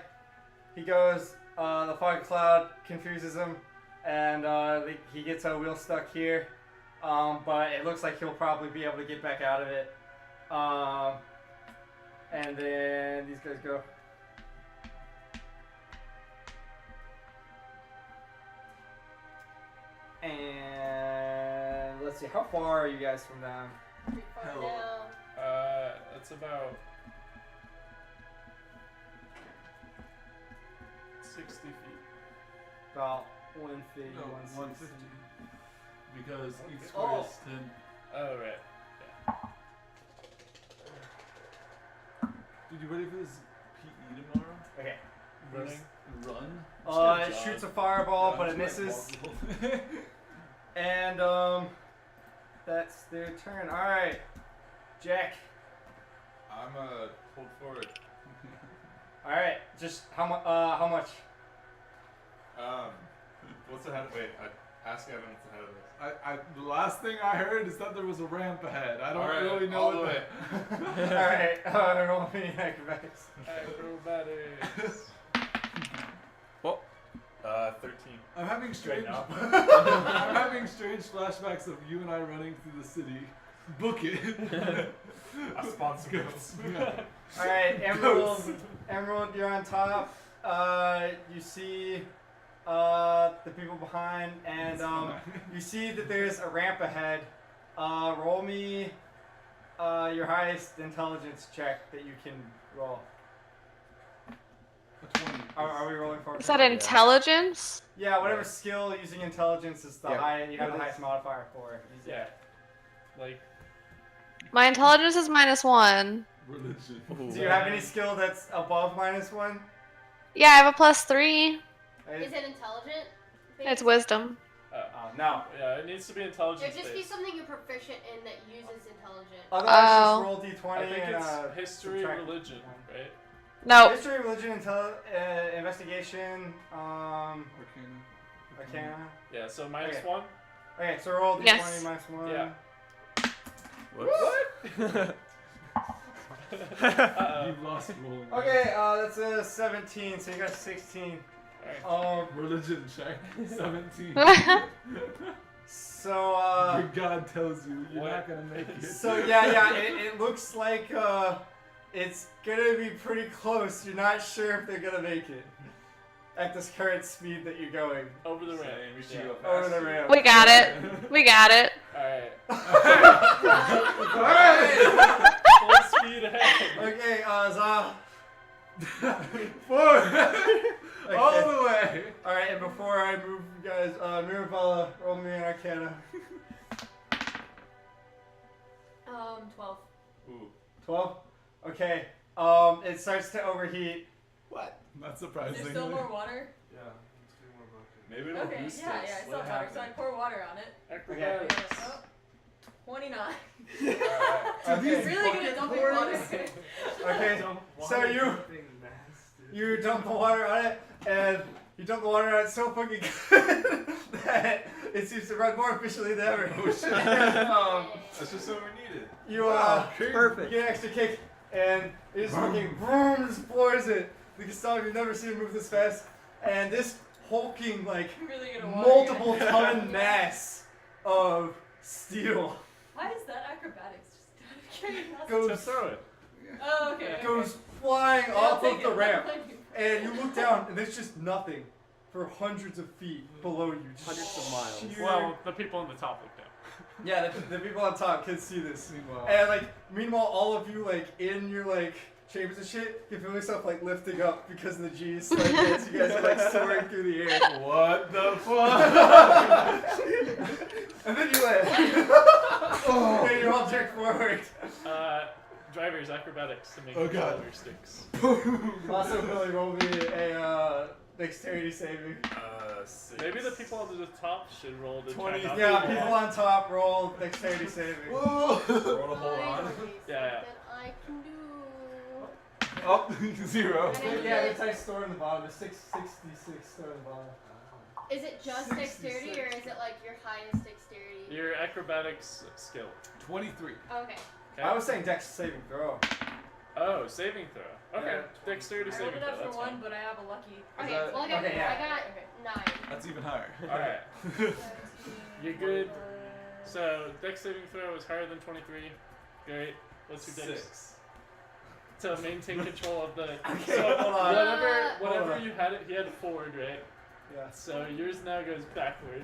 he goes, the fog cloud confuses him, and he gets a wheel stuck here, but it looks like he'll probably be able to get back out of it. And then these guys go. And let's see, how far are you guys from them? Pretty far Hell. down. That's about 60 feet. About 150, No, 160. 150. Because each Oh. square is 10. Oh, right. Dude, you ready for this PE tomorrow? Okay. Running. Run? It jog. shoots a fireball, Yeah, but it just like misses. walk. And that's their turn. All right, Jack. I'm hold forward. All right, just how much? How much? What's ahead? Wait, ask Evan what's ahead of this. The last thing I heard is that there was a ramp ahead. I don't All right, really know all what the that. All right, roll me acrobatics. Acrobatics. 13. I'm having strange. now. I'm having strange flashbacks of you and I running through the city. Book it. A sponsor goes. Yeah. All right, Emerald. Emerald, you're on top. You see the people behind, and you see that there's a ramp ahead. Roll me your highest intelligence check that you can roll. A 20. Are we rolling for? Is that intelligence? Yeah, whatever skill using intelligence is the Yeah. high. You have the highest modifier for. Yeah. Like, My intelligence is -1. Religion. Do you have any skill that's above -1? Yeah, I have a +3. Is it intelligent? It's wisdom. No. yeah, it needs to be It intelligence just be based. something you're proficient in that uses intelligence. Otherwise, Oh. just roll d20 I think and it's history, subtract religion, one. right? No. History, religion, investigation, Arcana. arcana. Yeah, so minus Okay. 1. Okay, so roll d20 Yes. -1. Yeah. Whoops. You've lost rolling. Okay, that's a 17, so you got 16. Religion check. 17. So, Your God tells you you're What? not gonna make it. so yeah, it looks like it's gonna be pretty close. You're not sure if they're gonna make it at this current speed that you're going Over the ramp. We should Yeah. go fast. over the ramp. We got it. We got it. Alright. Alright! Full speed ahead. Okay, Za. 4. Okay. All the way. Alright, and before I move you guys, Mirabella, roll me an arcana. 12. Ooh. 12? Okay, it starts to overheat. What? Not Is surprisingly. there still more water? Yeah. Let's do more bucket. Maybe it'll Okay, boost yeah, us. I still have water, so I pour water on it. Acrobatics. Oh, 29. Alright. Okay. Really good at dumping water. Okay, so you dump the water on it, and you dump the water on it so fucking good that it seems to run more efficiently than ever. That's just what we needed. You Perfect. you get an extra kick, and it just fucking boom, just floors it. Like a song you've never seen it move this fast, and this hulking like Really good at water. multiple ton mass of steel Why is that acrobatics? Just out of curiosity. goes Just throw it. Oh, okay. goes flying Yeah, off I'll of take the it. ramp, Thank you. and you look down, and there's just nothing for hundreds of feet below you. Just Hundreds of miles. sheer- Well, the people on the top look down. yeah, the people on top can see this. Meanwhile. And like, meanwhile, all of you like in your like chambers and shit can feel yourself like lifting up because of the G's. Like, as you guys are like soaring through the air. What the fuck? And then you land. And you all jerk forward. Drivers, acrobatics to make Oh, God. controller sticks. Also, Billy, roll me a dexterity saving. 6. Maybe the people on the top should roll to 20. try not Yeah, to people on top roll dexterity saving. Roll to hold on. Yeah. That I can do. Oh, 0. Yeah, it's like store in the bottom. It's 666 store in the bottom. Is it just dexterity or is it like your highest dexterity? Your acrobatics skill. 23. Okay. Okay. I was saying dex saving throw. Oh, saving throw. Okay. Yeah. Dexterity I rolled saving it throw. up for That's 1, fine. but I have a lucky. Okay, that- well I got, Okay, yeah. I got 9. That's even higher. Alright. 17 You're good. plus- So, dex saving throw is higher than 23. Great. What's your dex? 6. To maintain control of the. Okay, So, hold on. whatever Hold on. you had, he had forward, right? Yeah. So yours now goes backward.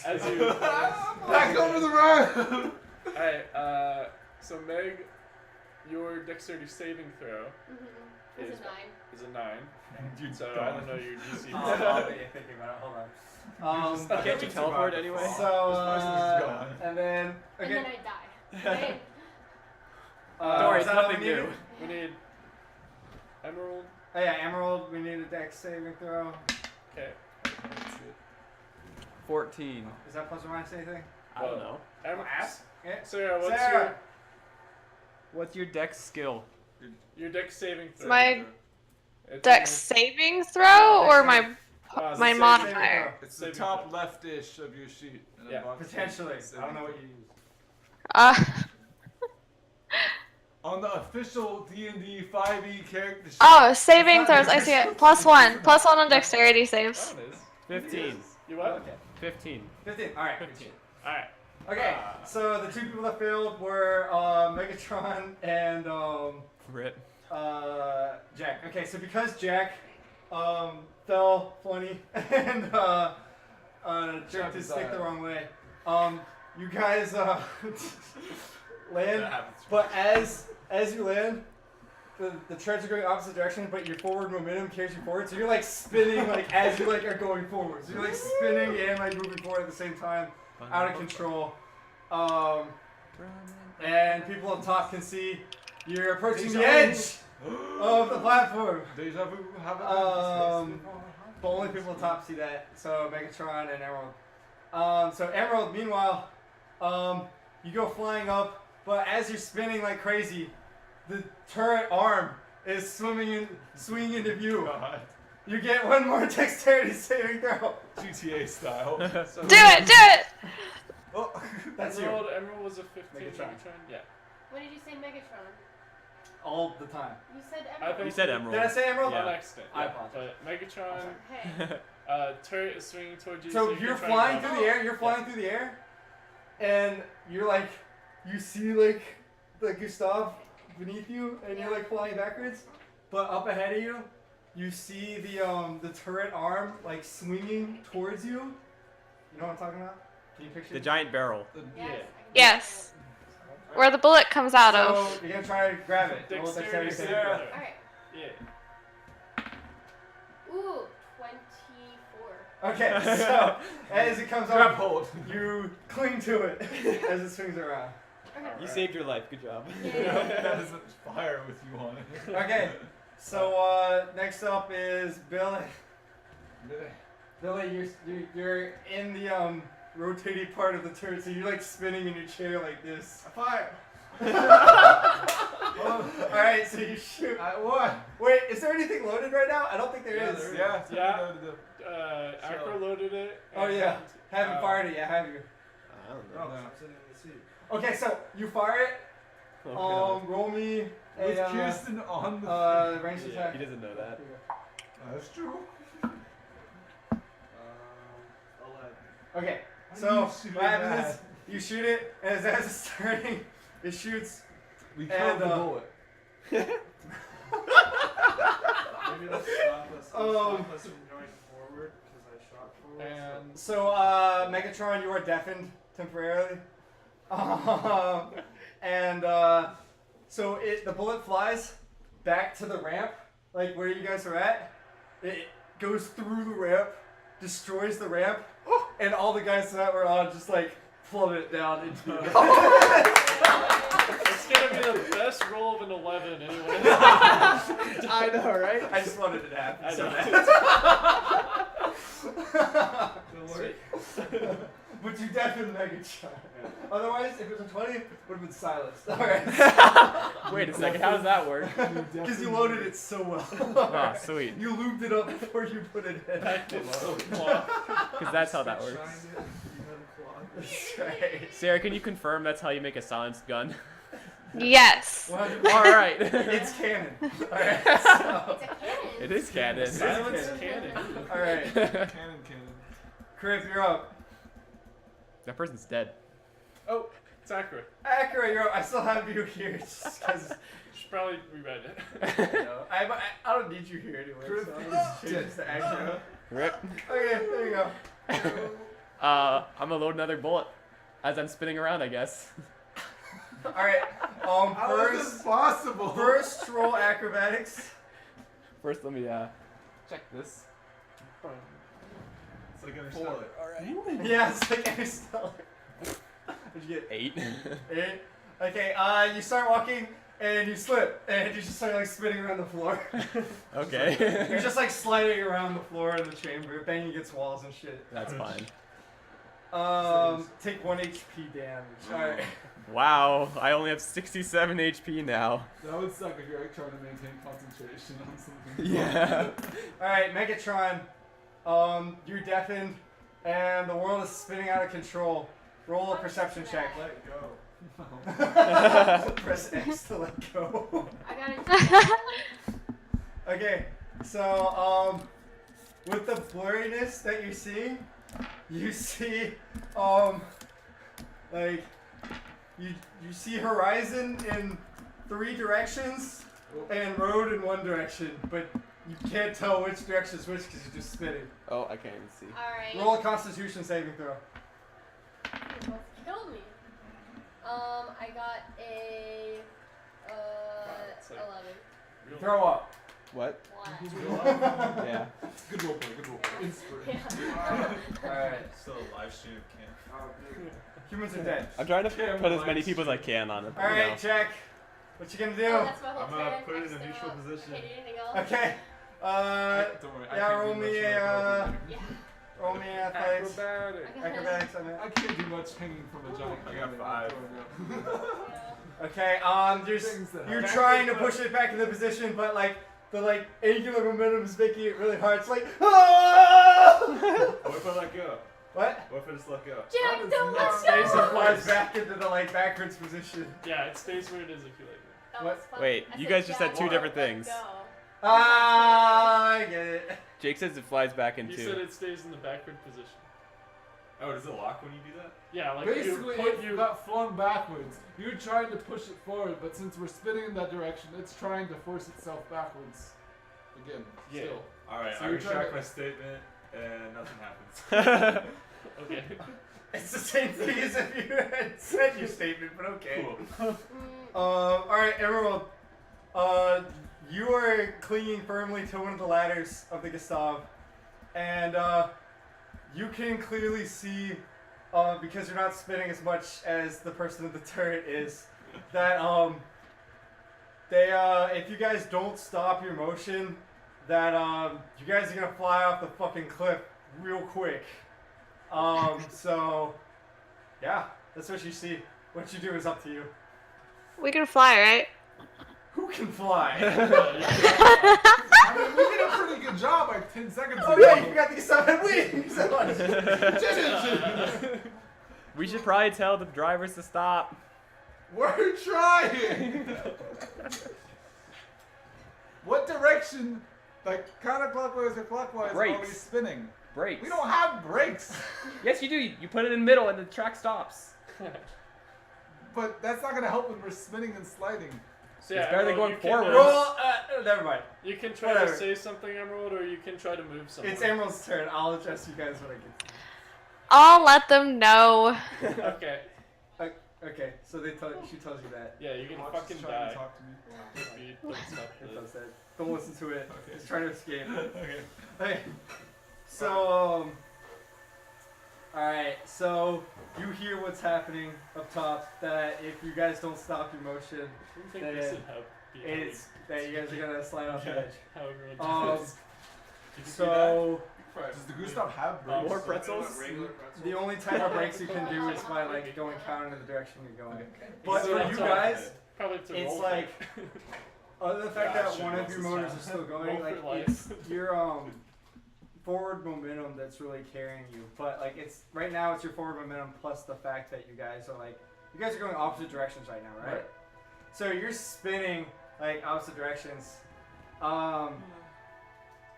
As you. Back over the road! Alright, so Meg, your dexterity saving throw It's is a 9. is a 9. Dude, So I don't know your DC. I'll be thinking about it. Hold on. Can't you teleport anyway? So, and then And okay. then I die. Right? Don't worry, is it's that all nothing we needed? new. We need Emerald. Oh yeah, Emerald. We need a dex saving throw. Okay. 14. Is that plus or minus anything? I don't know. Ask. Yeah. Sarah, what's Sarah. What's your dex skill? your dex saving throw? My It's dex saving throw or my it's my a modifier? It's the Saving top throw. left-ish of your sheet. And a Yeah, box Potentially. with I don't know what you use. On the official D&D 5e character sheet. Oh, saving throws. I see it. +1. +1 on dexterity saves. That is. 15. You what? Okay. 15. 15. All right. 15. Alright. Okay. So the two people that failed were Megatron and Rip. Jack. Okay. So because Jack fell funny and jerked his stick the wrong way, you guys land. That happens. But as you land, the treads are going opposite direction, but your forward momentum carries you forward. So you're like spinning like as you like are going forward. So you're like spinning and like moving forward at the same time, out of control. And people up top can see you're approaching the edge of the platform. Deja vu. But only people up top see that. So Megatron and Emerald. So Emerald, meanwhile, you go flying up. But as you're spinning like crazy, the turret arm is swinging into view. God. You get one more dexterity saving throw. GTA style. So Do it! Do it! Oh, that's you. Emerald was a 15. Megatron. Yeah. What did you say, Megatron? All the time. You said I Emerald. think You said Emerald. Did I say Emerald? Yeah. On accident. I Yeah. apologize. But Megatron, Hey. turret is swinging towards you. So you you're can try flying and through the air. You're flying through the air, and you're like, you see like Gustav beneath you, and you're like flying backwards. But up ahead of you, you see the turret arm like swinging towards you. You know what I'm talking about? Can you picture The it? giant barrel. Yes. Yeah. I can Yes. Where the bullet comes out of. So you're gonna try to grab it. Roll a Dexterity saving saving throw. throw. Alright. Yeah. Ooh, 24. Okay, so as it comes Grab up, hold. you cling to it as it swings around. Okay. You saved your life. Good job. That is fire with you on it. Okay, so next up is Billy. Billy, you're in the rotating part of the turret, so you're like spinning in your chair like this. Fire. All right, so you shoot. What? Wait, is there anything loaded right now? I don't think there is. Yeah. Yeah. Acro loaded it. Oh yeah, and, haven't fired it yet, have you? I don't No. know. I'm sitting in the seat. Okay, so you fire it. Oh, Roll me With a Kirsten on the ranged yeah, attack. he doesn't know that. That's true. Okay, Why so do you shoot what happens that? is you shoot it, and as it's turning, it shoots. We And, killed the bullet. Maybe it'll stop us from going forward because I shot forward. And So, Megatron, you are deafened temporarily. And so the bullet flies back to the ramp, like where you guys are at. It goes through the ramp, destroys the ramp, and all the guys that were on just like plummet down into it. it's gonna be the best roll of an 11 anyway. I know, right? I just wanted it to happen. I so know. bad. But you deafened Megatron. Otherwise, if it was a 20, it would have been silenced. Alright. Wait a second. How does that work? Because you loaded it so well. Oh, sweet. You lubed it up before you put it in. Because that's how that works. That's right. Sarah, can you confirm that's how you make a silenced gun? Yes. All right. It's canon. Alright, so. It's a cannon. It is canon. Silence cannon. Alright. Cannon. Crip, you're up. That person's dead. Oh, it's accurate. Acura, you're up. I still have you here just because. Should probably reread it. I don't need you here anyway. So I'm just change this to Acura. Rip. Okay, there you go. I'm gonna load another bullet as I'm spinning around, I guess. All right. How is this possible? First roll acrobatics. First, let me check this. It's like an 4. All right. Yeah, it's like Interstellar. What'd you get? 8. 8. Okay. You start walking and you slip and you just start like spinning around the floor. Okay. You're just like sliding around the floor in the chamber, banging against walls and shit. That's fine. Take 1 HP damage. Alright. Wow, I only have 67 HP now. That would suck if you're like, trying to maintain concentration on something. Yeah. Alright, Megatron. You're deafened and the world is spinning out of control. Roll a perception check. Let it go. Press X to let go. I gotta Okay, so with the blurriness that you're seeing, you see like you see horizon in 3 directions and road in 1 direction, but you can't tell which direction is which because you're just spinning. Oh, I can't even see. Alright. Roll a Constitution saving throw. You both killed me. I got a It's like 11. real- Throw up. What? Wow. Yeah. Good roleplay, good roleplay. Inspiration. Yeah. Alright. Still a live stream camp. Humans are dead. I'm trying to put as many people as I can on it. Alright, Jack. What you gonna do? Oh, that's my whole I'm gonna turn. put it in Next a to, neutral position. hit anything else? Okay. Don't worry, I Yeah, can't roll do me much a, like Yeah. roll me athletics. acrobatic. I got Acrobatics, I mean. I can't do much hanging from a giant. I got cannon. 5. Yeah. Okay, Things that you're happen. trying to push it back into position, but like the like angular momentum is making it really hard. It's like, ah! What if I let go? What? What if I just let go? Jack, don't not let Stays and go! flies back into the like backwards position. Yeah, it stays where it is if you let go. That What? was fun. Wait, I you said guys just said Jack, two don't different let things. go. Ah, I get it. Jake says it flies back He said into. it stays in the backward position. Oh, does it lock when you do that? Yeah, like Basically, you put it got flung backwards. You're trying to push it forward, but since we're spinning in that direction, it's trying to force itself backwards. Again, Yeah. still. Alright, So I you're trying retract to- my statement and nothing happens. Okay. It's the same thing as if you had said your statement, but okay. Cool. Alright, Emerald. You are clinging firmly to one of the ladders of the Gustav, and you can clearly see, because you're not spinning as much as the person in the turret is, that if you guys don't stop your motion, that you guys are gonna fly off the fucking cliff real quick. So yeah, that's what you see. What you do is up to you. We can fly, right? Who can fly? I mean, we did a pretty good job like 10 seconds ago. Oh yeah, you forgot the Gustav had wings. We should probably tell the drivers to stop. We're trying! What direction, like counterclockwise or clockwise, are we Brakes. spinning? Brakes. We don't have brakes! Yes, you do. You put it in the middle and the track stops. But that's not gonna help when we're spinning and sliding. So It's better than Emerald, going you can, forward. Roll. Never mind. You can try Whatever. to say something, Emerald, or you can try to move something. It's Emerald's turn. I'll address you guys when I get to I'll let them know. Okay. Okay, so she tells you that. Yeah, you're gonna Watch fucking us trying die to talk to me. if you don't stop It the... does that. Don't listen to it. Okay. It's trying to escape. Okay. Okay. So, alright, so you hear what's happening up top, that if you guys don't stop your motion, I don't think this would help. it's that you guys are gonna slide off the edge. how everyone does. Did you see So, Does the Gustav have brakes? More pretzels? Regular pretzels? the only type of breaks you can do is by like going counter in the direction you're going. Okay. But So for you it's guys, Probably to it's roll like, other than the fact Yeah, that shit, one of what's your this motors sound? is still going, Roll for like life. it's your forward momentum that's really carrying you. But like it's right now it's your forward momentum plus the fact that you guys are going opposite directions right now, right? Right. So you're spinning like opposite directions.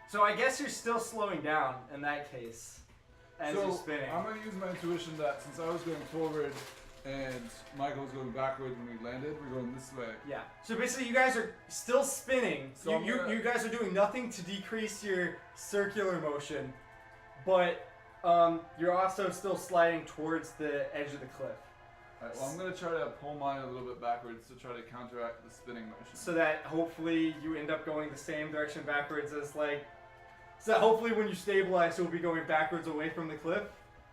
So I guess you're still slowing down in that case as you're spinning. I'm gonna use my intuition that since I was going forward and Michael was going backward when we landed, we're going this way. Yeah. So basically, you guys are still spinning. So I'm gonna- you guys are doing nothing to decrease your circular motion, but you're also still sliding towards the edge of the cliff. Alright, well, I'm gonna try to pull mine a little bit backwards to try to counteract the spinning motion. So that hopefully you end up going the same direction backwards as like. So that hopefully when you stabilize, you'll be going backwards away from the cliff.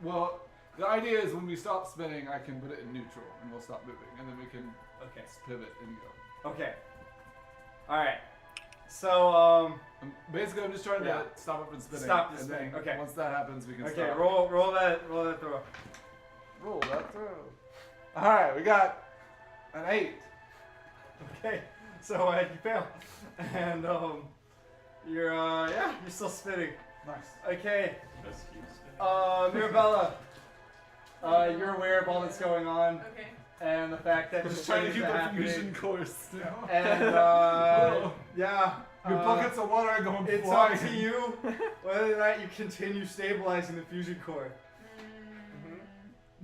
Well, the idea is when we stop spinning, I can put it in neutral and we'll stop moving, and then we can Okay. pivot and go. Okay. All right. So Basically, I'm just trying Yeah. to stop it from spinning. Stop the and spinning, then okay. Once that happens, we can okay, stop. roll that throw. Roll that throw. All right, we got an 8. Okay. So you fail, and you're still spinning. Nice. Okay. Just keep spinning. Mirabella, you're aware of all that's going on Okay. and the fact that Just the trying to things keep are the happening. fusion course still. And yeah, Your buckets of water are going it's flying. up to you whether or not you continue stabilizing the fusion core.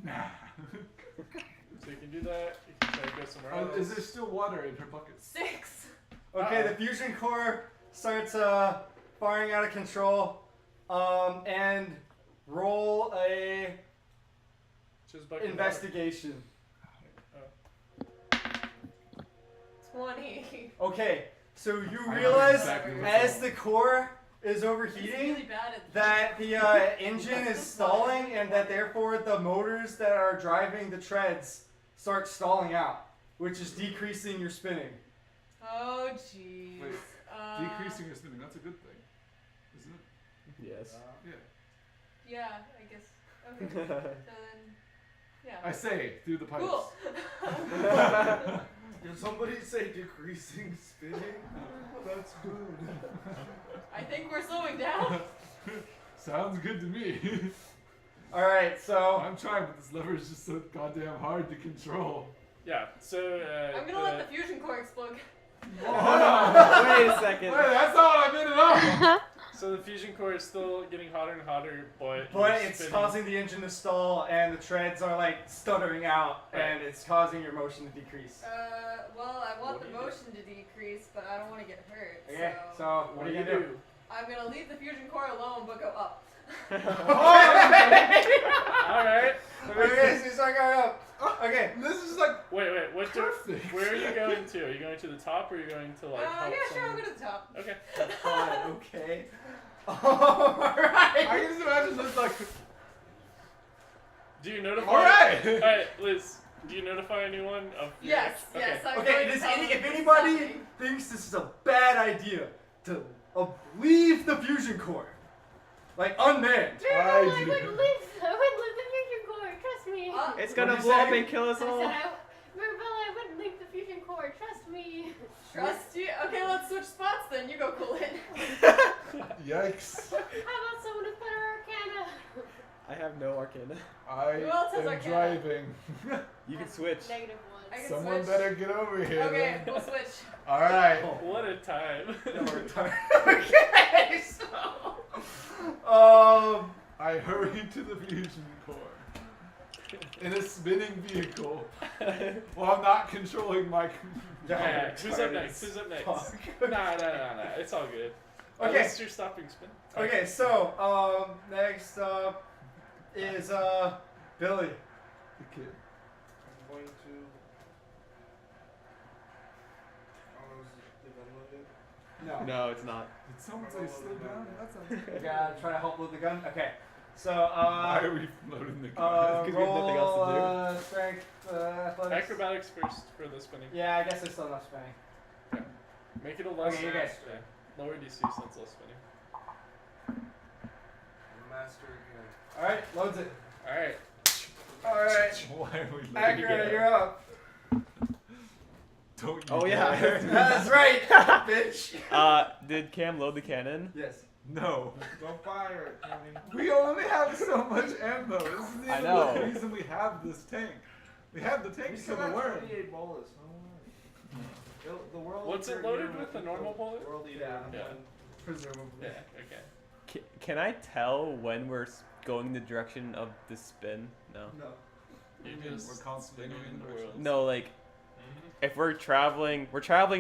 Nah. So you can do that. You can try to go somewhere else. Is there still water in her buckets? 6. Okay, the fusion core starts firing out of control, and roll a Just bucket of investigation. 20. Okay, so you I know realize exactly what's as wrong. the core is He's overheating really bad at that the engine is stalling and that therefore the motors that are driving the treads start stalling out, which is decreasing your spinning. Oh, jeez. Wait, Decreasing your spinning, that's a good thing, isn't it? Yes. Yeah. Yeah, I guess. Okay. So then, yeah. I say, through the pipes. Cool. Did somebody say decreasing spinning? That's good. I think we're slowing down. Sounds good to me. All right, so I'm trying, but this lever is just so goddamn hard to control. Yeah. So I'm gonna let the fusion core explode. Hold on. Wait a second. Wait, that's not what I meant at all. So the fusion core is still getting hotter and hotter, but it's spinning. causing the engine to stall and the treads are like stuttering out and it's causing your motion to decrease. Well, I want What the do you do? motion to decrease, but I don't want to get hurt. Okay, So so what are you gonna do? I'm gonna leave the fusion core alone, but go up. All right. Okay, so you start going up. Okay. This is like Wait. What? perfect. Where are you going to? Are you going to the top, or are you going to like? help Yeah, sure, I'll someone? go to the top. Okay. Fine, okay. Alright. I can just imagine this like. Do you notify? All right. All right, Liz. Do you notify anyone of? your Yes, okay. yes. I'm Okay, going to does tell if them anybody something. thinks this is a bad idea to leave the fusion core, like unmanned. I I wouldn't do. leave the fusion core. Trust me. It's What'd gonna you blow up say? and kill us I all. said Mirabella, I wouldn't leave the fusion core. Trust me. Trust you? Okay, let's switch spots then. You go cool it. Yikes. How about someone with better arcana? I have no arcana. I Who else has am arcana? driving. You can switch. Negative one. I can Someone switch. better get over here. Okay, then. we'll switch. All right. What a time. Okay, so I hurry to the fusion core in a spinning vehicle while not controlling my. Yeah, who's up retarded next? Who's up next? fuck. Nah. It's all good. At Okay. least you're stopping spin. Okay, so next up is Billy. The kid. I'm going to. Oh, is it unloaded? No. No, it's not. Did someone say slow down? That sounds. You gotta try to help load the gun. Okay, so Why are we loading the gun? 'Cause we have nothing else to do. roll, strength, athletics. Acrobatics first for the spinning. Yeah, I guess there's still enough spinning. Make it a less. Okay, you guys. Yeah. Lower DC since less spinning. Master again. All right, loads it. All right. All right, Why are we loading Acura, it? you're up. Don't you Oh, yeah. dare. That's right, bitch. Did Cam load the cannon? Yes. No. Don't fire it, Tony. We only have so much ammo. This isn't I even know. the reason we have this tank. We have the tank We to still kill the have worm. 28 bullets. No worry. The world. What's it eater loaded unit with, a will normal kill bullet? World eater Yeah. in Yeah. one. Presumably. Yeah. Okay. Can I tell when we're going the direction of the spin? No. No. You We're just constantly spinning going in the in world. No, like if we're traveling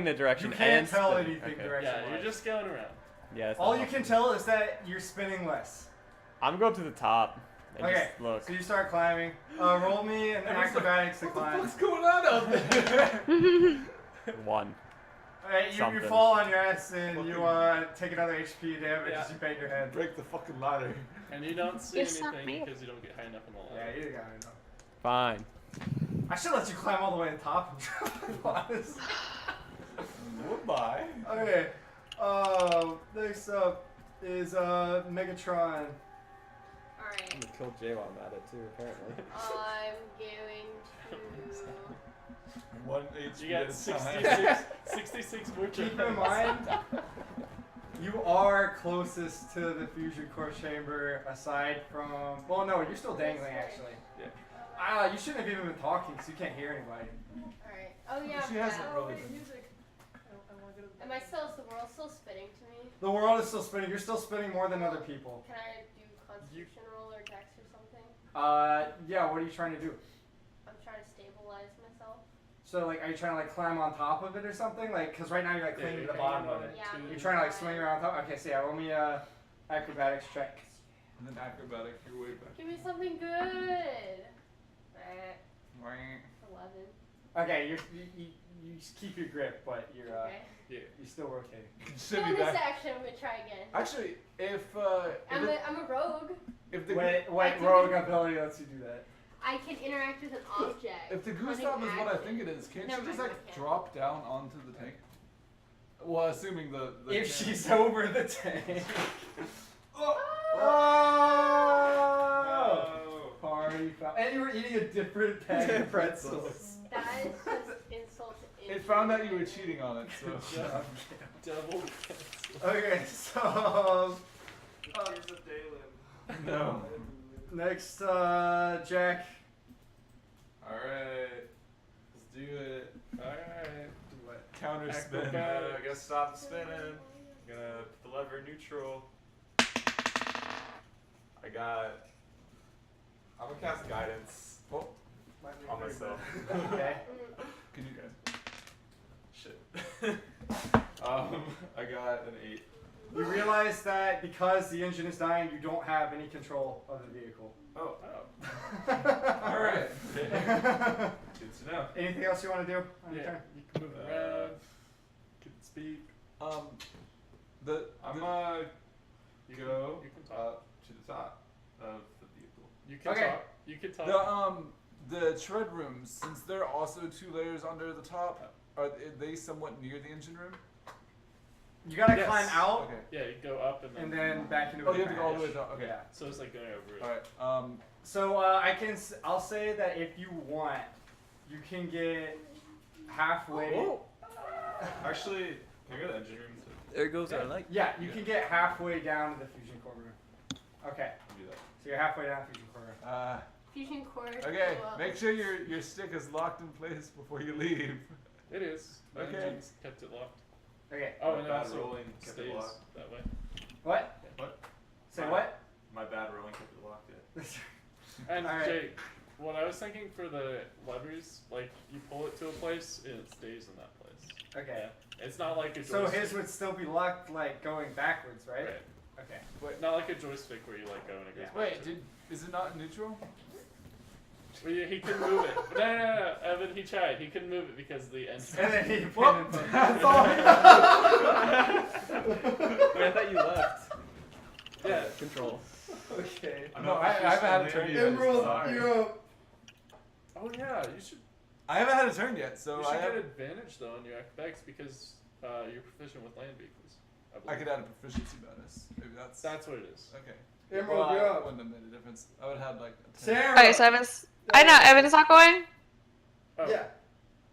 the direction You can't and tell spinning. anything Okay. direction. Yeah, you're just going around. Yeah. it's All not you can helpful. tell is that you're spinning less. I'm going to the top. And Okay, just look. so you start climbing. Roll me an acrobatics to climb. What's going on out there? 1. Alright, you Something. fall on your ass and you take another HP damage as you bang your head. Break the fucking ladder. And you don't see It's not anything me. because you don't get high enough on the Yeah, ladder. you got it. No. Fine. I should let you climb all the way to the top. Honestly. Goodbye. Okay. Next up is Megatron. Alright. I'm gonna kill Jay while I'm at it too, apparently. I'm going to. 1 HP You got at a time. 66 more Keep in turns. mind, you are closest to the fusion core chamber aside from. Well, no, you're still dangling actually. Yeah. You shouldn't have even been talking because you can't hear anybody. Alright. Oh, yeah. She hasn't yeah. really been. Am I still. Is the world still spinning to me? The world is still spinning. You're still spinning more than other people. Can I do Constitution roll or Dex or something? Yeah. What are you trying to do? I'm trying to stabilize myself. So, like, are you trying to like climb on top of it or something? Like, cause right now you're like clinging to the bottom of it. Yeah. You're trying to like swing around top. Okay, so yeah, roll me acrobatics check. And then acrobatic your way back. Give me something good. 11. Okay, you just keep your grip, but you're Okay. you're still rotating. Shimmy Bonus back. action. I'm gonna try again. Actually, if I'm a rogue. if the What rogue ability lets you do that? I can interact with an object. if the goose Running stop is what I action. think it is, can't Never she just mind, like I can't. drop down onto the tank? Well, assuming the If tank- she's over the tank. Oh! Oh! Party foul. And you were eating a different bag of pretzels. That is just insult to it found out you were cheating on it, so Double. Okay, so Here's a Dalen. no. next, Jack. All right, let's do it. Alright. Counter spin. Acrobat. Gonna stop the spinning. Gonna put the lever neutral. I'm gonna cast guidance on myself. Okay. Can you guys? Shit. I got an 8. You realize that because the engine is dying, you don't have any control of the vehicle. Oh. All right. Good to know. Anything else you want to do on your Yeah, turn? you can move around. Can speak. I'm You Go You can talk. up to the top of the vehicle. You can Okay. talk. You can talk. the tread rooms, since they're also 2 layers under the top, are they somewhat near the engine room? You gotta Yes. climb out Okay. Yeah, you go up and then. and then back into Oh, a you have to go all the way crash. down. Okay. Yeah. So it's like going over it. All right. So I'll say that if you want, you can get halfway. Oh, Actually, can I go to the engine room to there goes our light. Yeah, you can get halfway down to the fusion core room. Okay, do that? so you're halfway down the fusion core room. Fusion core. Okay. go up. Make sure your stick is locked in place before you leave. It is. The Okay. engine's kept it locked. Okay. Oh, My and it bad also rolling kept it stays locked. that way. What? What? Say Fine. what? My bad rolling kept it locked. Yeah. And Alright. Jake, what I was thinking for the levers, like you pull it to a place and it stays in that place. Okay. It's not like a So joystick. his would still be locked, like going backwards, right? Right. Okay. Not like a joystick where you let go and it goes Yeah. back. Wait, to it. is it not neutral? Well, yeah, he couldn't move it. No, Evan, he tried. He couldn't move it because the engine. And then he pinned Well, and put- that's all. Wait, I thought you left. Yeah. Control. Okay. I'm No, not I haven't had a officially turn there yet. Emerald, Sorry. you're up. Oh yeah, you should. I haven't had a turn yet, so You I should have. get advantage though on your acrobatics because you're proficient with land vehicles. I believe. could add a proficiency bonus. Maybe that's. That's what it is. Okay. Emerald, Well, you're I up. wouldn't have made a difference. I would have had like a 10. Sarah. Okay, so Evan's. I know Evan's not going. Oh, Yeah.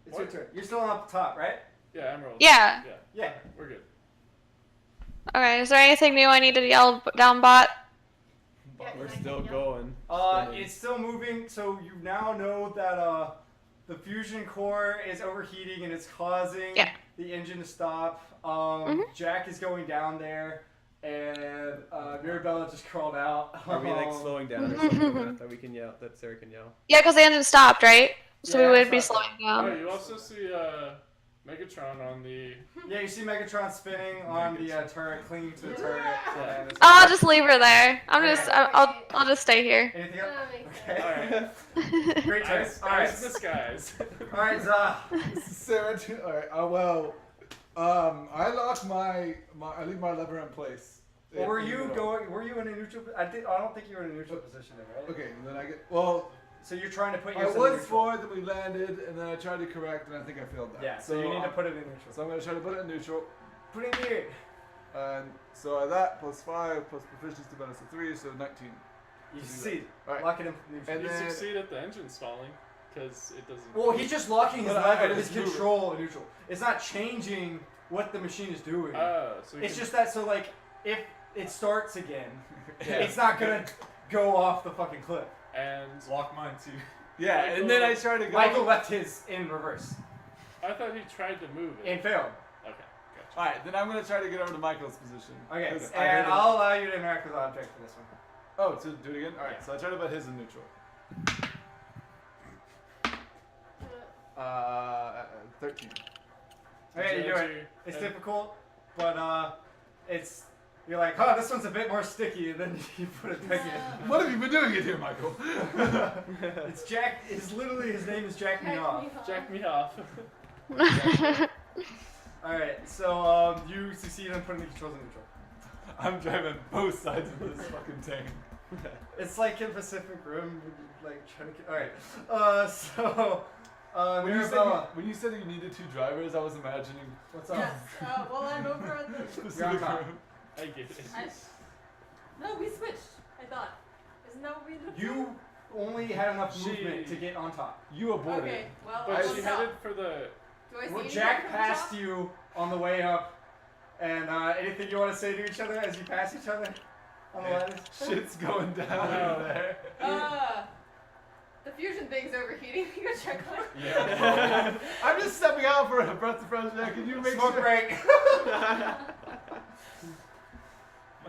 It's your What? turn. You're still up top, right? Yeah, Emerald. Yeah. Yeah. Yeah. We're good. Okay, is there anything new I need to yell down bot? Yeah, We're I still can yell. going. Spinning. It's still moving, so you now know that the fusion core is overheating and it's causing Yeah. the engine to stop. Jack is going down there, and Mirabella just crawled out. Are we like slowing down or something that we can yell? That Sarah can yell. Yeah, because the engine stopped, right? So Yeah, we would it's be not- slowing Oh, down. you also see Megatron on the. Yeah, you see Megatron spinning on the turret, clinging to the turret. and it's- I'll just leave her there. Okay. I'll just stay here. Anything else? That makes Okay. Alright. Great turn. Eyes, Alright. eyes in the skies. Alright, Zah. Sarah, alright. I lock I leave my lever in place. Well, were In the you middle. going? Were you in a neutral? I don't think you were in a neutral position there, right? Okay, and then I get. Well, So you're trying to put I yourself in was neutral. forward, then we landed, and then I tried to correct, and I think I failed that. Yeah. So you need to I'm- put it in neutral. So I'm gonna try to put it in neutral. Put it in here. And so that plus 5 plus proficiency bonus of 3, so 19. You Do that. succeed. Alright. Lock it in neutral. And You then- succeed at the engines falling, because it doesn't. Well, he's just locking his But I lever, his just move it. control in neutral. It's not changing what the machine is doing. Oh, so you It's can- just that, so like, if it starts again, Yeah. it's not gonna go off the fucking cliff. And Lock mine too. Yeah, and then I try to go. Michael left his in reverse I thought he tried to move it. and failed. Okay, gotcha. Alright, then I'm gonna try to get over to Michael's position. Okay, 'Cause I heard and him- I'll allow you to interact with objects for this one. Oh, to do it again? Alright, Yeah. so I try to put his in neutral. 13. Okay, you do it. It's difficult, but it's you're like, oh, this one's a bit more sticky, and then you put it back in. What have you been doing it here, Michael? It's Jack. It's literally his name is Jack Me Off. Jack me off. All right, so you succeed in putting the controls in neutral. I'm driving both sides of this fucking tank. It's like in Pacific Rim, like trying to. All right, so Mirabella, When you said you needed 2 drivers, I was imagining what's up? Yes. Well, I'm over at the. Pacific top. Rim. I get it. No, we switched. I thought. Isn't that what we did? You only had enough She- movement to get on top. You aborted. Okay. Well, But I she was headed for the. Do I see Well, anything Jack from the passed top? you on the way up, and anything you want to say to each other as you pass each other on the ladders? Shit's going down No. over there. The fusion thing's overheating. You go check on it. Yeah. I'm just stepping out for a breath of fresh air. Can you make Smoke sure? break.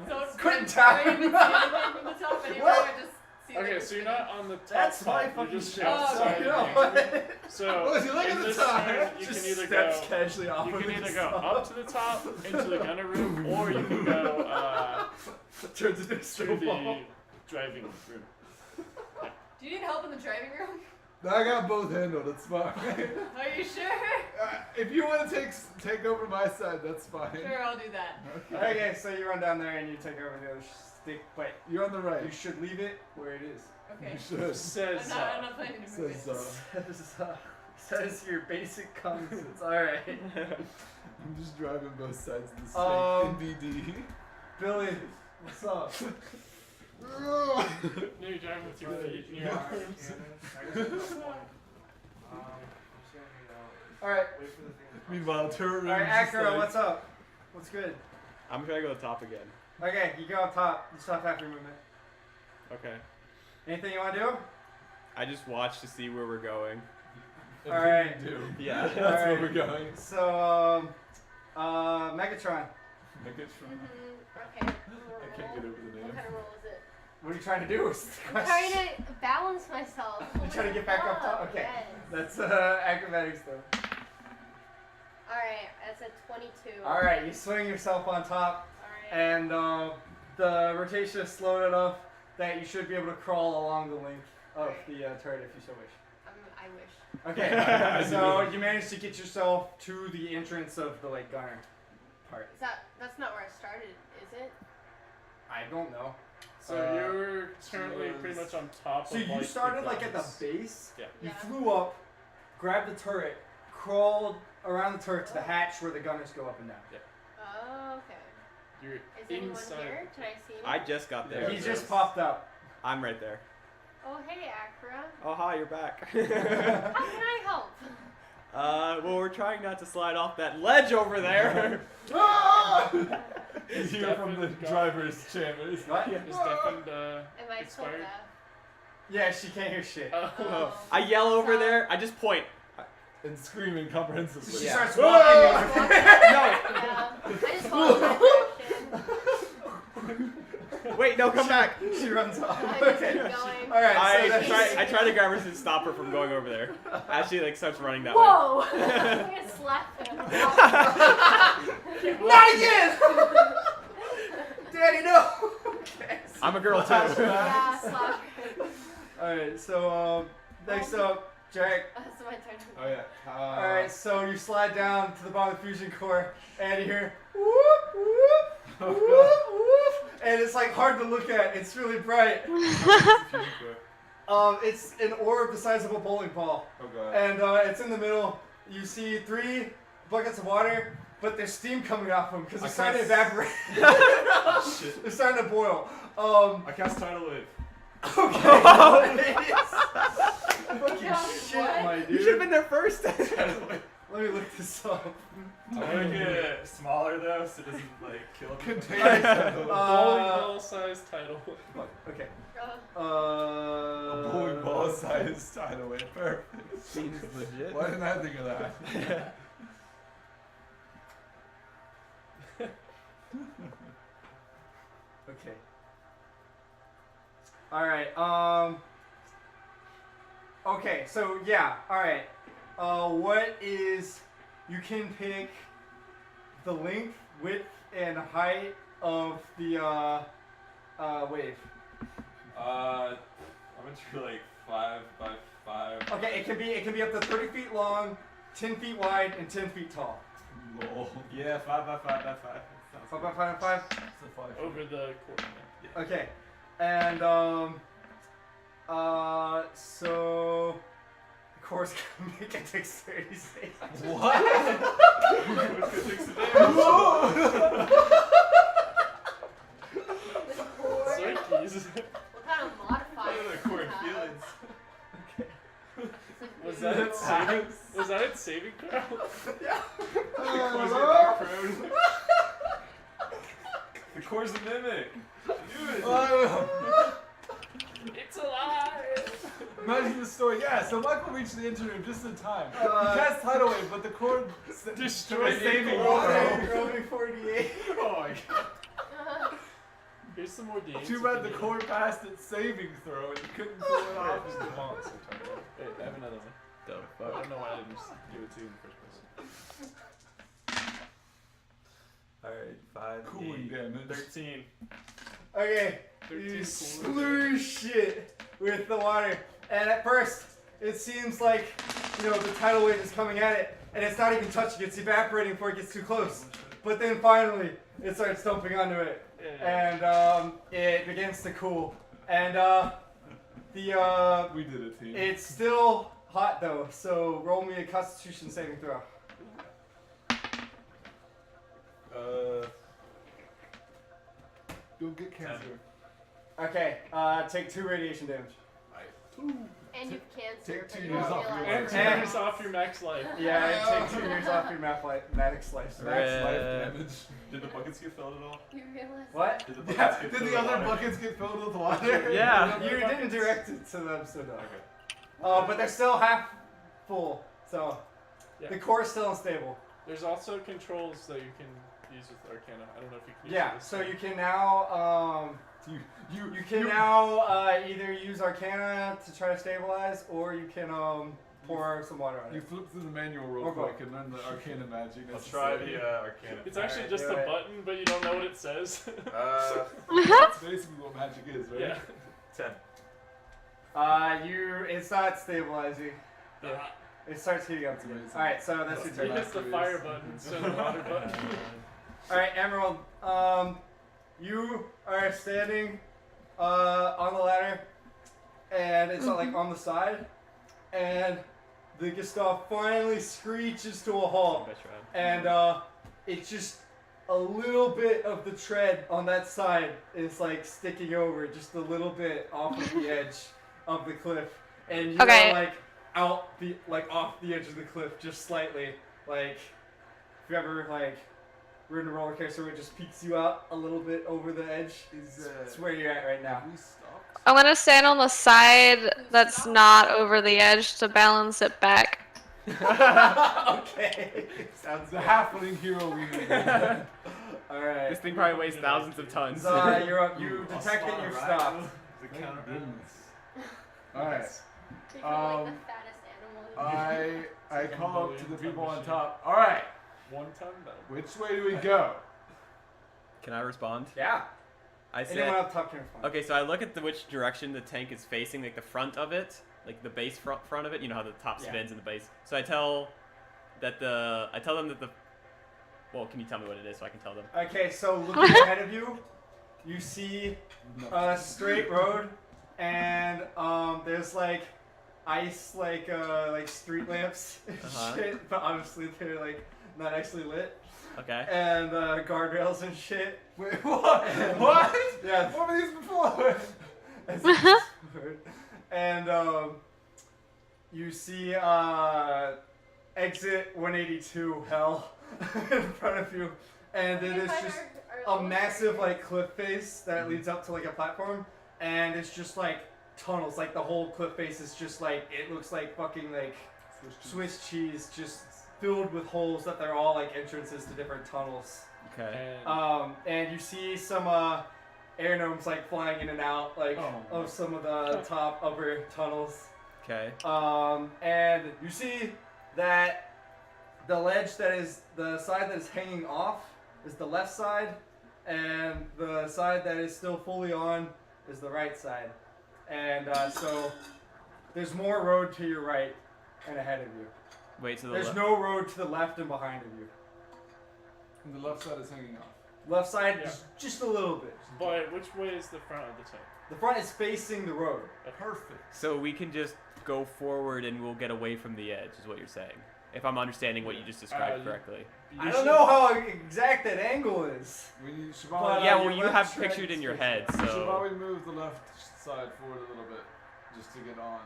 So it's Quit good. time. I didn't even see anything from the top anymore. What? I just see Okay, like so you're spinning. not on the top. That's my top, fucking you're just shit. outside. So, of the engine. So Oh, if you look in at the this top, turn, you Just can either steps go. casually off You of can either his go top. up to the top into the gunner room, or you can go Turns into a to straight the ball. driving room. Do you need help in the driving room? I got both handled. It's fine. Are you sure? If you want to take over my side, that's fine. Sure, I'll do that. Okay, so you run down there and you take over the other stick. Wait, You're on the right. you should leave it where it is. Okay. You should. Says I'm not planning to move Says it. Says your basic common sense. All right, I'm just driving both sides of the stick in BD. Billy, what's up? no, you're driving with your feet in your Alright, arms. I guess that's one. I'm just gonna hang out. All right, Wait for the thing. Meanwhile, turret all right, room's just Acura, like- what's up? What's good? I'm trying to go to the top again. Okay, you go up top. You stop half your movement. Okay. Anything you want to do? I just watched to see where we're going. Everything Alright. you do. Yeah. That's where Alright. we're going. So, Megatron, Make it fun. Okay. I can't get over the What name. kind of roll is it? what are you trying to do? Is the I'm question. trying to balance myself. You're trying to get back up top? Okay. Yes. That's acrobatics though. Alright, that's a 22. All right, you swing yourself on top, Alright. and the rotation is slow enough that you should be able to crawl along the length of the turret if you so wish. I wish. Okay, so you managed to get yourself to the entrance of the like gunner part. That's not where I started, is it? I don't know. So you're currently pretty much on top So of you like, started the like at the guns. base. Yeah. You Yeah. flew up, grabbed the turret, crawled around the turret to the hatch where the gunners go up and down. Oh, okay. You're Is anyone inside. here? Can I see him? I just got there. He just popped up. I'm right there. Oh, hey, Acura. Oh, hi, you're back. How can I help? Well, we're trying not to slide off that ledge over there. You hear from the driver's chambers. What? Is deafened, Am I still expired? deaf? Yeah, she can't hear shit. Oh. I yell over there. I just point. And screaming comprehensively. She Yeah. starts walking. No. over. Yeah. I just followed that direction. Wait, no, come back. She runs off. I just Okay. keep going. All right. I try to grab her to stop her from going over there. As she like starts running that Whoa! I'm gonna slap him. Not again! Daddy, no! Okay. I'm a girl too. Yeah, slash. Alright, so next up, Jack. That's my turn. Oh yeah. Alright, so you slide down to the bottom of the fusion core, and you hear whoop, whoop, whoop, whoop, and it's like hard to look at. It's really bright. It's an orb the size of a bowling ball, Oh god. and it's in the middle. You see 3 buckets of water, but there's steam coming off them because they're starting to evaporate. Shit. They're starting to boil. I cast Tidal Wave. Okay. Fucking shit, What? my dude. You should have been there first. Let me look this up. I'm gonna make it smaller though, so it doesn't like kill me. Contain. Bowling ball sized title. Okay. A bowling ball size Tidal Wave. Perfect. Seems legit. Why didn't I think of that? Okay. Alright, okay, so yeah, alright. What is, you can pick the length, width, and height of the, wave. I'm gonna do like 5 by 5. Okay, it can be up to 30 feet long, 10 feet wide, and 10 feet tall. Lol. Yeah, 5 by 5 by 5. 5 by 5 and 5? It's a 5. Over the court. Okay. And, so, the course can make a dexterity save. What? Sorry, keys. What kind of modifier? What are the do you core have? feelings? Was that its saving? Was that its saving throw? The core's a dark prone. The core's a mimic. Do it. It's alive. Imagine the story. Yeah, so Michael reached the engine room just in time. He cast Tidal Wave, but the cord Destroyed saving the water. Rolling 48. Oh my god. Here's some more games. Too bad the cord passed its saving throw and you couldn't pull it off. Just the monster type. Wait, I have another one. The I fuck? don't know why I didn't just give it to you in the first place. Alright, 5. Cooling 8, damage. 13. Okay, 13 you cooling sploosh shit with the water, and at first it seems like the tidal wave is coming at it, and it's not even touching; it's evaporating before it gets too close. But then finally, it starts dumping onto it, and it begins to cool, and We did it, team. it's still hot though. So roll me a Constitution saving throw. You'll get cancer. Okay, take 2 radiation damage. And you've canceled. Take 2 but you years don't off your realize life. it. And it's off your max life. Yeah, take 2 years off your mathematics life. Max life Red. damage. Did the buckets get filled at all? You realize What? Did the buckets Yeah, get did filled the with other water? buckets get filled with water? Yeah. You didn't direct it to them, so no. Okay. But they're still half full, so Yeah. the core is still unstable. There's also controls that you can use with Arcana. I don't know if you can use Yeah, this. so you can now you can now either use Arcana to try to stabilize, or you can pour some water on You it. flip through the manual real Or quick both. and learn the arcana magic. I'll try the Arcana. It's actually Alright, just do a it. button, but you don't know what it says. That's basically what magic is, right? Yeah. 10. It's not stabilizing. Yeah. It starts heating up That's again. amazing. All right, so that's He your turn. hits the fire button instead of the water button. All right, Emerald. You are standing on the ladder, and it's like on the side, and the Gustav finally screeches to a halt, and it's just a little bit of the tread on that side is like sticking over just a little bit off of the edge of the cliff, and you Okay. are like out the off the edge of the cliff just slightly. Like if you ever like ridden a roller coaster where it just peeks you out a little bit over the edge, that's where you're at right now. Have we stopped? I'm gonna stand on the side that's not over the edge to balance it back. Okay, sounds The good. halfling hero we need. All right. This thing probably weighs thousands of tons. You're up. You I'll detect that spawn you've a stopped. rhino. The Thank counter goodness. Alright. You're like the fattest animal. I call up to the people on top. Alright. 1 ton though. Which way do we go? Can I respond? Yeah. I said. Anyone up top can respond. Okay, so I look at which direction the tank is facing, like the front of it, like the base front of it. You know how the top Yeah. spins in the base. So I tell them that the. Well, can you tell me what it is so I can tell them? Okay, so looking ahead of you, you see a straight road, and there's like ice, like street lamps and shit, but honestly they're like not actually lit. Okay. And guardrails and shit. Wait, what? What? Yeah. What were these before? And you see exit 182 hell in front of you, and then there's just a massive like cliff face that leads up to like a platform, and it's just like tunnels. Like the whole cliff face is just like, it looks like fucking like Swiss cheese, just filled with holes that they're all like entrances to different tunnels. Okay. And you see some air gnomes like flying in and out like of some of the top upper tunnels. Okay. And you see that the ledge that is the side that is hanging off is the left side, and the side that is still fully on is the right side. And so there's more road to your right and ahead of you. Wait, so There's no road to the left and behind of you. And the left side is hanging off. Left side, Yeah. just a little bit. But which way is the front of the tank? The front is facing the road. Perfect. So we can just go forward and we'll get away from the edge, is what you're saying. If I'm understanding what you just described correctly. I don't know how exact that angle is. We should But, probably, Yeah, your well, you left have side pictured is in your facing- head, we should so. probably move the left side forward a little bit, just to get on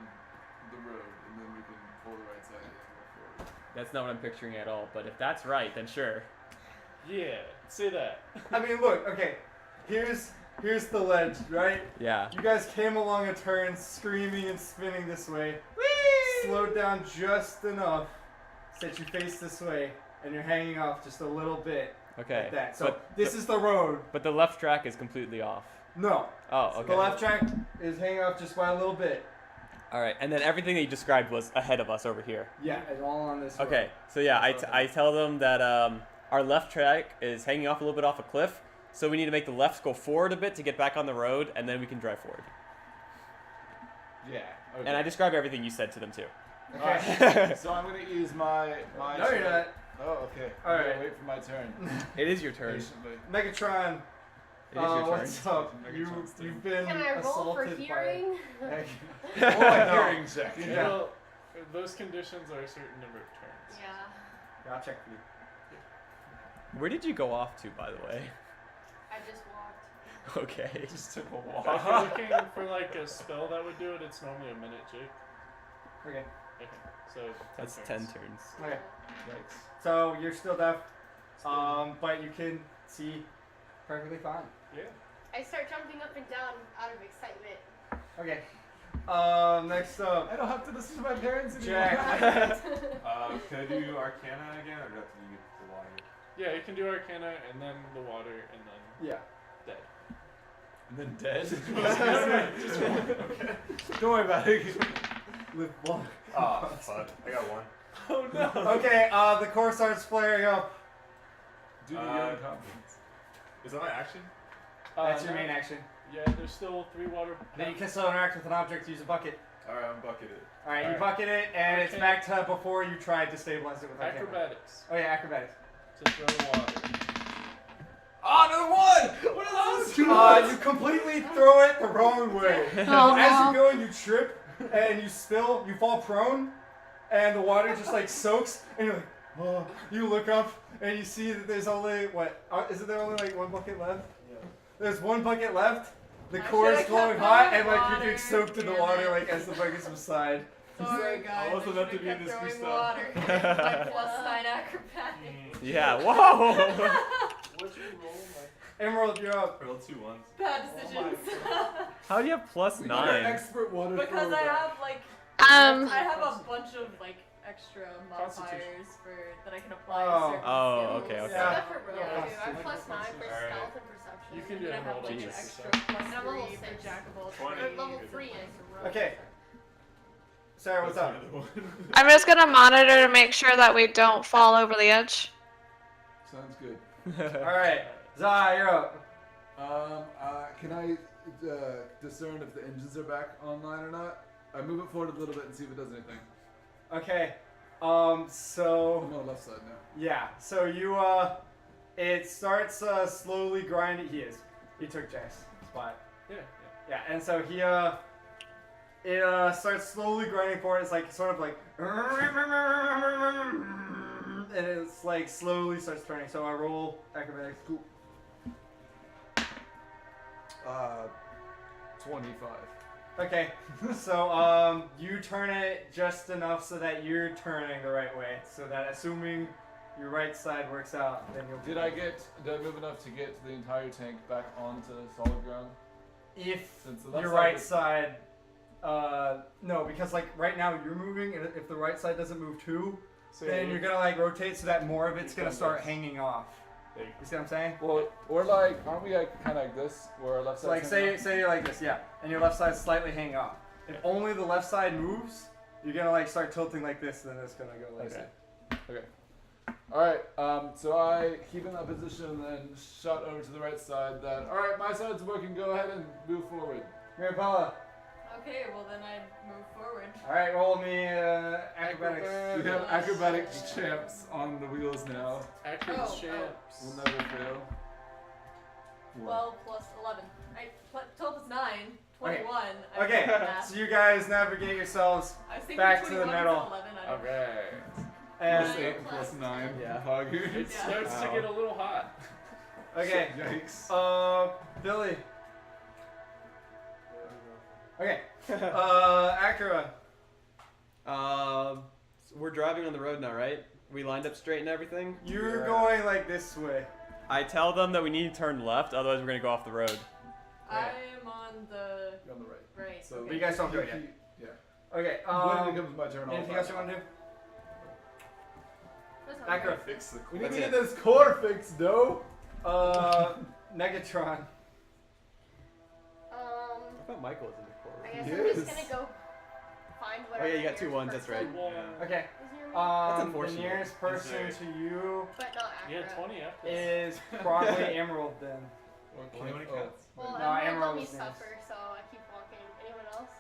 the road, and then we can pull the right side in and go forward. That's not what I'm picturing at all, but if that's right, then sure. Yeah, say that. I mean, look, okay. Here's the ledge, right? Yeah. You guys came along a turn, screaming and spinning this way. Slowed down just enough so that you face this way, and you're hanging off just a little bit. Okay. Like that. So But this is the road. But the left track is completely off. No. Oh, okay. The left track is hanging off just by a little bit. All right, and then everything that you described was ahead of us over here. Yeah, it's all on this road. Okay, so yeah, I tell them that our left track is hanging off a little bit off a cliff, so we need to make the left go forward a bit to get back on the road, and then we can drive forward. Yeah. Okay. And I describe everything you said to them too. Okay. So I'm gonna use my No, you're not. Oh, okay. All I'm gonna right. wait for my turn. It is your turn. Patiently. Megatron, It is your turn. what's up? Megatron's turn. You've been Can I roll for assaulted hearing? by... Oh, a hearing check. Yeah. Well, those conditions are a certain number of turns. Yeah, I'll check for you. Where did you go off to, by the way? I just walked. Okay. Just took a walk. If you're looking for like a spell that would do it, it's normally a minute, Jake. Okay. Okay, so 10 That's turns. 10 turns. Okay. Yikes. So you're still deaf, but you can see perfectly fine. Yeah. I start jumping up and down out of excitement. Okay. Next up, I don't have to listen to my parents anymore. Jack. Can I do Arcana again, or do I have to do the water? Yeah, you can do Arcana and then the water and then Yeah. dead. And then dead. Don't worry about it. Live long. Oh, fuck. I got one. Oh no! Okay. The core starts flaring up. Do the young confidence. Is that my action? That's your no. main action. Yeah, there's still 3 water. Then you can still interact with an object. Use a bucket. Alright, I'm bucketed. All right. You Alright. bucket it, and it's Okay. back to before you tried to stabilize it with Arcana. Acrobatics Oh yeah, acrobatics. to throw water. Oh, another one! What is this? You completely throw it the wrong way. Oh, As no. you're going, you trip and you spill. You fall prone, and the water just like soaks. And you're like, oh. You look up and you see that there's only what? Is it there only like 1 bucket left? Yeah. There's 1 bucket left. The I core is should've glowing kept hot, throwing and like you're water, getting soaked in the damn water it. like as the buckets subside. Sorry, guys. I wasn't meant to should've be in kept this throwing freestyle. water. My +9 acrobatics. Yeah, whoa! What'd you roll, Mike? Emerald, you're up. I rolled 2 ones. Bad decisions. How do you have plus You're 9? expert water Because thrower. I have like Um, I have a bunch of like extra modifiers for that I can apply to Oh. certain Oh, skills. okay, okay. Yeah. Except for roll, Yeah. too. I'm +9 for Alright. stealth and perception. You can And do then I have emerald like check an for extra yourself. And I'm level +3 for 6. jack of all 20. Or trades. level 3 is roll. Okay. Sarah, what's up? I'm just gonna monitor to make sure that we don't fall over the edge. Sounds good. Alright, Zah, you're up. Can I discern if the engines are back online or not? I move it forward a little bit and see if it does anything. Okay, I'm so, on the left side now. yeah, so you, it starts, slowly grinding, he took Jay's spot. Yeah. Yeah, and so he, it, starts slowly grinding forward, it's like, sort of like, and it's like, slowly starts turning, so I roll acrobatics. Cool. 25. Okay, so you turn it just enough so that you're turning the right way, so that assuming your right side works out, then you'll. Did I move enough to get the entire tank back onto solid ground? If Since the left your side right is- side, no, because like right now you're moving, and if the right side doesn't move too, So then yeah, you're gonna like rotate so that more of it's You gonna come start this. hanging off. There you You see what I'm saying? Well, we're like, aren't we like kind of like this, where our left So side? like say you're like this, yeah, and your left side's slightly hanging off. If only the left side moves, you're gonna like start tilting like this, then it's gonna go like Okay. this. All right. So I keep in that position and then shot over to the right side. Then all right, my side's working. Go ahead and move forward. Mirabella. Okay, well then I move forward. All right, roll me acrobatics. We have acrobatic champs on the wheels now. Accurate Oh, champs. We'll never fail. 12 plus 11. 12 plus 9. 21. I Okay, did math. so you guys navigate yourselves I was thinking back to the 21 middle. plus 11. I don't know. Okay. and Plus 8 and Plus plus 9. Yeah. Hoggers. It starts to Wow. get a little hot. okay, Yikes. Billy. Okay, Acura. We're driving on the road now, right? We lined up straight and everything. You're going like this way. I tell them that we need to turn left, otherwise we're gonna go off the road. I am on the You're on the right. right. So But you guys don't do it yet. Yeah. Okay, when it comes my turn, I'll anything fire. else you want to do? That's not Acura. right. Fix the We need That's to it. get this core fixed, though. Negatron. I thought Michael was in the core. I guess He I'm just is. gonna go find Oh whatever. yeah, you got two nearest ones. That's right. person Yeah. Okay, is near me, That's the unfortunate. nearest person there- to you but not Yeah, accurate. 20 after. is probably Emerald then. Only when it counts. Well, No, Emerald Emerald let me is nearest. suffer, so I keep walking. Anyone else?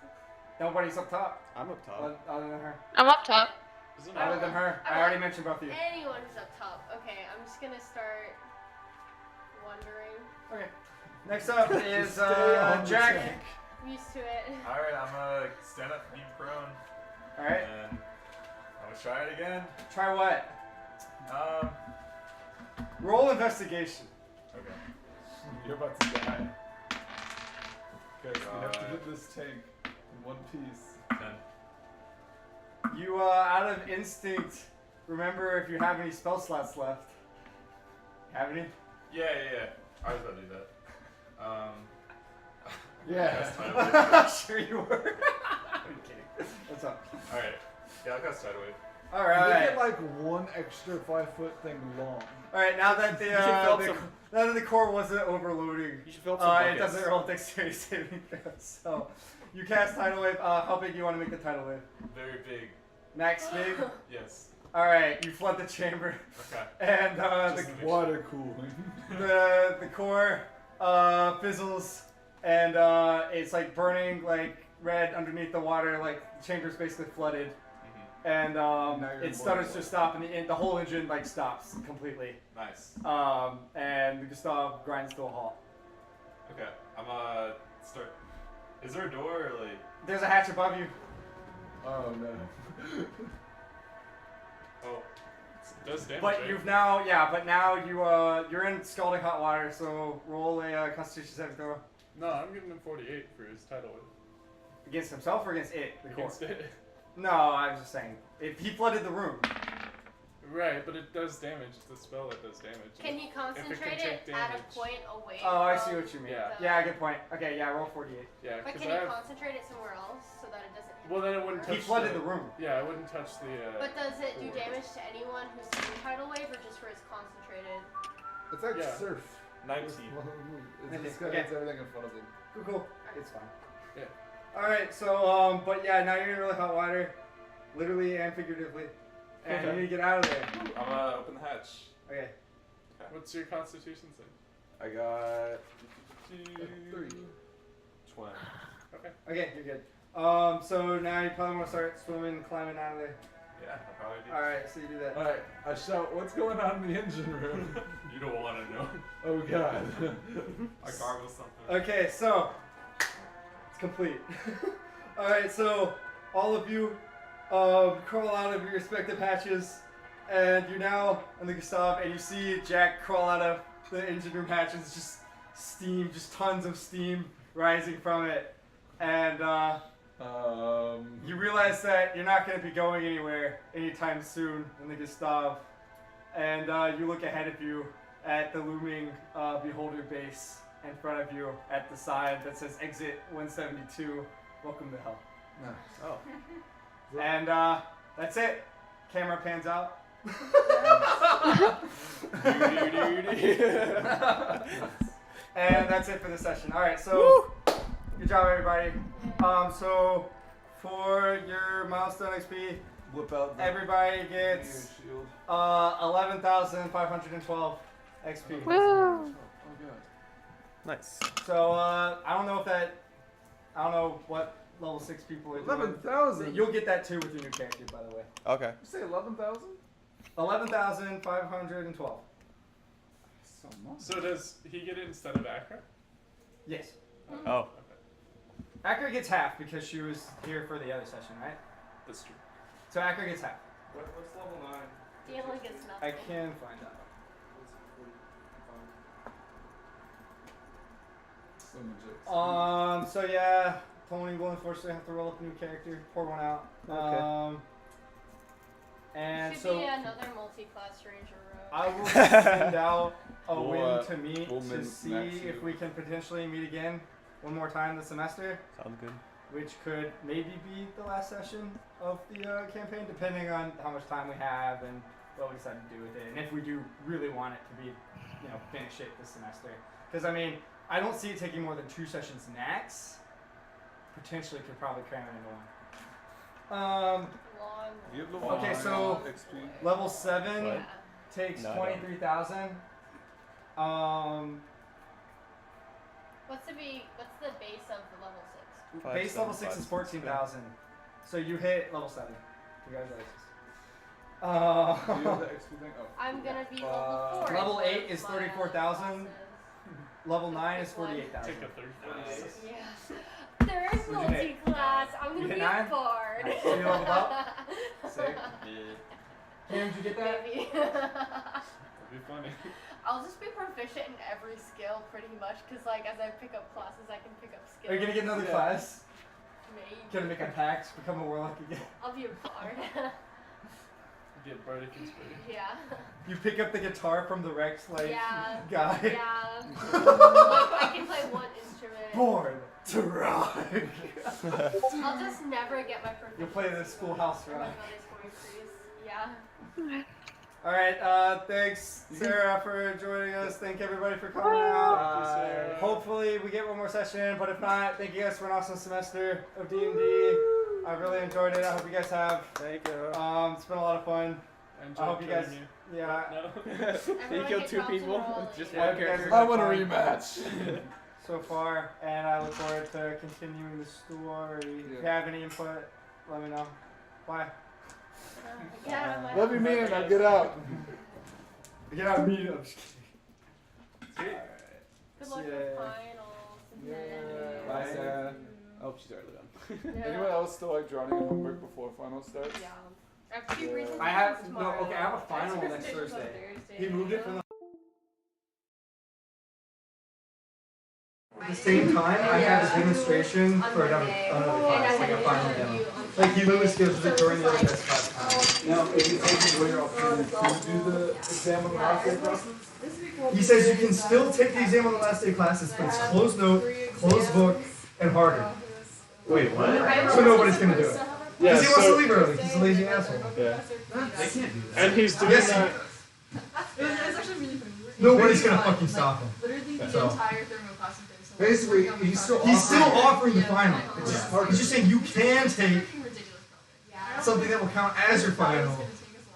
Nobody's up top, I'm up top. other than her. I'm up top. Isn't I Other it? than her, I already mentioned both of you. Anyone who's up top. Okay, I'm just gonna start wondering. Okay. Next up is Stay on the Jack. tank. I'm used to it. Alright, I'm gonna stand up, be prone, All right. and I'm gonna try it again. Try what? Roll investigation. Okay. You're about to die. Guys, we have to God. get this tank in one piece. 10. You, out of instinct, remember if you have any spell slots left. Have any? Yeah. I was about to do that. Yeah. Cast Tidal Wave. Sure you were. I'm kidding. What's up? Alright. Yeah, I'll cast Tidal Wave. All Make right. it like one extra 5-foot thing long. All right. Now that You should fill up the some- now that the core wasn't overloading, You should fill up some it buckets. doesn't roll dexterity saving throws. So you cast tidal wave. How big do you want to make the tidal wave? Very big. Max big. Yes. All right. You flood the chamber, Okay. and Just to make Water cooling. the core fizzles, and it's like burning like red underneath the water. Like the chamber's basically flooded, and Now you're in it stutters water. to stop, and the whole engine like stops completely. Nice. And Gustav grinds to a halt. Okay. I'm gonna start. Is there a door or like? There's a hatch above you. Oh no. Oh. It does damage. But right? you've now, but now you're in scalding hot water. So roll a Constitution saving throw No, I'm giving him 48 for his title win. against himself or against it. The core. Against it. No, I was just saying if he flooded the room. Right, but it does damage. It's a spell that does damage. Can you concentrate take it at a damage. point away? Oh, I from see what you mean. Yeah. Yeah, good point. Okay, yeah, roll 48. Yeah, But because can I you have. concentrate it somewhere else so that it doesn't hit Well, then it wouldn't the He touch flooded the- the room. Yeah, I wouldn't touch the. But does it do core. damage to anyone who's using tidal wave or just for his concentrated? It's like Yeah. surf. 19. It's just Okay. it's everything in front of it. Cool. It's fine. Yeah. All right. So, but yeah, now you're in really hot water, literally and figuratively, and you need to get out of there. I'm gonna open the hatch. Okay. Okay. What's your constitution save? I got 3. 20. Okay. Okay, you're good. So now you probably want to start swimming, climbing out of there. Yeah, I'll probably do. Alright, so you do that. Alright, I shout, what's going on in the engine room? You don't want to know. Oh god. I gargle something. Okay, so it's complete. Alright, so all of you crawl out of your respective hatches, and you're now on the Gustav, and you see Jack crawl out of the engine room hatches, just steam, just tons of steam rising from it. And you realize that you're not going to be going anywhere anytime soon in the Gustav. And you look ahead of you at the looming Beholder base in front of you at the sign that says Exit 172, Welcome to Hell. Nice. Oh. And that's it. Camera pans out. And that's it for this session. Alright, so good job everybody. So for your milestone XP, Whip out the everybody gets shield. 11,512 XP. Woo! Oh god. Nice. So I don't know what level 6 people are doing. 11,000? You'll get that too with your new character, by the way. Okay. You say 11,000? 11,512. So much. So does he get it instead of Akra? Yes. Oh. Akra gets half because she was here for the other session, right? That's true. So Akra gets half. What's level 9? Dealing gets nothing. I can find out. What's 45? So much XP. So yeah, Tony will unfortunately have to roll up a new character, pour one out. Okay. And Should so be another multi-class ranger rogue. I will send out a We'll, win to meet we'll to max see you. if we can potentially meet again one more time this semester, Sounds good. which could maybe be the last session of the campaign, depending on how much time we have and what we decide to do with it, and if we do really want it to be, finish it this semester. Because I mean, I don't see it taking more than 2 sessions max. Potentially could probably cram it into one. Long. You have level Okay, 9 so- XP. Level 7 What? takes No, I don't. 23,000. What's the base of the level 6? Base level 6 is 14,000. So you hit level 7. Congratulations. Do you have the XP thing? Oh. I'm gonna be level 4. level in 8 both is my 34,000. classes. Level 9 is 48,000. Take a third. Yeah. Third multi-class. I'm You gonna hit be 9? a bard. So you leveled up? Sick. Cam, did you get that? Maybe. That'd be funny. I'll just be proficient in every skill pretty much, because as I pick up classes, I can pick up skills. Are you gonna get another Yeah. class? Maybe. Gonna make a pact, become a warlock again. I'll be a bard. Get bardic inspiration. Yeah. You pick up the guitar from the Rex Yeah. guy. Yeah. I can play one instrument. Born to rock. I'll just never get my proficiency. You'll play the Schoolhouse or my Rock. bonus for increase. Yeah. Alright, thanks Sarah for joining us. Thank everybody for coming out. Sarah. Hopefully we get one more session, but if not, thank you guys for an awesome semester of D&D. I really enjoyed it. I hope you guys have. Thank you. It's been a lot of fun. I I hope you guys. Yeah. No. He Everyone killed get 2 drops and people rolls. with just Yeah, one you guys character. are- I want a rematch. So far, and I look forward to continuing the story. If you Yeah. have any input, let me know. Bye. Yeah, Love you, man. Now get out. Get out of me. I'm just kidding. Sweet. Good luck Yeah. with finals. And then Bye, Sarah. Oh, she's already done. Yeah. Anyone else still like drawing your homework before final starts? Yeah. I have 2 presentations I have tomorrow. okay. I have a final next Presentations on Thursday. He moved it from the. At the same time, I have a demonstration for another class, like a final demo. Like he literally schedules it during the other test class. Now, if you take it, your alternative, can you do the exam on the last day classes? He says you can still take the exam on the last day classes, but it's closed note, closed book, and harder. Wait, what? So nobody's gonna do it. Yeah, Because he wants to so, leave early. He's a lazy asshole. yeah. They can't do that. And he's doing Yes, that. It's actually really funny. Nobody's gonna fucking stop him. Literally the So- entire thermoclass is there. So Basically, like, he's still He's still offering the Yeah, final. final. It's just, Yeah. he's just saying you can take Freaking ridiculous, probably. something that will count as your final,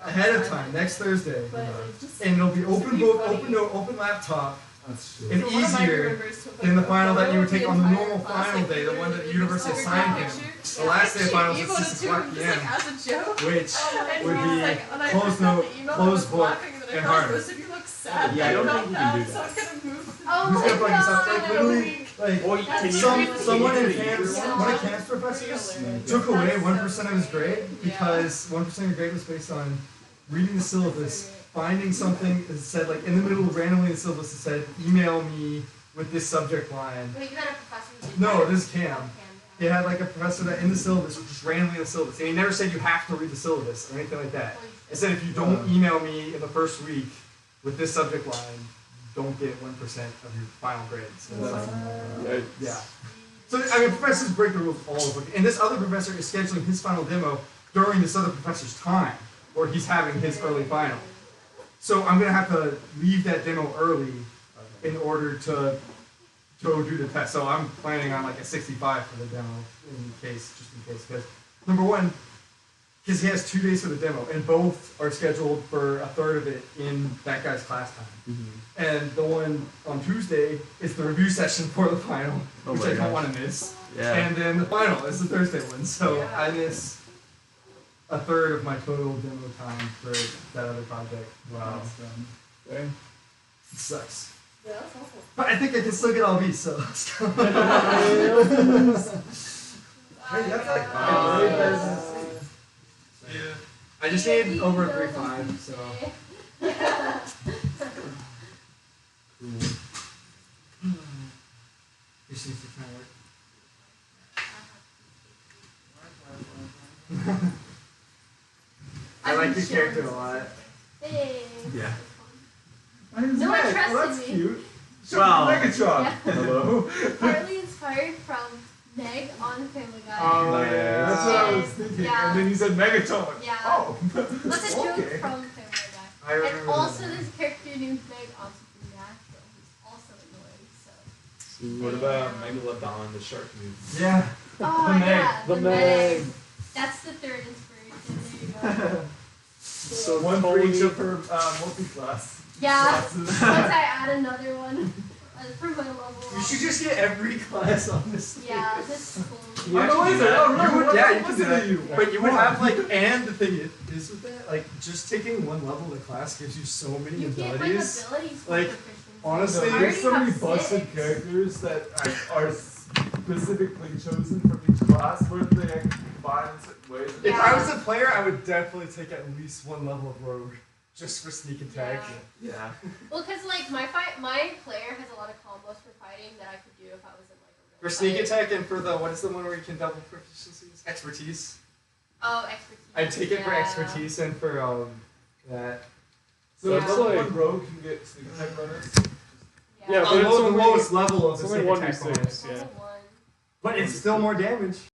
ahead of time, next Thursday. But it's just And it'll be open be book, funny. open note, open laptop, That's true. and So one of my easier members took, than the final that you would photo of take on the entire normal class, final like, day, the one that literally the university just assigned over him. picture. The last day of finals She is emailed 6 it to o'clock him p.m., just like as a joke. which And would he was be like, when I closed first got note, the email, closed I was book, laughing, and then I and thought hard. most of you look sad. Yeah, I don't about think you can that, do so that. I was gonna move. Oh Who's my gonna fucking stop? Like god. literally, like Well, That's can you someone in can you camps, Yeah. one of camps professors Hilarious. took away That's 1% of his so grade great. because 1% of your grade was based on reading the syllabus, finding something that said like in the middle randomly in the syllabus it said email me with this subject line. Wait, you got a professor who did No, that? this is Cam. It had like a professor that in the syllabus just randomly in the syllabus, and he never said you have to read the syllabus or anything like that. It said if you don't email me in the first week with this subject line, you don't get 1% of your final grade. So it's like, yeah. So I mean, professors break the rules all over. And this other professor is scheduling his final demo during this other professor's time, where he's having his early final. So I'm gonna have to leave that demo early in order to go do the test. So I'm planning on like a 65 for the demo just in case. Because number one, because he has 2 days for the demo, and both are scheduled for a third of it in that guy's class time. And the one on Tuesday is the review session for the final, which I don't want to miss. Yeah. And then the final is the Thursday one, so Yeah. I miss a third of my total demo time for that other project. Wow. It sucks. Yeah, that's awful. But I think I can still get all B's, so. Hey, that's like I just need over a 3.5, so. Just needs to kind of work. I like your character a lot. Hey. Yeah. No one trusted Well, that's me. cute. Wow. Megatron. Yeah. Hello. Partly inspired from Meg on Family Guy. Oh, yeah. That's what I was thinking. Yeah. And then you said Megatron. Yeah. Oh. That's a joke Okay. from Family Guy. I remember And also that. this character named Meg on Supernatural, who's also annoying, so. What about Megalodon, the shark movie? Yeah. Oh, The Meg. yeah, The the Meg. That's the third inspiration. There you go. So one for each of her multi-class Yeah. classes. Once I add another one for my level. You should just get every class on this. Yeah, this is cool. You actually do that? Oh, really? You would- Yeah, what you could was do it that. you? But you would have like, and the thing is with that, like, just taking one level of the class gives you so many You get like abilities. abilities for Like, proficiency. honestly, I There's already so many have busted 6. characters that are specifically chosen from each class where they can combine in certain ways. If Yeah. I was a player, I would definitely take at least one level of rogue just for sneak attack. Yeah. Yeah. Well, because like my player has a lot of combos for fighting that I could do if I was in like a real For sneak fight. attack and for the what is the one where you can double proficiencies? Expertise. Oh, expertise. I'd take it for Yeah. expertise and for that. So Yeah. level one rogue can get sneak attack bonus. Yeah, The but it's the only- lowest level of It's the only sneak attack 1d6, bonus. yeah. Level 1. But it's still more damage.